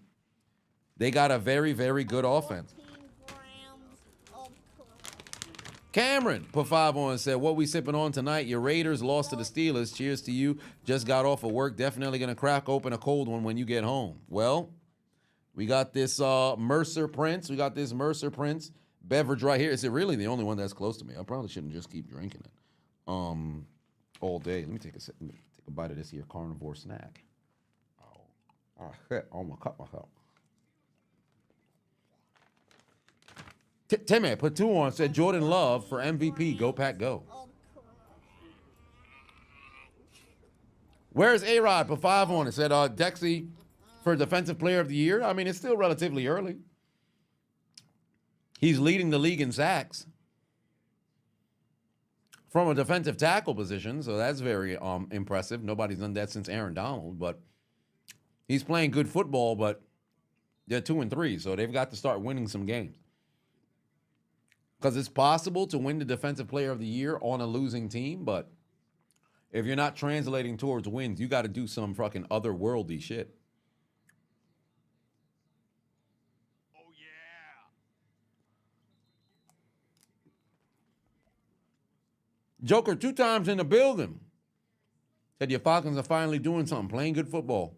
They got a very, very good offense. 14 grams of cocaine. Cameron put 5 on and said, what we sipping on tonight? Your Raiders lost to the Steelers. Cheers to you. Just got off of work. Definitely going to crack open a cold one when you get home. Well, we got this Mercer Prince. We got this Mercer Prince beverage right here. Is it really the only one that's close to me? I probably shouldn't just keep drinking it all day. Let me take a sip. Take a bite of this here carnivore snack. Oh shit. I'm going to cut myself. Timmy put 2 on, said Jordan Love for MVP. Go Pack Go. Where's A-Rod? Put 5 on it. Said Dexy for Defensive Player of the Year. I mean, it's still relatively early. He's leading the league in sacks from a defensive tackle position, so that's very impressive. Nobody's done that since Aaron Donald, but he's playing good football, but they're 2-3, so they've got to start winning some games. Because it's possible to win the Defensive Player of the Year on a losing team, but if you're not translating towards wins, you got to do some fucking otherworldly shit. Oh, yeah. Joker 2 times in the building. Said your Falcons are finally doing something, playing good football.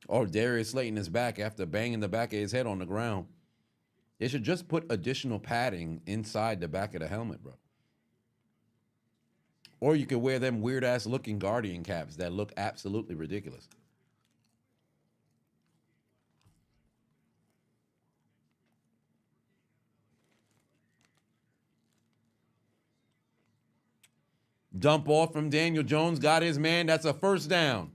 Oh, Darius Slayton is back after banging the back of his head on the ground. They should just put additional padding inside the back of the helmet, bro. Or you could wear them weird-ass looking Guardian caps that look absolutely ridiculous. Dump off from Daniel Jones. Got his man. That's a first down.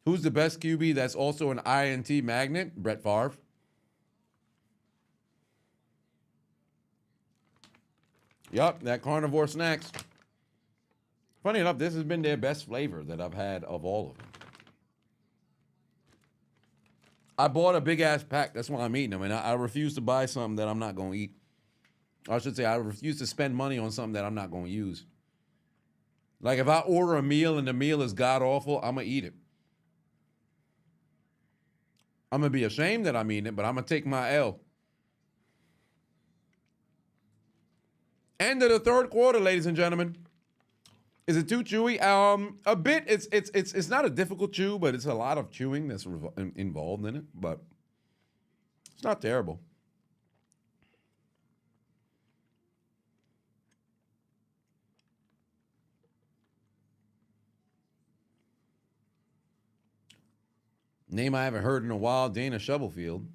Who's the best QB that's also an INT magnet? Brett Favre. Yup, that carnivore snacks. Funny enough, this has been their best flavor that I've had of all of them. I bought a big-ass pack. That's why I'm eating them. And I refuse to buy something that I'm not going to eat. I should say I refuse to spend money on something that I'm not going to use. Like if I order a meal and the meal is god-awful, I'm going to eat it. I'm going to be ashamed that I'm eating it, but I'm going to take my L. End of the third quarter, ladies and gentlemen. Is it too chewy? A bit. It's not a difficult chew, but it's a lot of chewing that's involved in it. But it's not terrible. Name I haven't heard in a while, Dana Shovelfield.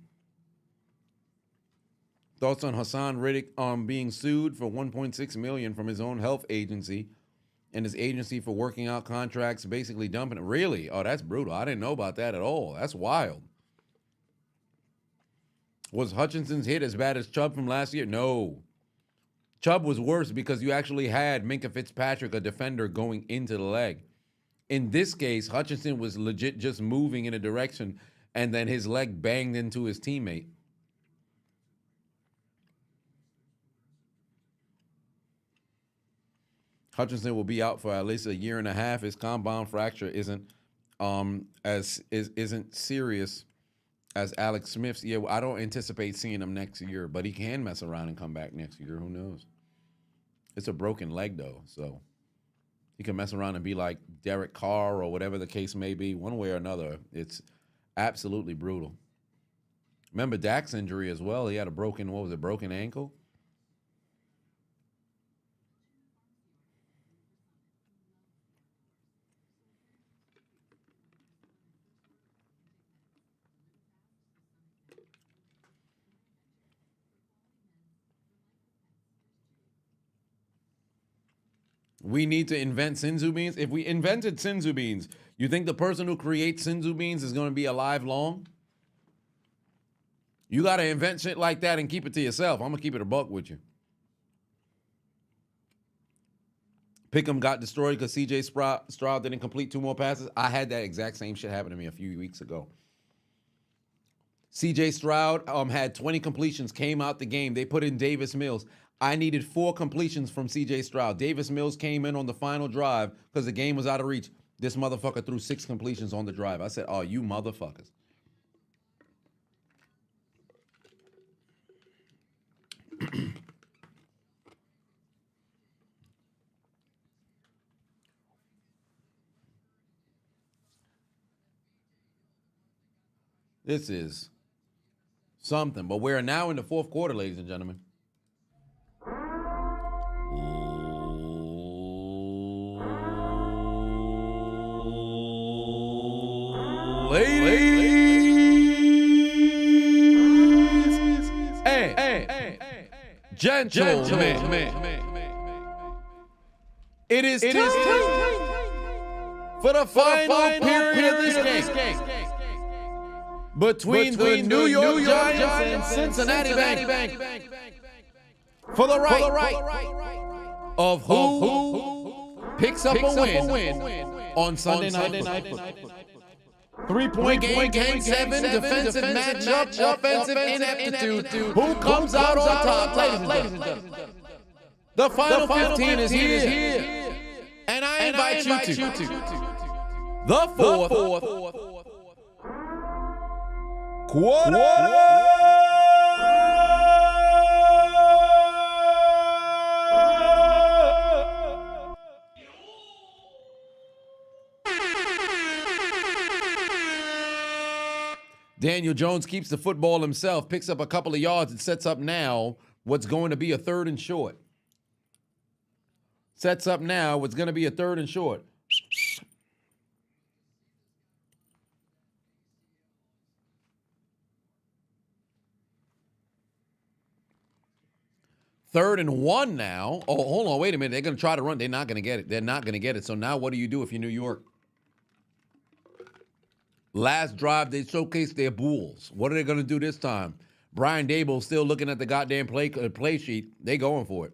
Thoughts on Hassan Riddick being sued for $1.6 million from his own health agency and his agency for working out contracts, basically dumping it. Really? Oh, that's brutal. I didn't know about that at all. That's wild. Was Hutchinson's hit as bad as Chubb from last year? No. Chubb was worse because you actually had Minkah Fitzpatrick, a defender, going into the leg. In this case, Hutchinson was legit just moving in a direction, and then his leg banged into his teammate. Hutchinson will be out for at least a year and a half. His compound fracture isn't serious as Alex Smith's. Yeah, I don't anticipate seeing him next year, but he can mess around and come back next year. Who knows? It's a broken leg though, so. He can mess around and be like Derek Carr or whatever the case may be. One way or another, it's absolutely brutal. Remember Dak's injury as well. He had a broken ankle? We need to invent Sinzu beans. If we invented Sinzu beans, you think the person who creates Sinzu beans is going to be alive long? You got to invent shit like that and keep it to yourself. I'm going to keep it a buck with you. Pick'em got destroyed because C.J. Stroud didn't complete 2 more passes. I had that exact same shit happen to me a few weeks ago. C.J. Stroud had 20 completions, came out the game. They put in Davis Mills. I needed 4 completions from C.J. Stroud. Davis Mills came in on the final drive because the game was out of reach. This motherfucker threw 6 completions on the drive. I said, oh, you motherfuckers. This is something. But we're now in the 4th quarter, ladies and gentlemen. Ladies and gentlemen, it is time for the final period of this game. Between the New York Giants and Cincinnati Bengals. For the right of who picks up a win on Sunday night football. 3-point game 7, defensive matchup, offensive ineptitude. Who comes out on top, ladies and gentlemen? The final 15 is here. And I invite you to the fourth quarter. Daniel Jones keeps the football himself, picks up a couple of yards, and sets up now what's going to be a 3rd and short. Sets up now what's going to be a 3rd and short. Third and 1 now. Oh, hold on. Wait a minute. They're going to try to run. They're not going to get it. They're not going to get it. So now what do you do if you're New York? Last drive, they showcased their bulls. What are they going to do this time? Brian Daboll still looking at the goddamn play sheet. They going for it.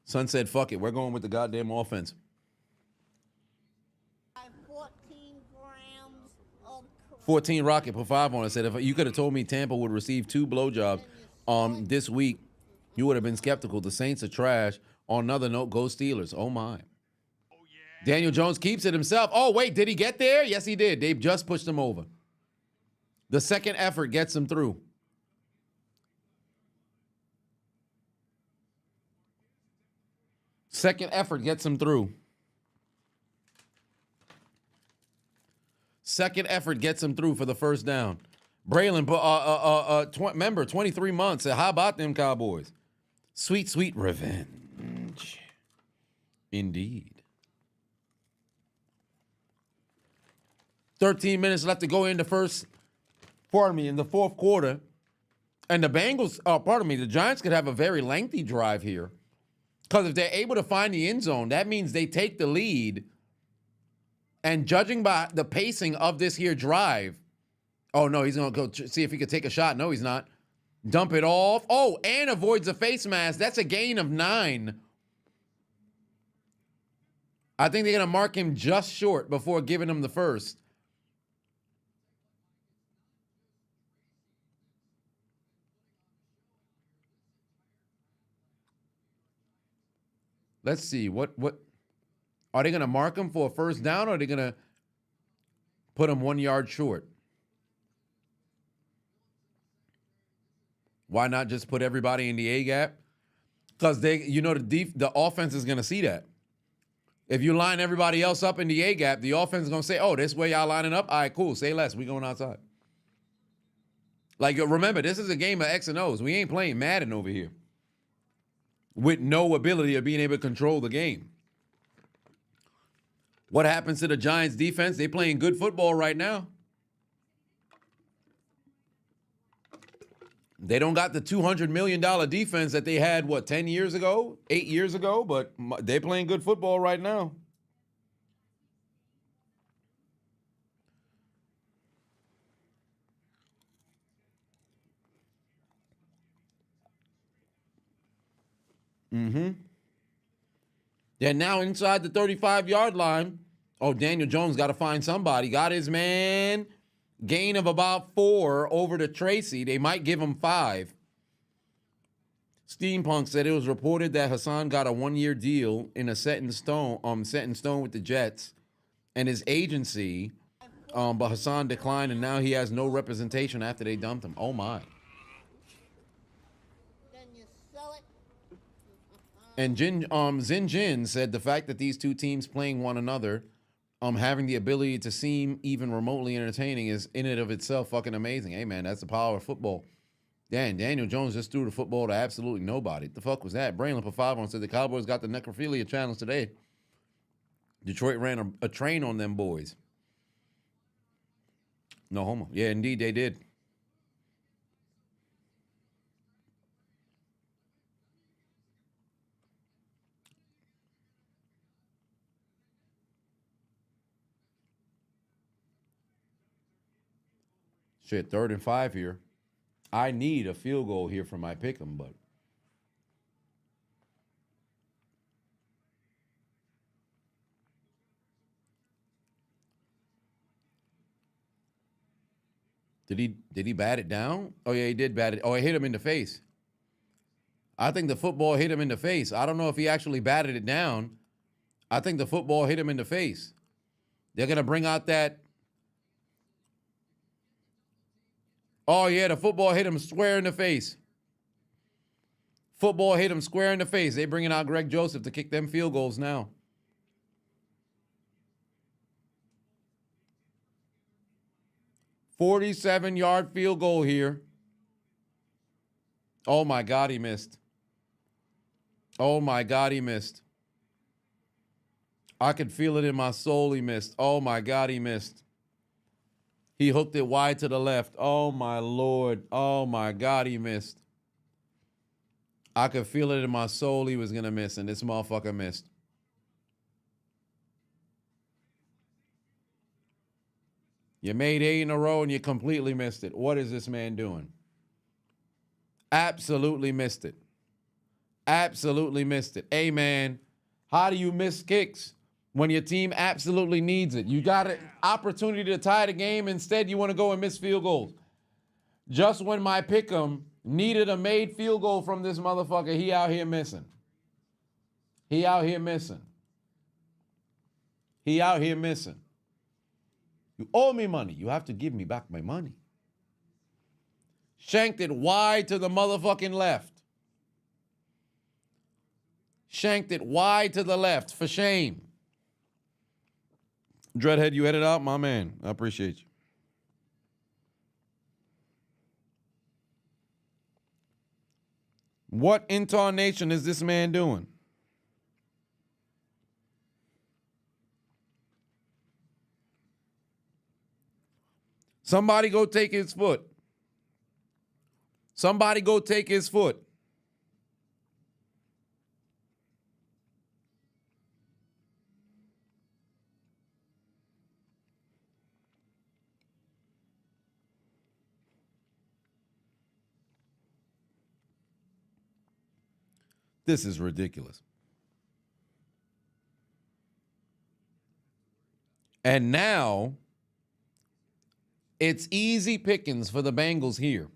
Son said, fuck it. We're going with the goddamn offense. 14 grams of 14 rocket, put 5 on it. Said, if you could have told me Tampa would receive 2 blowjobs this week, you would have been skeptical. The Saints are trash. On another note, go Steelers. Oh, my. Oh, yeah. Daniel Jones keeps it himself. Oh, wait, did he get there? Yes, he did. They just pushed him over. The second effort gets him through. Second effort gets him through. Second effort gets him through for the first down. Braylon, remember, 23 months. How about them Cowboys? Sweet, sweet revenge. Indeed. 13 minutes left to go in the in the 4th quarter. And the Bengals, the Giants could have a very lengthy drive here. Because if they're able to find the end zone, that means they take the lead. And judging by the pacing of this here drive, oh, no, he's going to go see if he could take a shot. No, he's not. Dump it off. Oh, and avoids a face mask. That's a gain of 9. I think they're going to mark him just short before giving him the first. Let's see. What are they going to mark him for a first down, or are they going to put him 1 yard short? Why not just put everybody in the A gap? Because the offense is going to see that. If you line everybody else up in the A gap, the offense is going to say, oh, this way y'all lining up? All right, cool. Say less. We going outside. Like, remember, this is a game of X and O's. We ain't playing Madden over here with no ability of being able to control the game. What happens to the Giants defense? They playing good football right now. They don't got the $200 million defense that they had, 10 years ago, 8 years ago, but they're playing good football right now. They're now inside the 35-yard line. Oh, Daniel Jones got to find somebody. Got his man. Gain of about 4 over to Tracy. They might give him 5. Steampunk said it was reported that Hassan got a 1-year deal in a set in stone with the Jets and his agency, but Hassan declined, and now he has no representation after they dumped him. Oh my! Then you sell it. And Zin Jin said the fact that these two teams playing one another, having the ability to seem even remotely entertaining is in and of itself fucking amazing. Hey man, that's the power of football. Daniel Jones just threw the football to absolutely nobody. What the fuck was that? Brainlin for 5 on said the Cowboys got the necrophilia challenge today. Detroit ran a train on them boys. No homo. Yeah, indeed they did. Shit, 3rd and 5 here. I need a field goal here for my pick'em, but did he bat it down? Oh yeah, he did bat it. Oh, it hit him in the face. I think the football hit him in the face. I don't know if he actually batted it down. I think the football hit him in the face. They're gonna bring out that. Oh, yeah, the football hit him square in the face. Football hit him square in the face. They bringing out Greg Joseph to kick them field goals now. $47-yard field goal here. Oh, my God, he missed. Oh, my God, he missed. I could feel it in my soul he missed. Oh, my God, he missed. He hooked it wide to the left. Oh, my Lord. Oh, my God, he missed. I could feel it in my soul he was going to miss, and this motherfucker missed. You made 8 in a row, and you completely missed it. What is this man doing? Absolutely missed it. Absolutely missed it. Hey, man, how do you miss kicks when your team absolutely needs it? You got an opportunity to tie the game. Instead, you want to go and miss field goals. Just when my pick'em needed a made field goal from this motherfucker, he out here missing. He out here missing. He out here missing. You owe me money. You have to give me back my money. Shanked it wide to the motherfucking left. Shanked it wide to the left. For shame. Dreadhead, you headed out? My man. I appreciate you. What intonation is this man doing? Somebody go take his foot. Somebody go take his foot. This is ridiculous. And now, it's easy pickings for the Bengals here.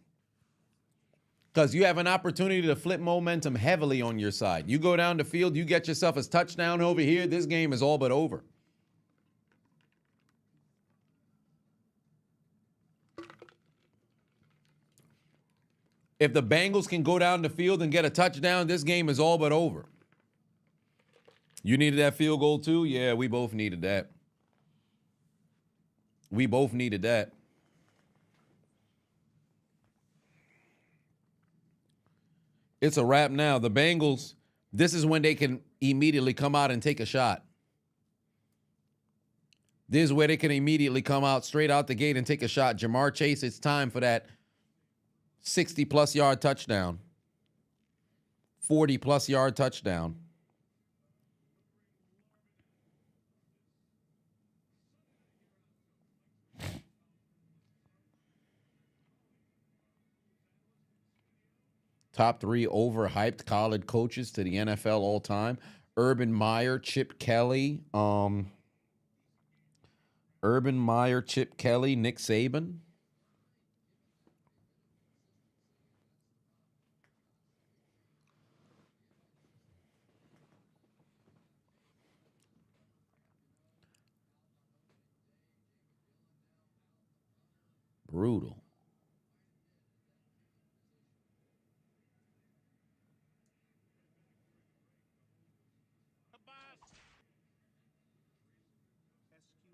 Because you have an opportunity to flip momentum heavily on your side. You go down the field, you get yourself a touchdown over here, this game is all but over. If the Bengals can go down the field and get a touchdown, this game is all but over. You needed that field goal too? Yeah, we both needed that. We both needed that. It's a wrap now. The Bengals, this is when they can immediately come out and take a shot. This is where they can immediately come out straight out the gate and take a shot. Jamar Chase, it's time for that 60-plus yard touchdown. 40-plus yard touchdown. Top 3 overhyped college coaches to the NFL all time. Urban Meyer, Chip Kelly. Urban Meyer, Chip Kelly, Nick Saban. Brutal.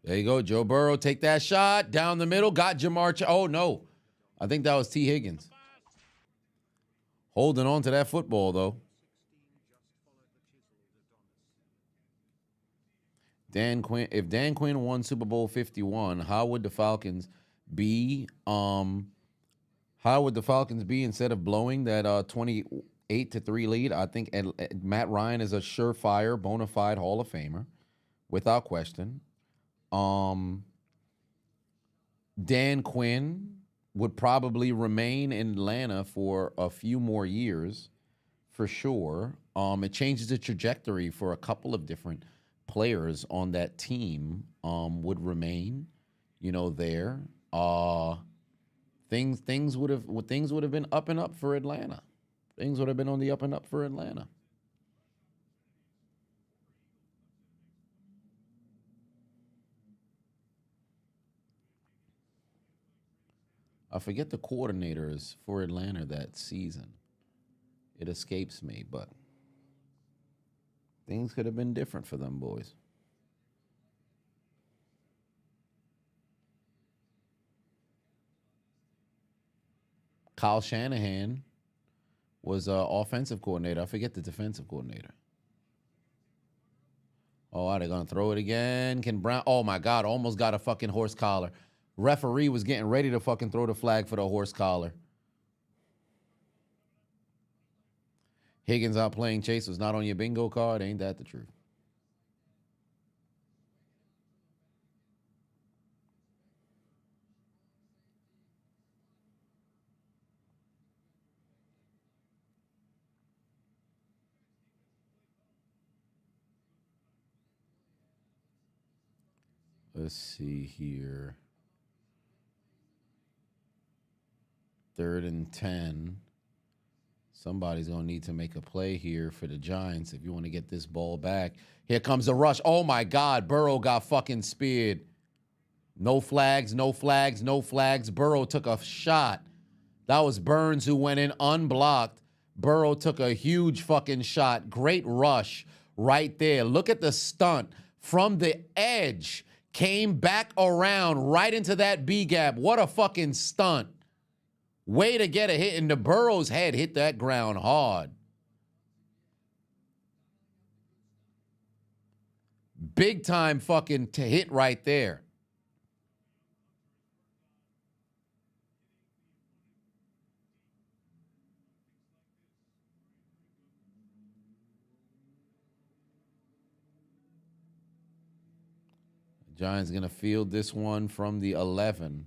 There you go. Joe Burrow, take that shot. Down the middle. Got Jamar. Oh, no. I think that was T. Higgins. Holding on to that football, though. Dan Quinn. If Dan Quinn won Super Bowl 51, how would the Falcons be? How would the Falcons be instead of blowing that 28-3 lead? I think Matt Ryan is a surefire, bona fide Hall of Famer, without question. Dan Quinn would probably remain in Atlanta for a few more years, for sure. It changes the trajectory for a couple of different players on that team. Would remain, there. Things would have been up and up for Atlanta. Things would have been on the up and up for Atlanta. I forget the coordinators for Atlanta that season. It escapes me, but things could have been different for them boys. Kyle Shanahan was offensive coordinator. I forget the defensive coordinator. Oh, are they going to throw it again? Can Brown? Oh, my God. Almost got a fucking horse collar. Referee was getting ready to fucking throw the flag for the horse collar. Higgins out playing Chase was not on your bingo card. Ain't that the truth? Let's see here. 3rd and 10. Somebody's going to need to make a play here for the Giants if you want to get this ball back. Here comes the rush. Oh, my God. Burrow got fucking speared. No flags, no flags, no flags. Burrow took a shot. That was Burns who went in unblocked. Burrow took a huge fucking shot. Great rush right there. Look at the stunt from the edge. Came back around right into that B gap. What a fucking stunt. Way to get a hit, and the Burrow's head hit that ground hard. Big time fucking hit right there. The Giants going to field this one from the 11.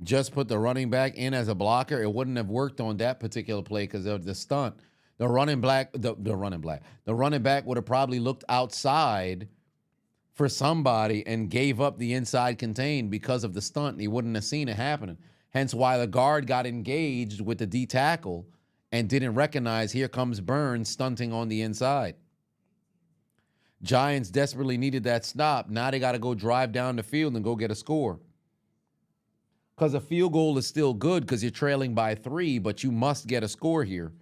Just put the running back in as a blocker. It wouldn't have worked on that particular play because of the stunt. The running back would have probably looked outside for somebody and gave up the inside contain because of the stunt. And he wouldn't have seen it happening. Hence why the guard got engaged with the D tackle and didn't recognize here comes Burns stunting on the inside. Giants desperately needed that stop. Now they got to go drive down the field and go get a score. Because a field goal is still good because you're trailing by 3, but you must get a score here.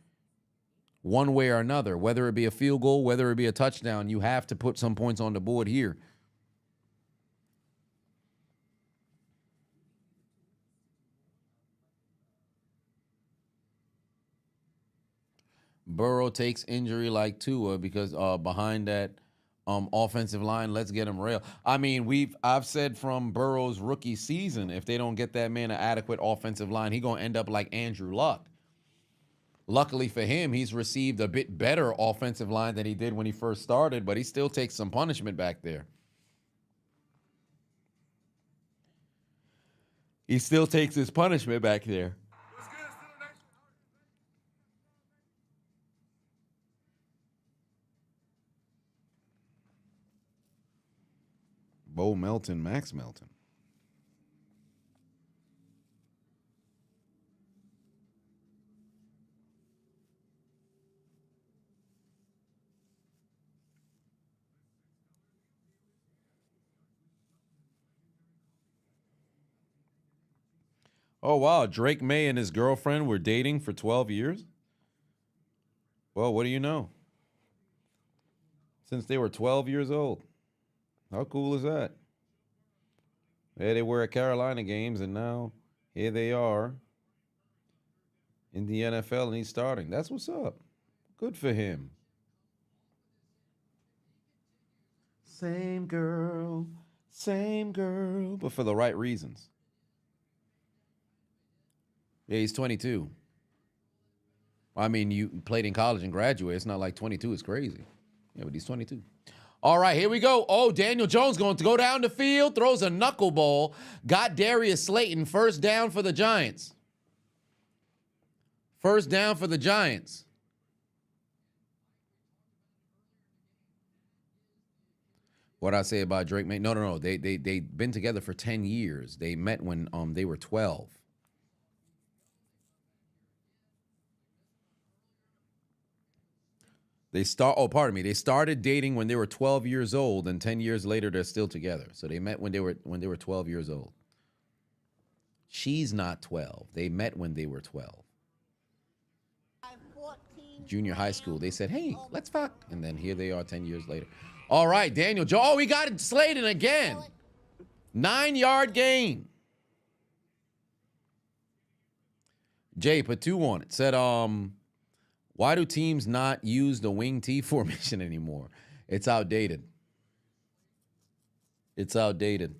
one way or another, whether it be a field goal, whether it be a touchdown. You have to put some points on the board here. Burrow takes injury like Tua because behind that offensive line, let's get him rail. I mean, I've said from Burrow's rookie season, if they don't get that man an adequate offensive line, he's going to end up like Andrew Luck. Luckily for him, he's received a bit better offensive line than he did when he first started, but he still takes some punishment back there. He still takes his punishment back there. Bo Melton, Max Melton. Oh, wow. Drake May and his girlfriend were dating for 12 years? Well, what do you know? Since they were 12 years old. How cool is that? Yeah, they were at Carolina games, and now here they are in the NFL, and he's starting. That's what's up. Good for him. Same girl, but for the right reasons. Yeah, he's 22. I mean, you played in college and graduated. It's not like 22 is crazy. Yeah, but he's 22. All right, here we go. Oh, Daniel Jones going to go down the field, throws a knuckleball. Got Darius Slayton. First down for the Giants. First down for the Giants. What'd I say about Drake May? No. They've been together for 10 years. They met when they were 12. They started dating when they were 12 years old, and 10 years later they're still together. So they met when they were 12 years old. She's not 12. They met when they were 12. Junior high school. They said, "Hey, let's fuck." And then here they are 10 years later. All right, Daniel Joe. Oh, we got it Slayton again. 9-yard gain. Jay put 2 on it. Said, why do teams not use the wing T formation anymore? It's outdated. It's outdated.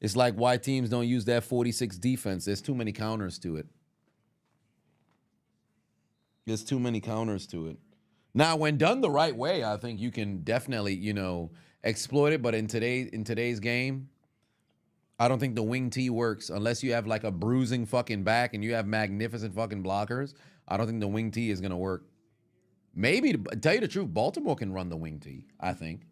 It's like why teams don't use that 46 defense. There's too many counters to it. There's too many counters to it. Now, when done the right way, I think you can definitely, exploit it. But in today's game, I don't think the wing T works unless you have like a bruising fucking back and you have magnificent fucking blockers. I don't think the wing T is going to work. Maybe, to tell you the truth, Baltimore can run the wing T, I think.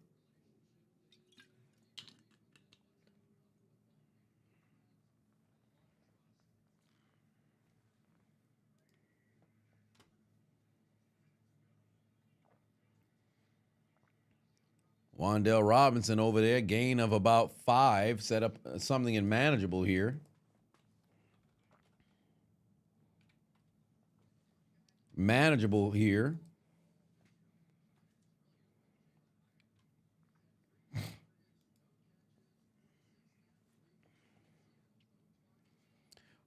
Wan'Dale Robinson over there, gain of about 5, set up something in manageable here. Manageable here.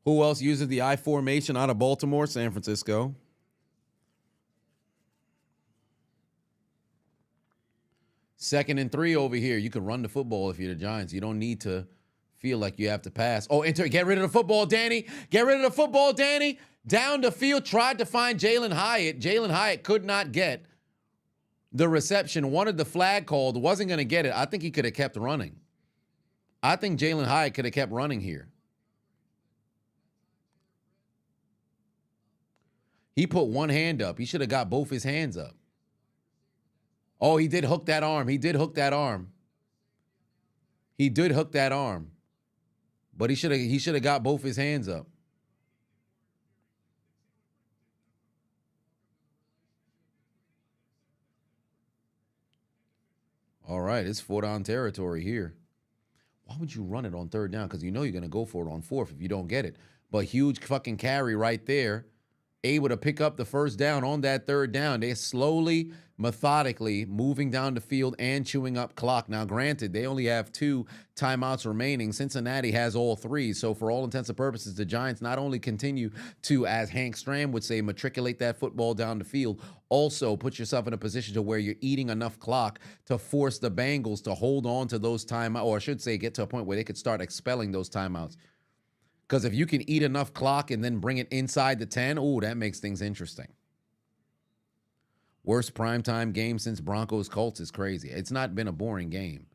Who else uses the I formation out of Baltimore? San Francisco. Second and 3 over here. You can run the football if you're the Giants. You don't need to feel like you have to pass. Oh, get rid of the football, Danny. Get rid of the football, Danny. Down the field, tried to find Jalen Hyatt. Jalen Hyatt could not get the reception. Wanted the flag called. Wasn't going to get it. I think he could have kept running. I think Jalen Hyatt could have kept running here. He put one hand up. He should have got both his hands up. Oh, he did hook that arm. He did hook that arm. He did hook that arm. But he should have got both his hands up. All right, it's 4-down territory here. Why would you run it on 3rd down? Because you know you're going to go for it on 4th if you don't get it. But huge fucking carry right there able to pick up the first down on that third down. They're slowly, methodically moving down the field and chewing up clock. Now, granted, they only have 2 timeouts remaining. Cincinnati has all 3. So for all intents and purposes, the Giants not only continue to, as Hank Stram would say, matriculate that football down the field, also put yourself in a position to where you're eating enough clock to force the Bengals to hold on to those timeouts, or I should say get to a point where they could start expelling those timeouts. Because if you can eat enough clock and then bring it inside the 10, ooh, that makes things interesting. Worst primetime game since Broncos-Colts is crazy. It's not been a boring game.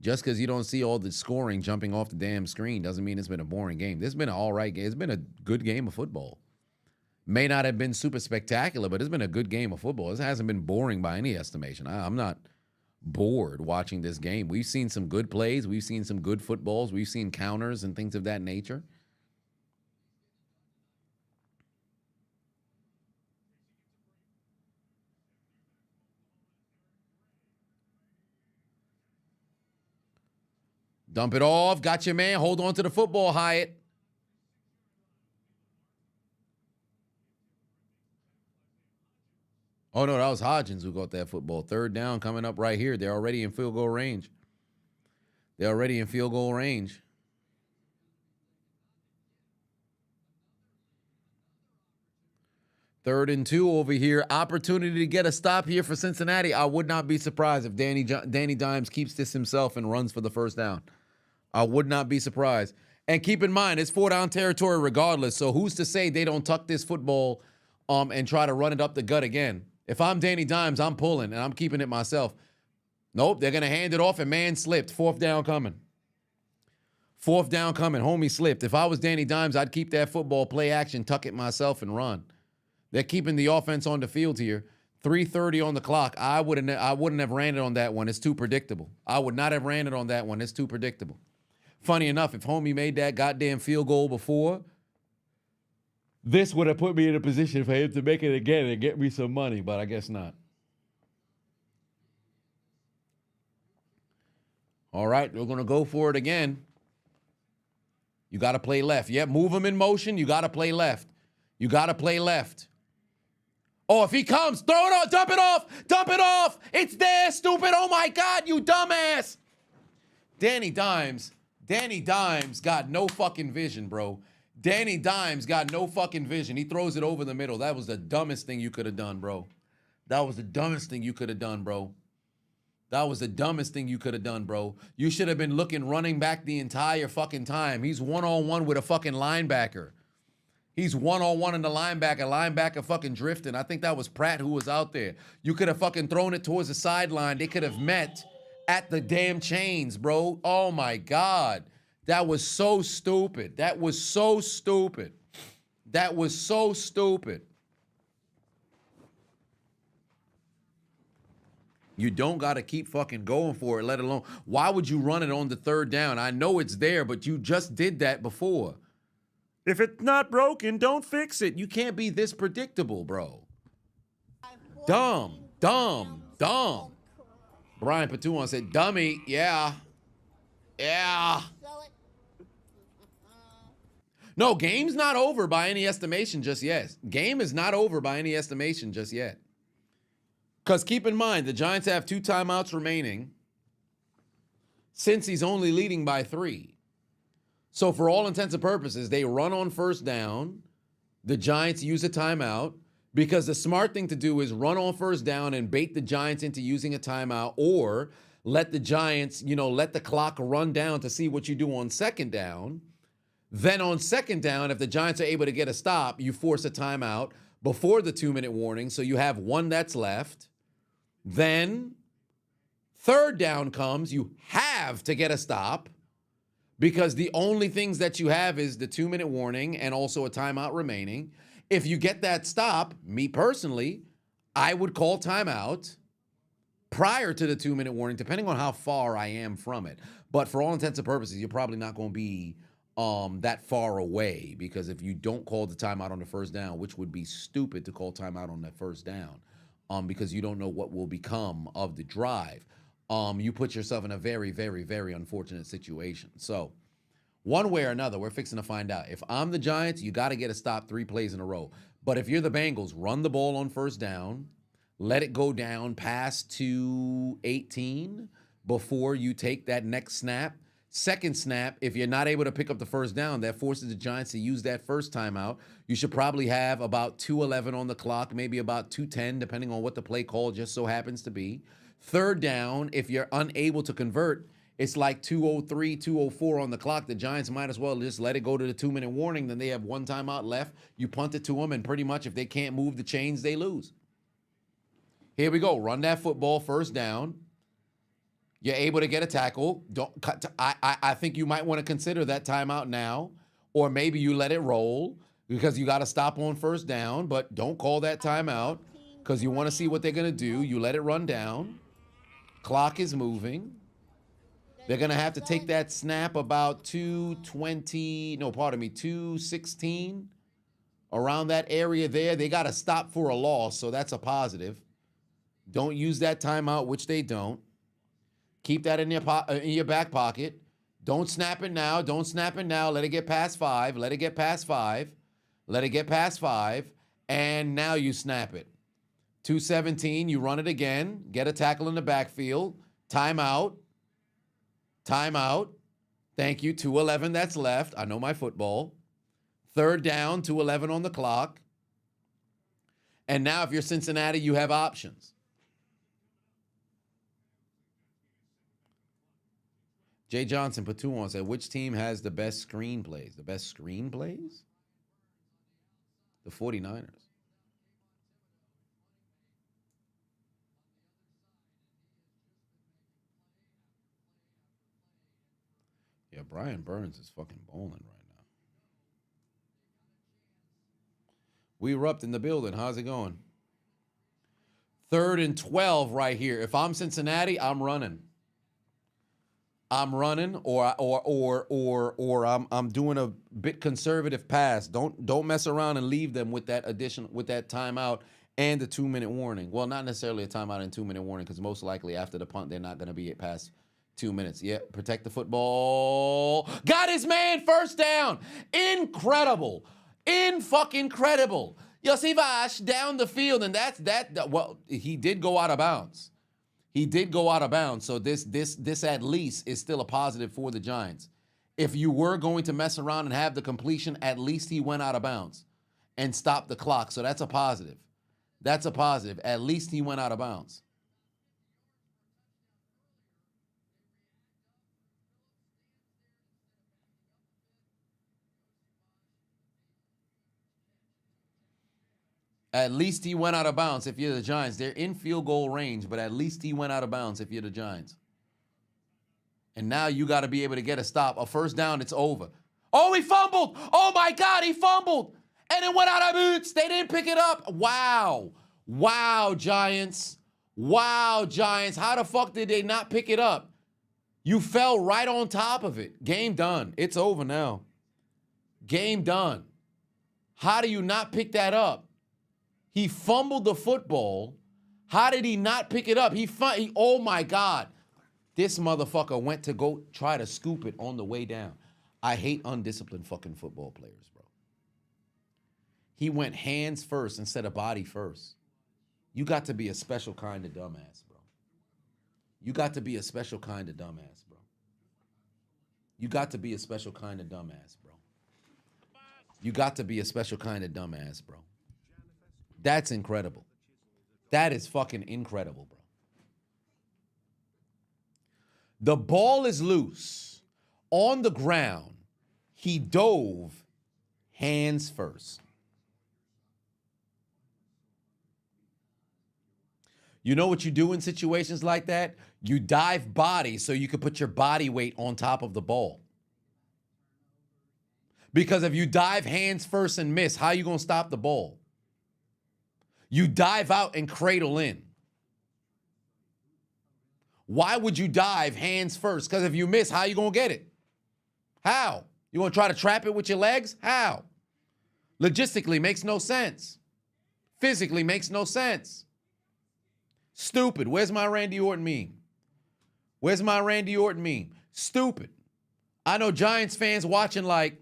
Just because you don't see all the scoring jumping off the damn screen doesn't mean it's been a boring game. This has been an all right game. It's been a good game of football. May not have been super spectacular, but it's been a good game of football. This hasn't been boring by any estimation. I'm not bored watching this game. We've seen some good plays. We've seen some good footballs. We've seen counters and things of that nature. Dump it off. Got your man. Hold on to the football, Hyatt. Oh, no, that was Hodgins who got that football. Third down coming up right here. They're already in field goal range. They're already in field goal range. Third and 2 over here. Opportunity to get a stop here for Cincinnati. I would not be surprised if Danny Dimes keeps this himself and runs for the first down. I would not be surprised. And keep in mind, it's 4-down territory regardless. So who's to say they don't tuck this football and try to run it up the gut again? If I'm Danny Dimes, I'm pulling and I'm keeping it myself. Nope, they're going to hand it off and man slipped. 4th down coming. 4th down coming. Homie slipped. If I was Danny Dimes, I'd keep that football, play action, tuck it myself and run. They're keeping the offense on the field here. 3:30 on the clock. I wouldn't have ran it on that one. It's too predictable. I would not have ran it on that one. It's too predictable. Funny enough, if homie made that goddamn field goal before, this would have put me in a position for him to make it again and get me some money, but I guess not. All right, we're going to go for it again. You got to play left. Yeah, move him in motion. You got to play left. You got to play left. Oh, if he comes, throw it on, dump it off, dump it off. It's there, stupid. Oh, my God, you dumbass. Danny Dimes got no fucking vision, bro. Danny Dimes got no fucking vision. He throws it over the middle. That was the dumbest thing you could have done, bro. That was the dumbest thing you could have done, bro. That was the dumbest thing you could have done, bro. You should have been running back the entire fucking time. He's one-on-one with a fucking linebacker. He's one-on-one in the linebacker fucking drifting. I think that was Pratt who was out there. You could have fucking thrown it towards the sideline. They could have met at the damn chains, bro. Oh, my God. That was so stupid. That was so stupid. That was so stupid. You don't got to keep fucking going for it, let alone. Why would you run it on the 3rd down? I know it's there, but you just did that before. If it's not broken, don't fix it. You can't be this predictable, bro. Dumb. Brian Patuan said, dummy, yeah. No, game's not over by any estimation just yet. Game is not over by any estimation just yet. Because keep in mind, the Giants have 2 timeouts remaining. Since he's only leading by 3. So for all intents and purposes, they run on 1st down. The Giants use a timeout. Because the smart thing to do is run on 1st down and bait the Giants into using a timeout, or let the Giants, let the clock run down to see what you do on 2nd down. Then on 2nd down, if the Giants are able to get a stop, you force a timeout before the 2-minute warning, so you have 1 that's left. Then 3rd down comes, you have to get a stop because the only things that you have is the 2-minute warning and also a timeout remaining. If you get that stop, me personally, I would call timeout prior to the 2-minute warning, depending on how far I am from it. But for all intents and purposes, you're probably not going to be that far away, because if you don't call the timeout on the 1st down, which would be stupid to call timeout on that 1st down, because you don't know what will become of the drive, you put yourself in a very, very, very unfortunate situation. So one way or another, we're fixing to find out. If I'm the Giants, you got to get a stop 3 plays in a row. But if you're the Bengals, run the ball on first down, let it go down past 2:18 before you take that next snap. Second snap, if you're not able to pick up the first down, that forces the Giants to use that first timeout. You should probably have about 2:11 on the clock, maybe about 2:10, depending on what the play call just so happens to be. Third down, if you're unable to convert, it's like 2:03, 2:04 on the clock. The Giants might as well just let it go to the 2-minute warning. Then they have one timeout left. You punt it to them, and pretty much if they can't move the chains, they lose. Here we go. Run that football, first down. You're able to get a tackle. I think you might want to consider that timeout now, or maybe you let it roll because you got to stop on first down, but don't call that timeout because you want to see what they're going to do. You let it run down. Clock is moving. They're going to have to take that snap about 2:16, around that area there. They got to stop for a loss, so that's a positive. Don't use that timeout, which they don't. Keep that in your back pocket. Don't snap it now. Don't snap it now. Let it get past 5. Let it get past 5. Let it get past 5. And now you snap it. 2:17, you run it again. Get a tackle in the backfield. Timeout. Timeout. Thank you. 2:11 that's left. I know my football. Third down, 2:11 on the clock. And now if you're Cincinnati, you have options. Jay Johnson put 2 on, said, which team has the best screenplays? The best screenplays? The 49ers. Yeah, Brian Burns is fucking bowling right now. We erupt in the building. How's it going? 3rd and 12 right here. If I'm Cincinnati, I'm running. I'm running, or I'm doing a bit conservative pass. Don't mess around and leave them with that timeout and the 2-minute warning. Well, not necessarily a timeout and 2-minute warning, because most likely after the punt they're not going to be past 2 minutes. Yeah, protect the football. Got his man, first down. Incredible, incredible. Yosivash down the field, and that's that. Well, he did go out of bounds. He did go out of bounds, so this at least is still a positive for the Giants. If you were going to mess around and have the completion, at least he went out of bounds and stopped the clock, so that's a positive. That's a positive. At least he went out of bounds. At least he went out of bounds if you're the Giants. They're in field goal range, but at least he went out of bounds if you're the Giants. And now you got to be able to get a stop. A first down, it's over. Oh, he fumbled. Oh, my God, he fumbled. And it went out of bounds. They didn't pick it up. Wow. Wow, Giants. Wow, Giants. How the fuck did they not pick it up? You fell right on top of it. Game done. It's over now. Game done. How do you not pick that up? He fumbled the football. How did he not pick it up? Oh, my God. This motherfucker went to go try to scoop it on the way down. I hate undisciplined fucking football players, bro. He went hands first instead of body first. You got to be a special kind of dumbass, bro. You got to be a special kind of dumbass, bro. You got to be a special kind of dumbass, bro. You got to be a special kind of dumbass, bro. That's incredible. That is fucking incredible, bro. The ball is loose. On the ground, he dove hands first. You know what you do in situations like that? You dive body so you can put your body weight on top of the ball. Because if you dive hands first and miss, how are you going to stop the ball? You dive out and cradle in. Why would you dive hands first? Because if you miss, how are you going to get it? How? You going to try to trap it with your legs? How? Logistically, makes no sense. Physically, makes no sense. Stupid. Where's my Randy Orton meme? Where's my Randy Orton meme? Stupid. I know Giants fans watching like,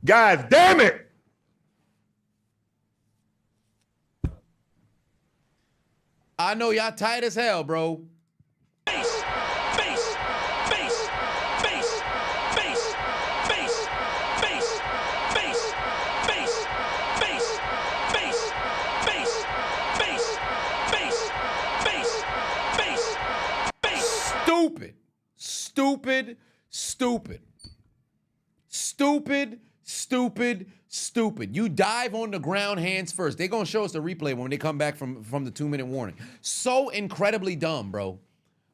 God damn it! I know y'all tight as hell, bro. Stupid. Stupid. Stupid. Stupid. Stupid. Stupid. You dive on the ground hands first. They're going to show us the replay when they come back from the 2-minute warning. So incredibly dumb, bro.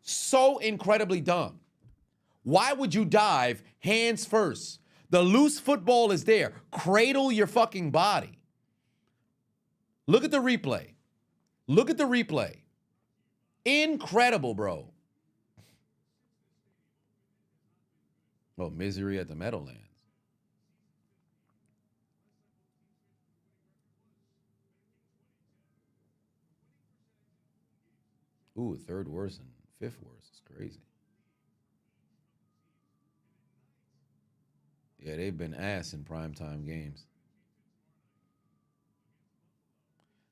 So incredibly dumb. Why would you dive hands first? The loose football is there. Cradle your fucking body. Look at the replay. Look at the replay. Incredible, bro. Oh, misery at the Meadowlands. Ooh, third worst and fifth worst. It's crazy. Yeah, they've been ass in primetime games.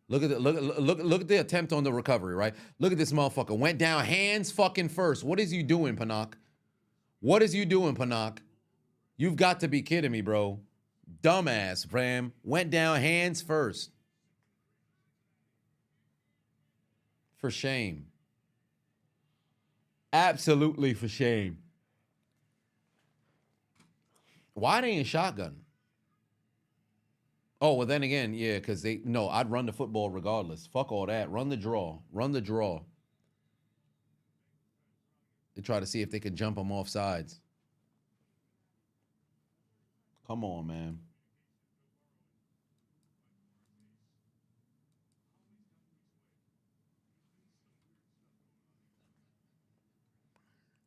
Look at the attempt on the recovery, right? Look at this motherfucker. Went down hands fucking first. What is you doing, Panak? What is you doing, Panak? You've got to be kidding me, bro. Dumbass, fam. Went down hands first. For shame. Absolutely for shame. Why they ain't shotgun? Oh, well, then again, yeah, because I'd run the football regardless. Fuck all that. Run the draw. Run the draw. They try to see if they can jump them off sides. Come on, man.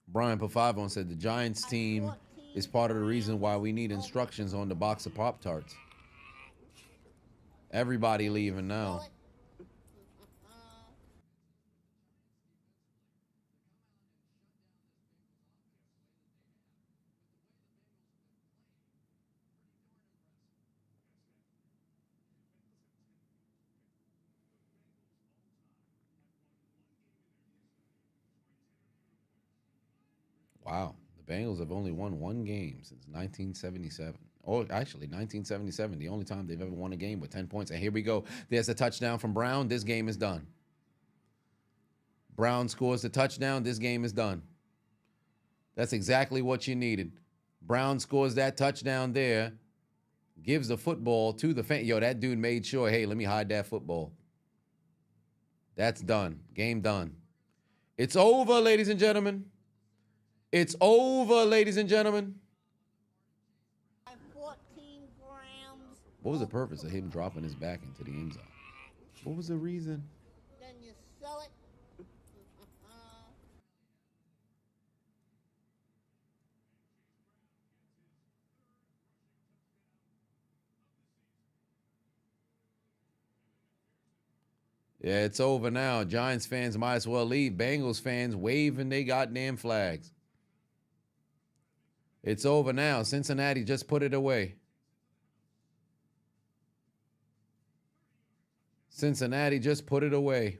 Brian Pafavon said the Giants team is part of the reason why we need instructions on the box of Pop-Tarts. Everybody leaving now. Wow. The Bengals have only won one game since 1977. Oh, actually, 1977, the only time they've ever won a game with 10 points. And here we go. There's a touchdown from Brown. This game is done. Brown scores the touchdown. This game is done. That's exactly what you needed. Brown scores that touchdown there. Gives the football to the fan. Yo, that dude made sure, hey, let me hide that football. That's done. Game done. It's over, ladies and gentlemen. It's over, ladies and gentlemen. 14 grams. What was the purpose of him dropping his back into the end zone? What was the reason? Then you sell it. Yeah, it's over now. Giants fans might as well leave. Bengals fans waving they goddamn flags. It's over now. Cincinnati just put it away. Cincinnati just put it away.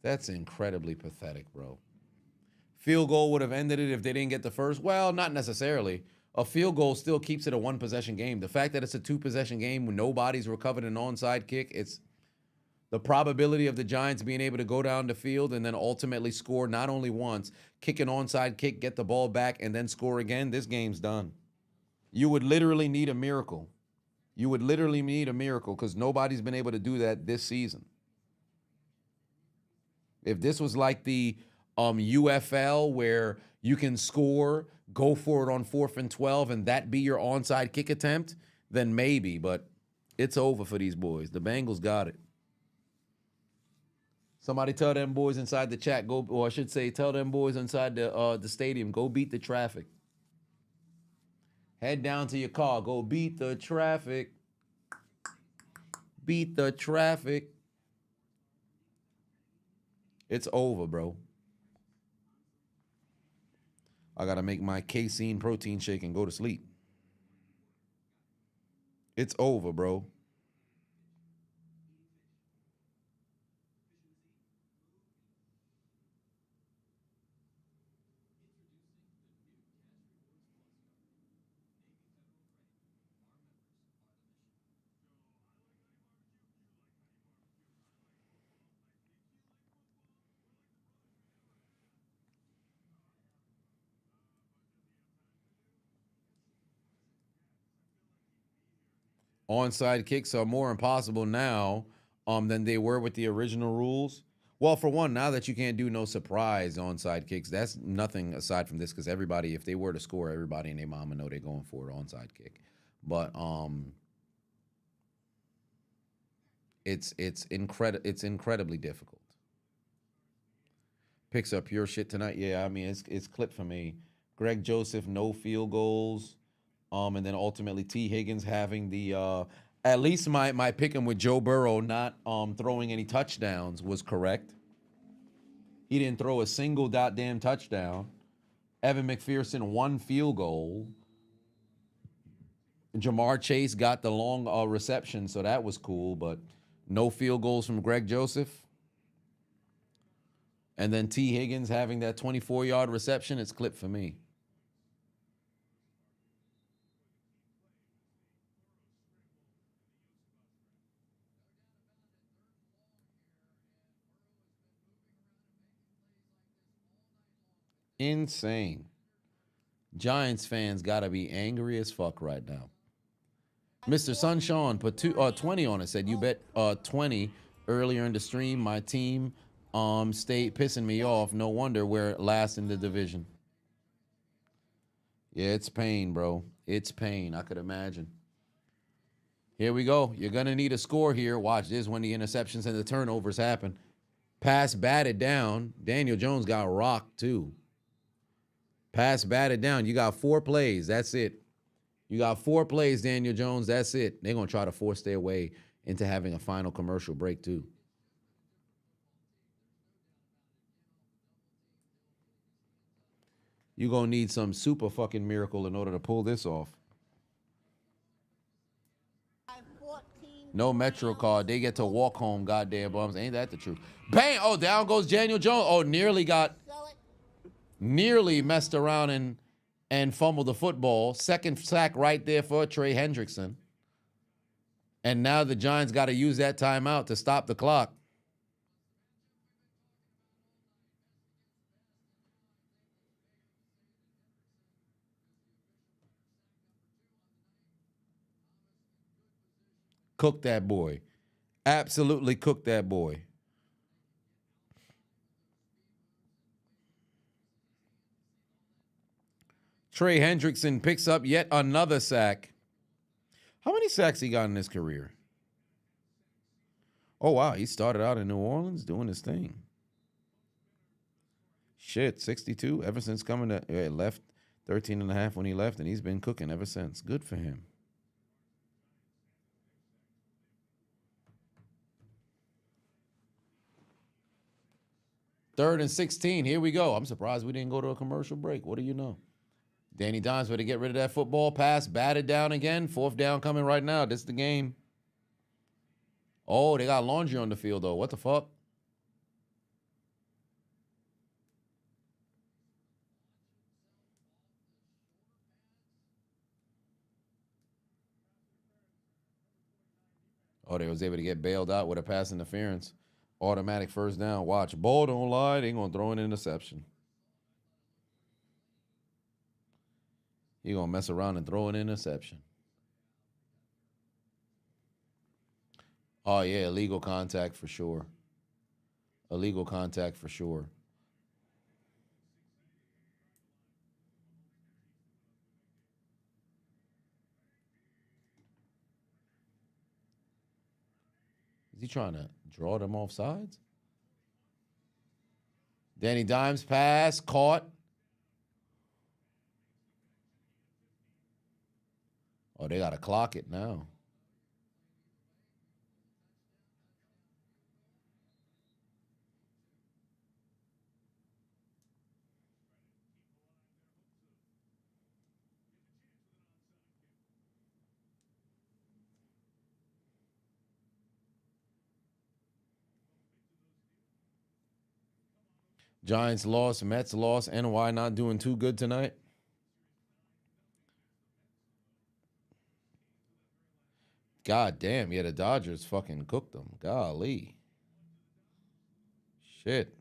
That's incredibly pathetic, bro. Field goal would have ended it if they didn't get the first. Well, not necessarily. A field goal still keeps it a one-possession game. The fact that it's a two-possession game when nobody's recovered an onside kick, it's the probability of the Giants being able to go down the field and then ultimately score not only once, kick an onside kick, get the ball back, and then score again. This game's done. You would literally need a miracle. You would literally need a miracle because nobody's been able to do that this season. If this was like the UFL where you can score, go for it on 4th and 12, and that be your onside kick attempt, then maybe, but it's over for these boys. The Bengals got it. Somebody tell them boys inside the chat, go, or I should say, tell them boys inside the stadium, go beat the traffic. Head down to your car, go beat the traffic. Beat the traffic. It's over, bro. I got to make my casein protein shake and go to sleep. It's over, bro. Onside kicks are more impossible now than they were with the original rules. Well, for one, now that you can't do no surprise onside kicks, that's nothing aside from this, because everybody, if they were to score, everybody and their mama know they're going for an onside kick. But it's incredibly difficult. Picks up your shit tonight. Yeah, I mean it's clipped for me. Greg Joseph, no field goals. And then ultimately T. Higgins having the at least my picking with Joe Burrow not throwing any touchdowns was correct. He didn't throw a single goddamn touchdown. Evan McPherson, 1 field goal. Jamar Chase got the long reception, so that was cool, but no field goals from Greg Joseph. And then T. Higgins having that 24-yard reception, it's clipped for me. Insane. Giants fans gotta be angry as fuck right now. Mr. Sunshine put 20 on it. Said you bet 20 earlier in the stream. My team stayed pissing me off. No wonder we're last in the division. Yeah, it's pain, bro. It's pain. I could imagine. Here we go. You're gonna need a score here. Watch this when the interceptions and the turnovers happen. Pass batted down. Daniel Jones got rocked too. Pass batted down. You got 4 plays. That's it. You got 4 plays, Daniel Jones. That's it. They're going to try to force their way into having a final commercial break, too. You're going to need some super fucking miracle in order to pull this off. No Metro card. They get to walk home, goddamn bums. Ain't that the truth? Bang! Oh, down goes Daniel Jones. Oh, nearly messed around and fumbled the football. Second sack right there for Trey Hendrickson. And now the Giants got to use that timeout to stop the clock. Cook that boy. Absolutely cook that boy. Trey Hendrickson picks up yet another sack. How many sacks he got in his career? Oh, wow. He started out in New Orleans doing his thing. Shit, 62 ever since coming to left 13 and a half when he left, and he's been cooking ever since. Good for him. Third and 16. Here we go. I'm surprised we didn't go to a commercial break. What do you know? Danny Dimes better get rid of that football. Pass, batted down again. 4th down coming right now. This is the game. Oh, they got laundry on the field, though. What the fuck? Oh, they was able to get bailed out with a pass interference. Automatic first down. Watch. Ball don't lie. They ain't going to throw an interception. He going to mess around and throw an interception. Oh, yeah. Illegal contact for sure. Illegal contact for sure. Is he trying to draw them off sides? Danny Dimes pass, caught. Oh, they got to clock it now. Giants lost, Mets lost, NY not doing too good tonight. God damn, yeah, the Dodgers fucking cooked them. Golly. Shit.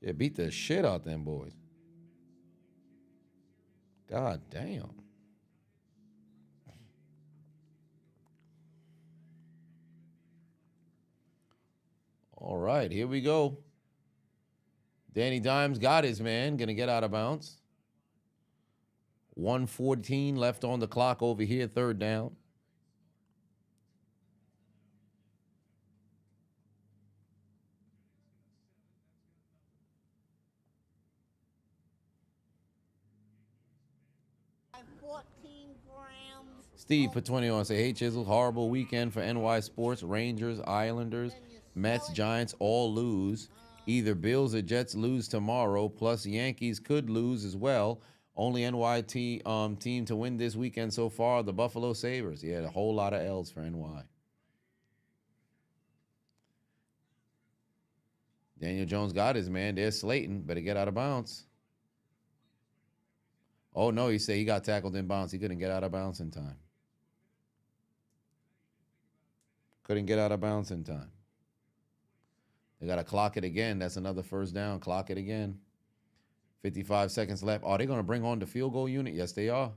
Yeah, beat the shit out them boys. God damn. All right, here we go. Danny Dimes got his man. Gonna get out of bounds. 1:14 left on the clock over here, third down. By 14 grams. Steve put 20 on. Say, hey, Chiseled, horrible weekend for NY sports. Rangers, Islanders, Mets, Giants all lose. Either Bills or Jets lose tomorrow. Plus, Yankees could lose as well. Only NYT team to win this weekend so far, the Buffalo Sabres. Yeah, a whole lot of L's for NY. Daniel Jones got his man. There's Slayton. Better get out of bounds. Oh, no, he said he got tackled in bounds. He couldn't get out of bounds in time. Couldn't get out of bounds in time. They got to clock it again. That's another first down. Clock it again. 55 seconds left. Are they going to bring on the field goal unit? Yes, they are.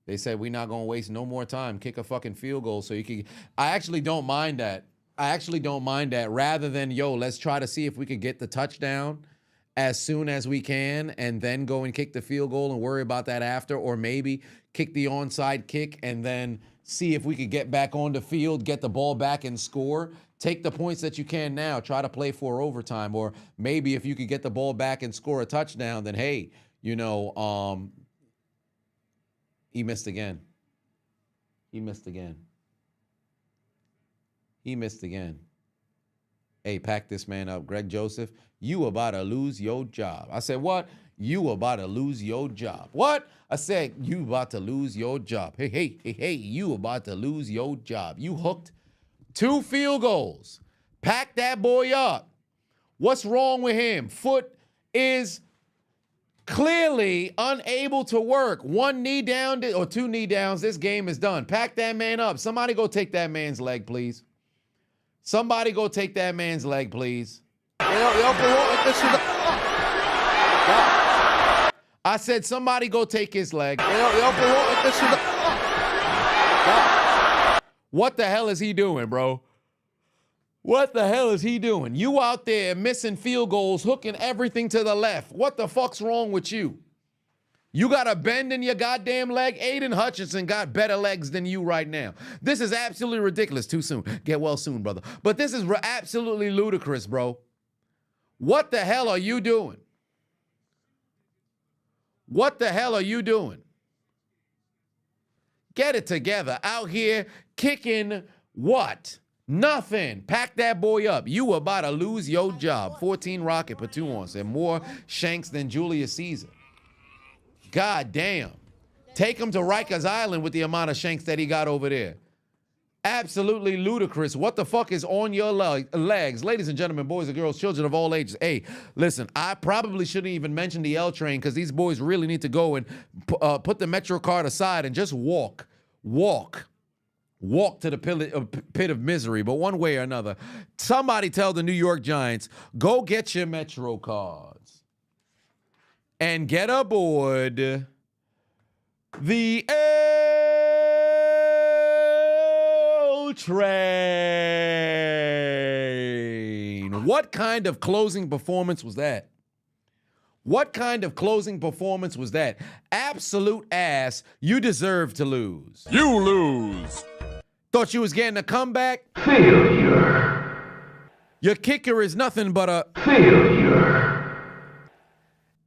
They said we're not going to waste no more time. Kick a fucking field goal so you can. I actually don't mind that. Rather than, yo, let's try to see if we can get the touchdown as soon as we can and then go and kick the field goal and worry about that after, or maybe kick the onside kick and then see if we could get back on the field, get the ball back and score. Take the points that you can now. Try to play for overtime. Or maybe if you could get the ball back and score a touchdown, then, hey, you know, he missed again. He missed again. Hey, pack this man up. Greg Joseph, you about to lose your job. I said, what? You about to lose your job. What? I said, you about to lose your job. Hey, you about to lose your job. You hooked 2 field goals. Pack that boy up. What's wrong with him? Foot is clearly unable to work. 1 knee down or 2 knee downs. This game is done. Pack that man up. Somebody go take that man's leg, please. Somebody go take that man's leg, please. I said somebody go take his leg. What the hell is he doing, bro? What the hell is he doing? You out there missing field goals, hooking everything to the left. What the fuck's wrong with you? You got a bend in your goddamn leg? Aiden Hutchinson got better legs than you right now. This is absolutely ridiculous. Too soon. Get well soon, brother. But this is absolutely ludicrous, bro. What the hell are you doing? What the hell are you doing? Get it together. Out here kicking what? Nothing. Pack that boy up. You about to lose your job. 14 Rocket per 2 on. Said more shanks than Julius Caesar. God damn. Take him to Rikers Island with the amount of shanks that he got over there. Absolutely ludicrous. What the fuck is on your legs? Ladies and gentlemen, boys and girls, children of all ages. Hey, listen, I probably shouldn't even mention the L train because these boys really need to go and put the Metro card aside and just walk to the pit of misery. But one way or another, somebody tell the New York Giants, go get your Metro cards and get aboard the L train. What kind of closing performance was that? What kind of closing performance was that? Absolute ass. You deserve to lose. You lose. Thought you was getting a comeback? Failure. Your kicker is nothing but a Failure.